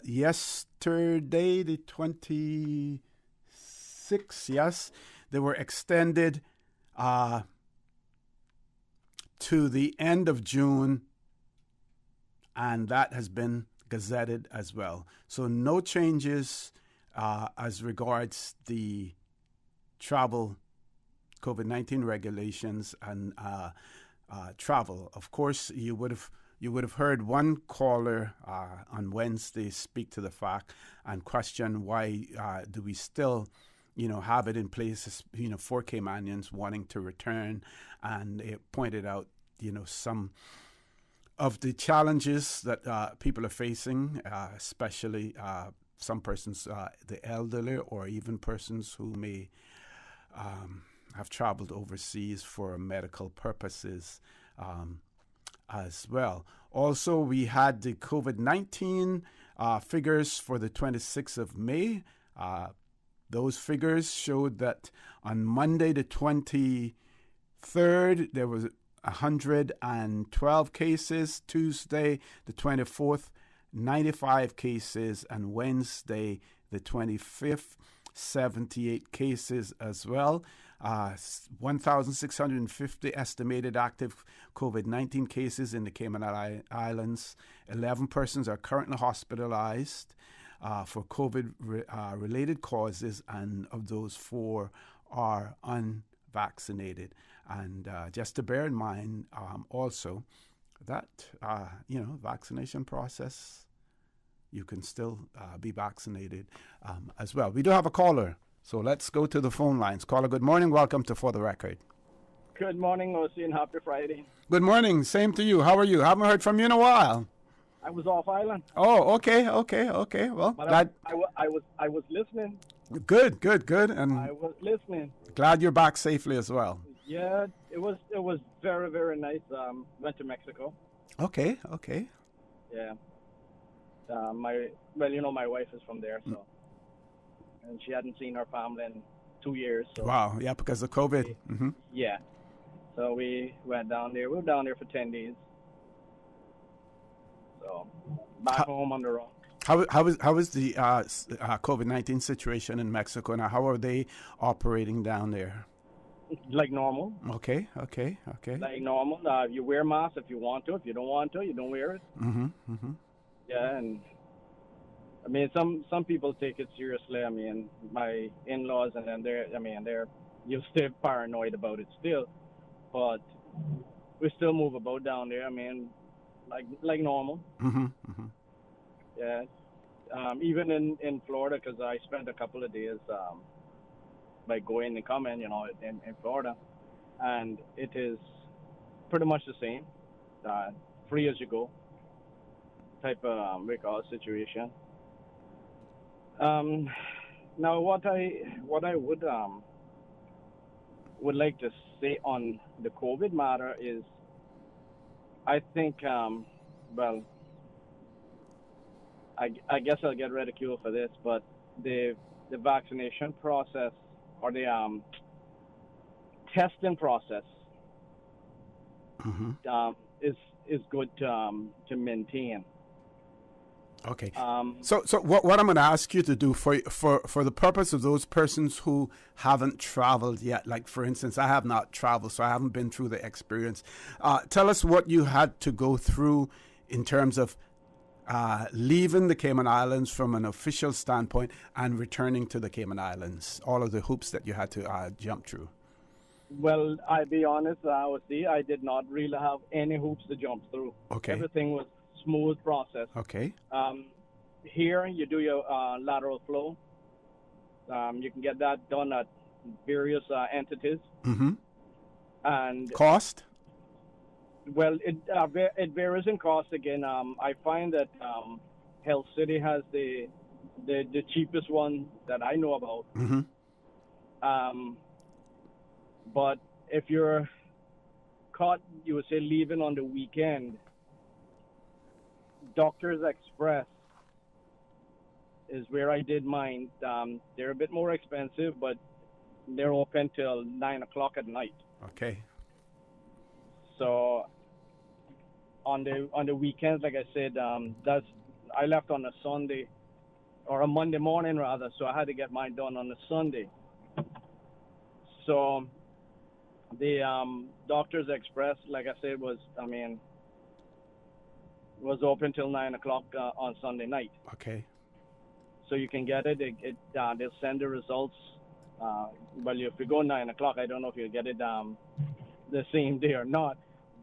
yesterday, the 26th, yes. They were extended to the end of June, and that has been gazetted as well. So no changes as regards the travel COVID-19 regulations and travel. Of course, you would have heard one caller on Wednesday speak to the fact and question why do we still have it in place, for Caymanians wanting to return. And it pointed out, some of the challenges that people are facing, especially some persons, the elderly, or even persons who may have traveled overseas for medical purposes as well. Also, we had the COVID-19 figures for the 26th of May. Those figures showed that on Monday, the 23rd, there was 112 cases. Tuesday, the 24th, 95 cases. And Wednesday, the 25th, 78 cases as well. 1,650 estimated active COVID-19 cases in the Cayman Islands. 11 persons are currently hospitalized. for COVID-related causes, and of those 4 are unvaccinated. And just to bear in mind also that, vaccination process, you can still be vaccinated as well. We do have a caller, so let's go to the phone lines. Caller, good morning. Welcome to For the Record. Good morning, Osi, and happy Friday. Good morning. Same to you. How are you? Haven't heard from you in a while. I was off island. Oh, okay. Well, But glad. I was listening. Good. And I was listening. glad you're back safely as well. Yeah, it was very, very nice. Went to Mexico. Okay. Yeah. My wife is from there, so, and she hadn't seen her family in 2 years. So, Wow. Yeah, because of COVID. Mm-hmm. yeah. So we went down there. We were down there for 10 days. So back home on the road. How is the COVID-19 situation in Mexico now? How are they operating down there? Like normal. Okay. Like normal. You wear masks if you want to. If you don't want to, you don't wear it. Mm-hmm. Yeah, and I mean, some people take it seriously. I mean, my in-laws, and then they're you're still paranoid about it still, but we still move about down there. I mean, like normal. Mm-hmm. Yeah. Even in Florida, because I spent a couple of days by going and coming, in Florida, and it is pretty much the same, free as you go type of situation. Now, what I would like to say on the COVID matter is, I think, I guess I'll get ridiculed for this, but the vaccination process, or the testing process, is good to maintain. Okay. So what I'm going to ask you to do for the purpose of those persons who haven't traveled yet, like for instance, I have not traveled, so I haven't been through the experience. Tell us what you had to go through in terms of leaving the Cayman Islands from an official standpoint and returning to the Cayman Islands. All of the hoops that you had to jump through. Well, I'll be honest, I did not really have any hoops to jump through. Okay. Everything was smooth process. Okay. Here, you do your lateral flow. You can get that done at various entities. Mm-hmm. And cost? Well, it varies in cost. Again, I find that Health City has the cheapest one that I know about. Mm-hmm. But if you're caught, you would say, leaving on the weekend, Doctors Express is where I did mine. They're a bit more expensive, but they're open till 9 o'clock at night. Okay. So on the weekends, like I said, I left on a Sunday, or a Monday morning rather, so I had to get mine done on a Sunday. So the Doctors Express, like I said, was open till 9 o'clock on Sunday night. Okay. So you can get it. They'll send the results. Well, if you go 9 o'clock, I don't know if you'll get it the same day or not.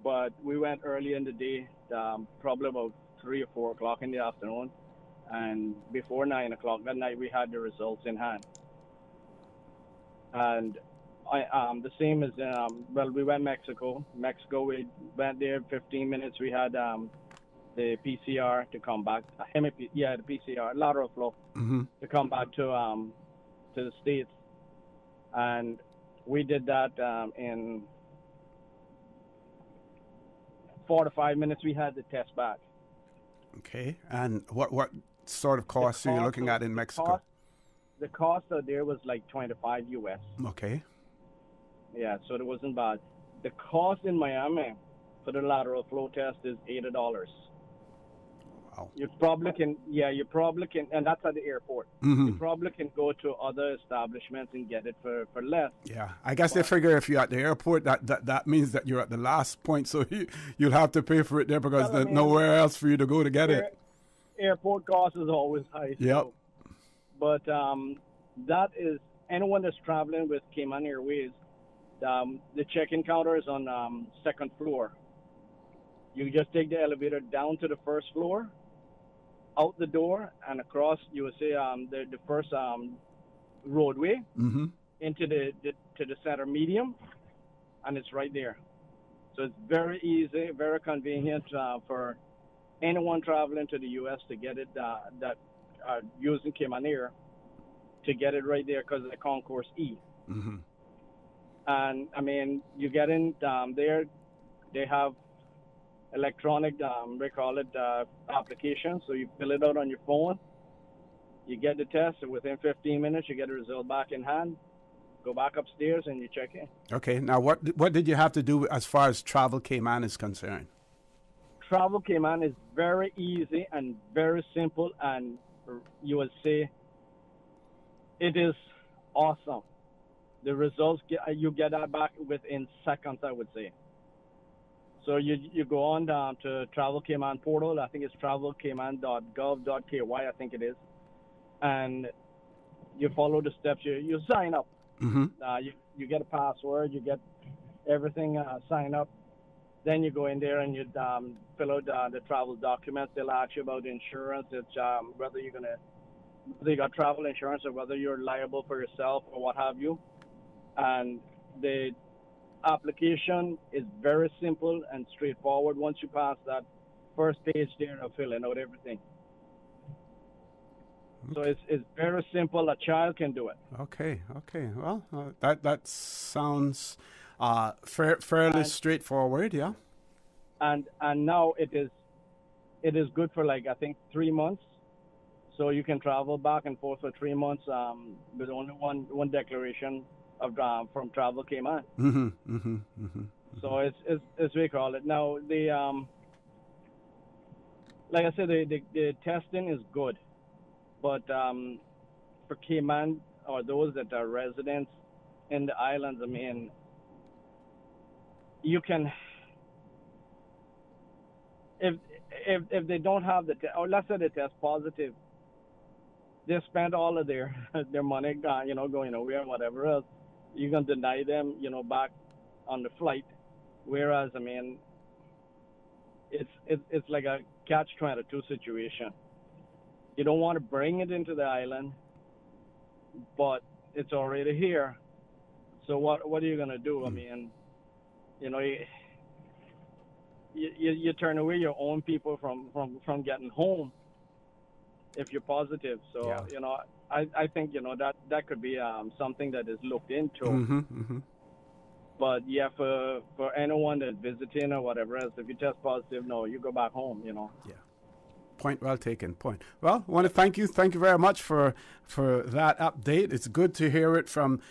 But we went early in the day, probably about 3 or 4 o'clock in the afternoon. And before 9 o'clock that night, we had the results in hand. And the same as, we went Mexico. We went there 15 minutes. We had the PCR to come back. The PCR, lateral flow, to come back to the States. And we did that in 4 to 5 minutes. We had the test back. Okay. And what sort of costs are you looking at in Mexico? The cost out there was like $25 US. Okay. Yeah, so it wasn't bad. The cost in Miami for the lateral flow test is $80. Wow. You probably can, and that's at the airport. Mm-hmm. You probably can go to other establishments and get it for less. Yeah, I guess they figure if you're at the airport, that means that you're at the last point, so you'll have to pay for it there because there's nowhere else for you to go to get it. airport cost is always high. Yep. But that is anyone that's traveling with Cayman Airways. The check-in counter is on second floor. You just take the elevator down to the first floor, out the door, and across. You will see the first roadway into the center medium, and it's right there. So it's very easy, very convenient for anyone traveling to the U.S. to get it that are using Cayman Air to get it right there because of the Concourse E. And I mean, you get in there, they have electronic, they call it application. So you fill it out on your phone, you get the test, and within 15 minutes you get the result back in hand. Go back upstairs and you check in. Okay. Now, what did you have to do as far as Travel Cayman is concerned? Travel Cayman is very easy and very simple, and you will see it is awesome. The results, you get that back within seconds, I would say. So you go on to Travel Cayman portal. I think it's travelcayman.gov.ky, I think it is. And you follow the steps. You sign up. You get a password. You get everything sign up. Then you go in there and you fill out the travel documents. They'll ask you about insurance. It's whether you got travel insurance or whether you're liable for yourself or what have you. And the application is very simple and straightforward. Once you pass that first page there of filling out everything. So it's very simple. A child can do it. Okay. Well, that sounds fairly straightforward, yeah. And now it is good for like I think 3 months. So you can travel back and forth for 3 months with only one declaration of from Travel Cayman. So it's we call it now. The like I said, the testing is good, but for Cayman or those that are residents in the islands, I mean, you can if they don't have the or let's say they test positive, they spend all of their money, going away or whatever else. You can deny them, back on the flight. Whereas, I mean, it's like a catch-22 situation. You don't want to bring it into the island, but it's already here. So what are you gonna do? I mean, you turn away your own people from getting home if you're positive. So I think that could be something that is looked into. But yeah, for anyone that's visiting or whatever else, if you test positive, no, you go back home. Yeah. Point well taken. Well, I want to thank you very much for that update. It's good to hear it from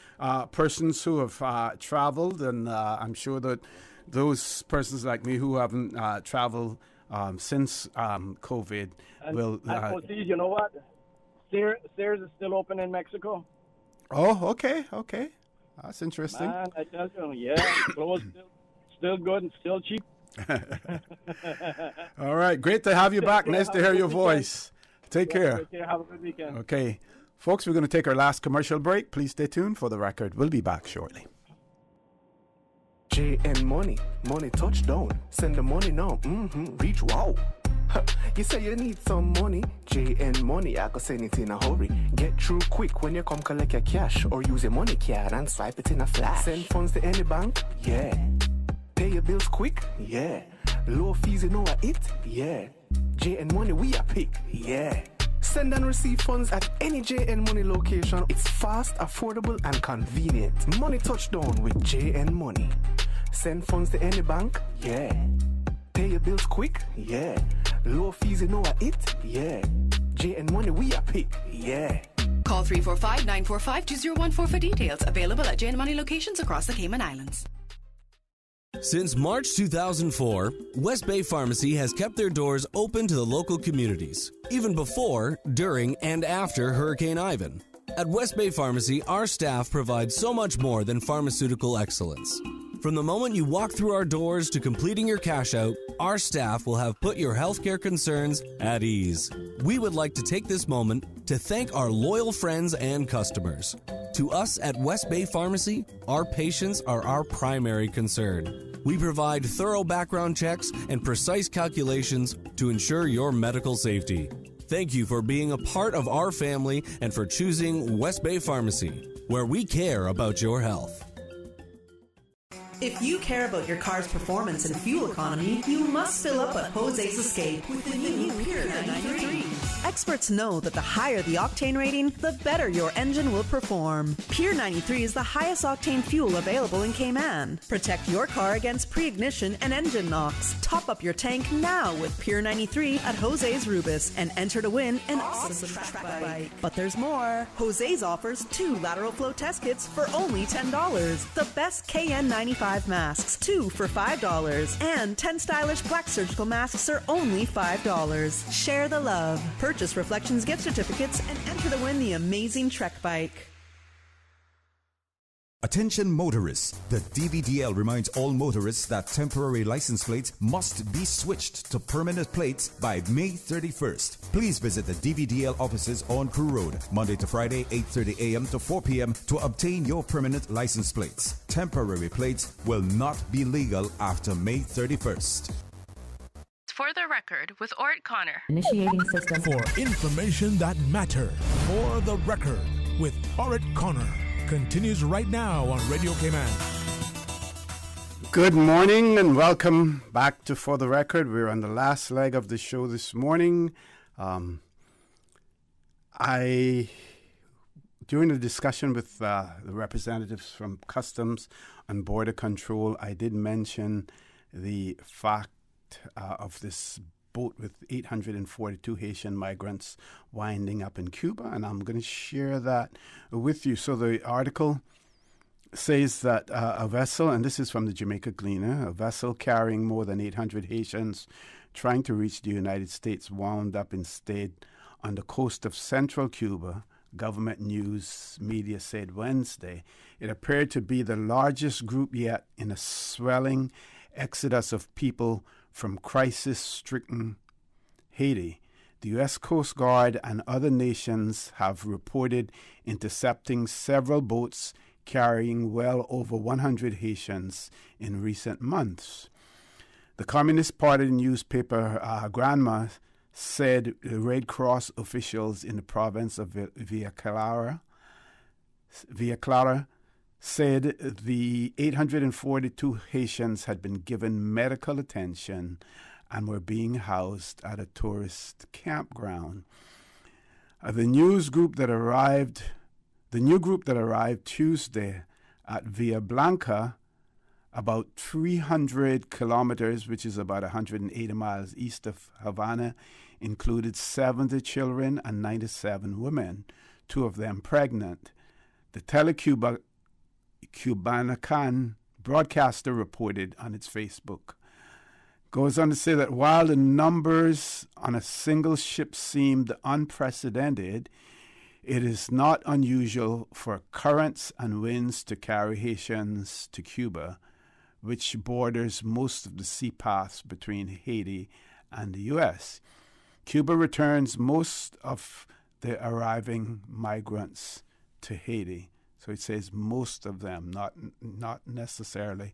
persons who have traveled, and I'm sure that those persons like me who haven't traveled since COVID will. And you know what? Sears is still open in Mexico. Oh, okay. That's interesting. Man, I tell you, clothes still good and still cheap. All right, great to have you back. Nice to hear your voice. Take care. Take care. Have a good weekend. Okay, folks, we're going to take our last commercial break. Please stay tuned for the record. We'll be back shortly. JN money touchdown. Send the money now. Reach wow. You say you need some money, JN Money, I can send it in a hurry. Get through quick when you come collect your cash, or use your money card and swipe it in a flash. Send funds to any bank, yeah. Pay your bills quick, yeah. Low fees, you know it, yeah. JN Money, we are pick, yeah. Send and receive funds at any JN Money location. It's fast, affordable, and convenient. Money touchdown with JN Money. Send funds to any bank, yeah. Pay your bills quick, yeah. Low fees, you know it, yeah. JN Money, we are pick, yeah. Call 345-945-2014 for details. Available at JN Money locations across the Cayman Islands. Since March 2004, West Bay Pharmacy has kept their doors open to the local communities, even before, during, and after Hurricane Ivan. At West Bay Pharmacy, our staff provides so much more than pharmaceutical excellence. From the moment you walk through our doors to completing your cash out, our staff will have put your healthcare concerns at ease. We would like to take this moment to thank our loyal friends and customers. To us at West Bay Pharmacy, our patients are our primary concern. We provide thorough background checks and precise calculations to ensure your medical safety. Thank you for being a part of our family and for choosing West Bay Pharmacy, where we care about your health. If you care about your car's performance and fuel economy, you must fill up at Jose's Escape with the new Pure 93. Experts know that the higher the octane rating, the better your engine will perform. Pure 93 is the highest octane fuel available in Cayman. Protect your car against pre-ignition and engine knocks. Top up your tank now with Pure 93 at Jose's Rubis and enter to win an awesome track bike. But there's more. Jose's offers 2 lateral flow test kits for only $10. The best KN95 masks, 2 for $5. And 10 stylish black surgical masks are only $5. Share the love. Purchase Reflections gift certificates and enter to win the amazing Trek bike. Attention motorists. The DVDL reminds all motorists that temporary license plates must be switched to permanent plates by May 31st. Please visit the DVDL offices on Crew Road, Monday to Friday, 8:30 a.m. to 4 p.m. to obtain your permanent license plates. Temporary plates will not be legal after May 31st. For the record, with Ort Connor. Initiating system. For information that matter. For the record, with Ort Connor. Continues right now on Radio Cayman. Good morning and welcome back to For the Record. We're on the last leg of the show this morning. During the discussion with the representatives from Customs and Border Control, I did mention the fact of this boat with 842 Haitian migrants winding up in Cuba, and I'm going to share that with you. So the article says that a vessel, and this is from the Jamaica Gleaner, a vessel carrying more than 800 Haitians trying to reach the United States wound up instead on the coast of central Cuba, government news media said Wednesday. It appeared to be the largest group yet in a swelling exodus of people from crisis-stricken Haiti. The U.S. Coast Guard and other nations have reported intercepting several boats carrying well over 100 Haitians in recent months. The Communist Party newspaper Granma said the Red Cross officials in the province of Villa Clara said the 842 Haitians had been given medical attention and were being housed at a tourist campground. The new group that arrived Tuesday at Villa Blanca, about 300 kilometers, which is about 180 miles east of Havana, included 70 children and 97 women, 2 of them pregnant. The Cubanacan broadcaster reported on its Facebook. Goes on to say that while the numbers on a single ship seemed unprecedented, it is not unusual for currents and winds to carry Haitians to Cuba, which borders most of the sea paths between Haiti and the U.S. Cuba returns most of the arriving migrants to Haiti. So it says most of them, not necessarily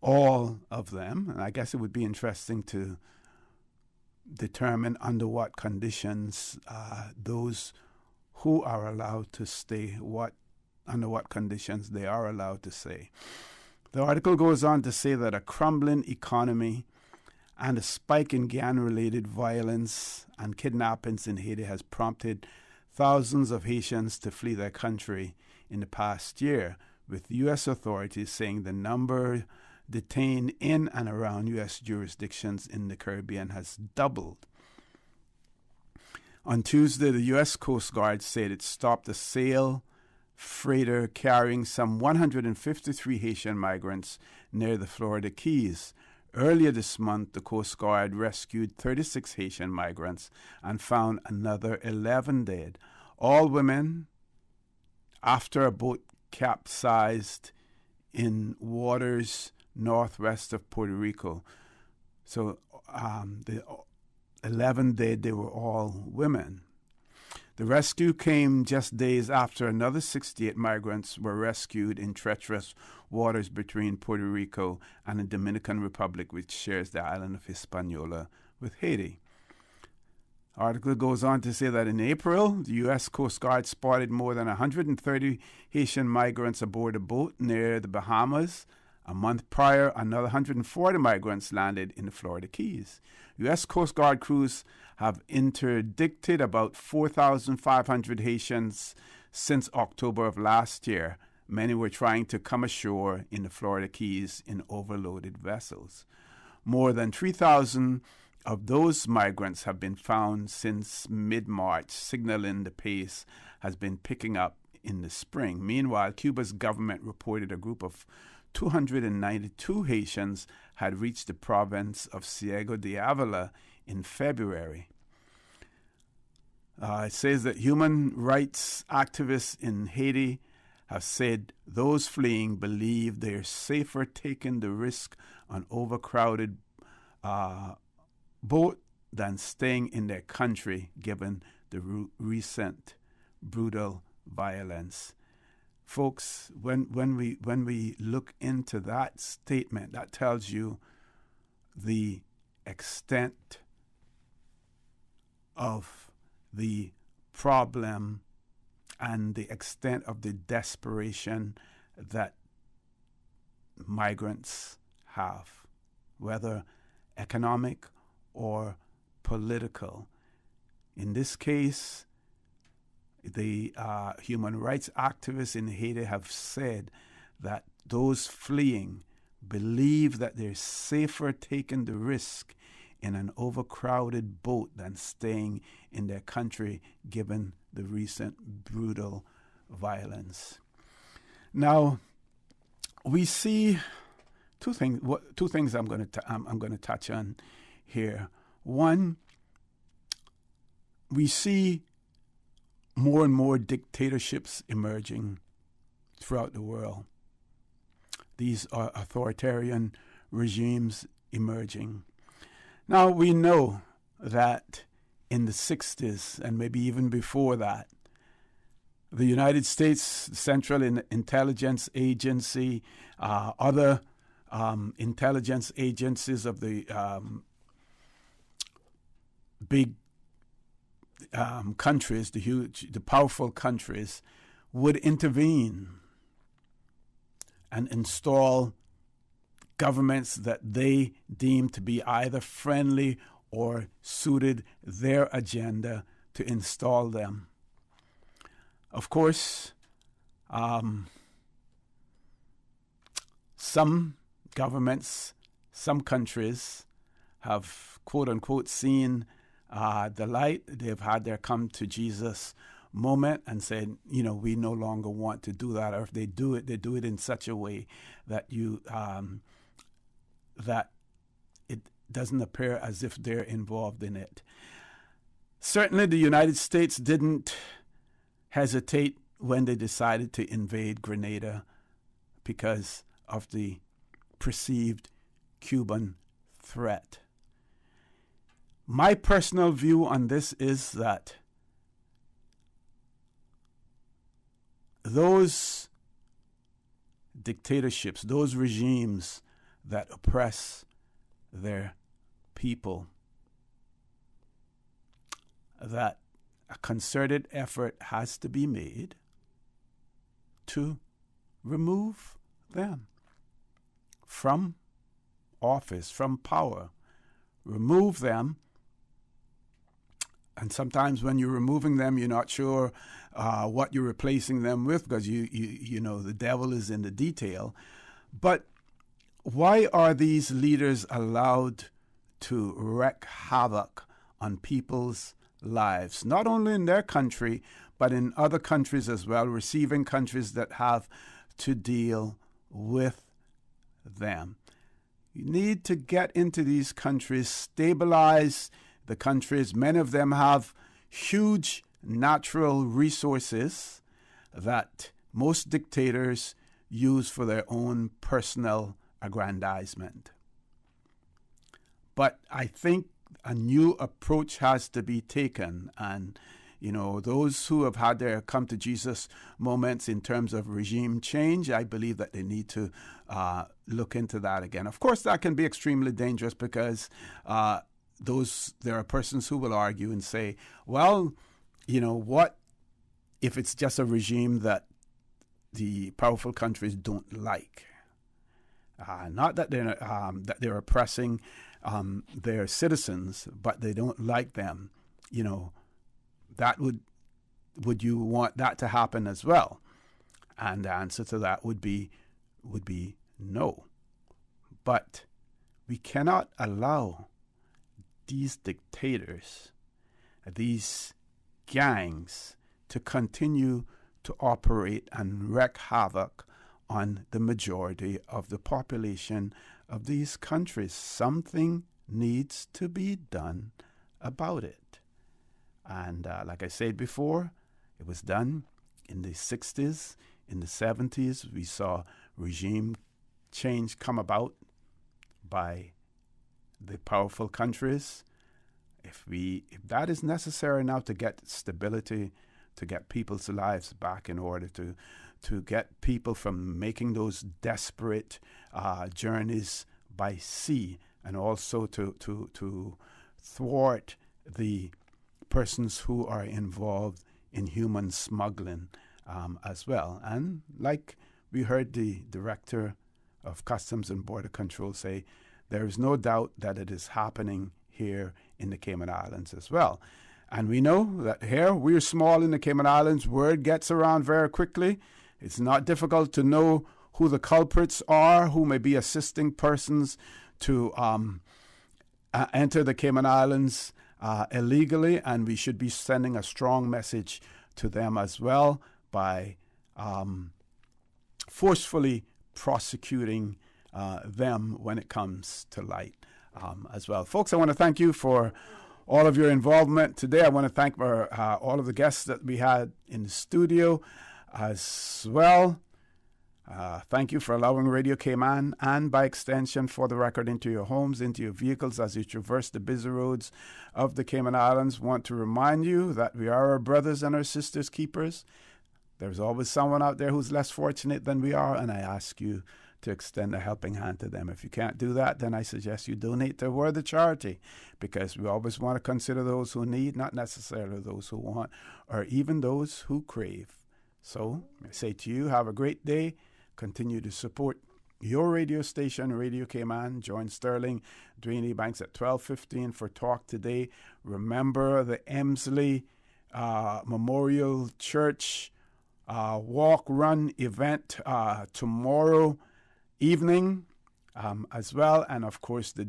all of them. And I guess it would be interesting to determine under what conditions those who are allowed to stay, under what conditions they are allowed to stay. The article goes on to say that a crumbling economy and a spike in gang-related violence and kidnappings in Haiti has prompted thousands of Haitians to flee their country in the past year, with U.S. authorities saying the number detained in and around U.S. jurisdictions in the Caribbean has doubled. On Tuesday, the U.S. Coast Guard said it stopped a sail freighter carrying some 153 Haitian migrants near the Florida Keys. Earlier this month, the Coast Guard rescued 36 Haitian migrants and found another 11 dead, all women, after a boat capsized in waters northwest of Puerto Rico. So the 11 dead, they were all women. The rescue came just days after another 68 migrants were rescued in treacherous waters between Puerto Rico and the Dominican Republic, which shares the island of Hispaniola with Haiti. The article goes on to say that in April, the U.S. Coast Guard spotted more than 130 Haitian migrants aboard a boat near the Bahamas. A month prior, another 140 migrants landed in the Florida Keys. U.S. Coast Guard crews have interdicted about 4,500 Haitians since October of last year. Many were trying to come ashore in the Florida Keys in overloaded vessels. More than 3,000 of those migrants have been found since mid-March, signaling the pace has been picking up in the spring. Meanwhile, Cuba's government reported a group of 292 Haitians had reached the province of Ciego de Ávila in February. It says that human rights activists in Haiti have said those fleeing believe they're safer taking the risk on overcrowded boat than staying in their country given the recent brutal violence. Folks, when we look into that statement, that tells you the extent of the problem and the extent of the desperation that migrants have, whether economic or political. In this case, the human rights activists in Haiti have said that those fleeing believe that they're safer taking the risk in an overcrowded boat than staying in their country given the recent brutal violence. Now, we see two things I'm going to touch on here. One, we see more and more dictatorships emerging throughout the world. These are authoritarian regimes emerging. Now, we know that in the 60s and maybe even before that, the United States Central Intelligence Agency, other intelligence agencies of the big countries, the powerful countries, would intervene and install governments that they deemed to be either friendly or suited their agenda to install them. Of course, some governments, some countries have, quote unquote, seen the light. They've had their come to Jesus moment and said, we no longer want to do that. Or if they do it in such a way that that it doesn't appear as if they're involved in it. Certainly the United States didn't hesitate when they decided to invade Grenada because of the perceived Cuban threat. My personal view on this is that those dictatorships, those regimes that oppress their people, that a concerted effort has to be made to remove them from office, from power. Remove them. And sometimes when you're removing them, you're not sure what you're replacing them with because you know the devil is in the detail. But why are these leaders allowed to wreak havoc on people's lives, not only in their country, but in other countries as well, receiving countries that have to deal with them? You need to get into these countries, stabilize the countries. Many of them have huge natural resources that most dictators used for their own personal aggrandizement. But I think a new approach has to be taken, and those who have had their come to Jesus moments in terms of regime change, I believe that they need to look into that again. Of course, that can be extremely dangerous because there are persons who will argue and say, well, what if it's just a regime that the powerful countries don't like? Not that they're oppressing their citizens, but they don't like them. That would you want that to happen as well? And the answer to that would be no. But we cannot allow these dictators, these gangs, to continue to operate and wreak havoc on the majority of the population of these countries. Something needs to be done about it. And like I said before, it was done in the 60s, in the 70s. We saw regime change come about by the powerful countries. If that is necessary now to get stability, to get people's lives back in order, to get people from making those desperate journeys by sea, and also to thwart the persons who are involved in human smuggling as well. And like we heard the Director of Customs and Border Control say, there is no doubt that it is happening here in the Cayman Islands as well. And we know that here, we're small in the Cayman Islands. Word gets around very quickly. It's not difficult to know who the culprits are, who may be assisting persons to enter the Cayman Islands illegally, and we should be sending a strong message to them as well by forcefully prosecuting them when it comes to light as well. Folks, I want to thank you for all of your involvement today. I want to thank all of the guests that we had in the studio as well. Thank you for allowing Radio Cayman, and by extension, For the Record, into your homes, into your vehicles as you traverse the busy roads of the Cayman Islands. Want to remind you that we are our brothers and our sisters' keepers. There's always someone out there who's less fortunate than we are, and I ask you to extend a helping hand to them. If you can't do that, then I suggest you donate to Worthy Charity, because we always want to consider those who need, not necessarily those who want, or even those who crave. So I say to you, have a great day. Continue to support your radio station, Radio Cayman. Join Sterling Dwayne Banks at 12:15 for Talk Today. Remember the Emsley Memorial Church walk-run event tomorrow evening as well. And, of course, the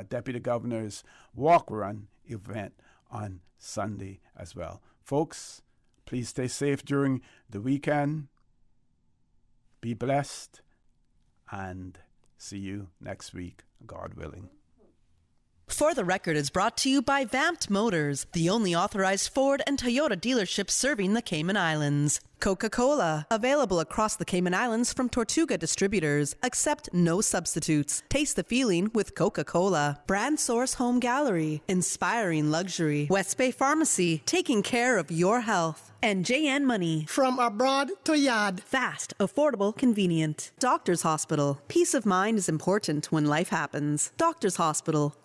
Deputy Governor's walk-run event on Sunday as well. Folks, please stay safe during the weekend. Be blessed, and see you next week, God willing. For the Record is brought to you by Vamped Motors, the only authorized Ford and Toyota dealership serving the Cayman Islands. Coca-Cola, available across the Cayman Islands from Tortuga Distributors. Accept no substitutes. Taste the feeling with Coca-Cola. Brand Source Home Gallery, inspiring luxury. West Bay Pharmacy, taking care of your health. And JN Money. From abroad to yard. Fast, affordable, convenient. Doctors Hospital. Peace of mind is important when life happens. Doctors Hospital.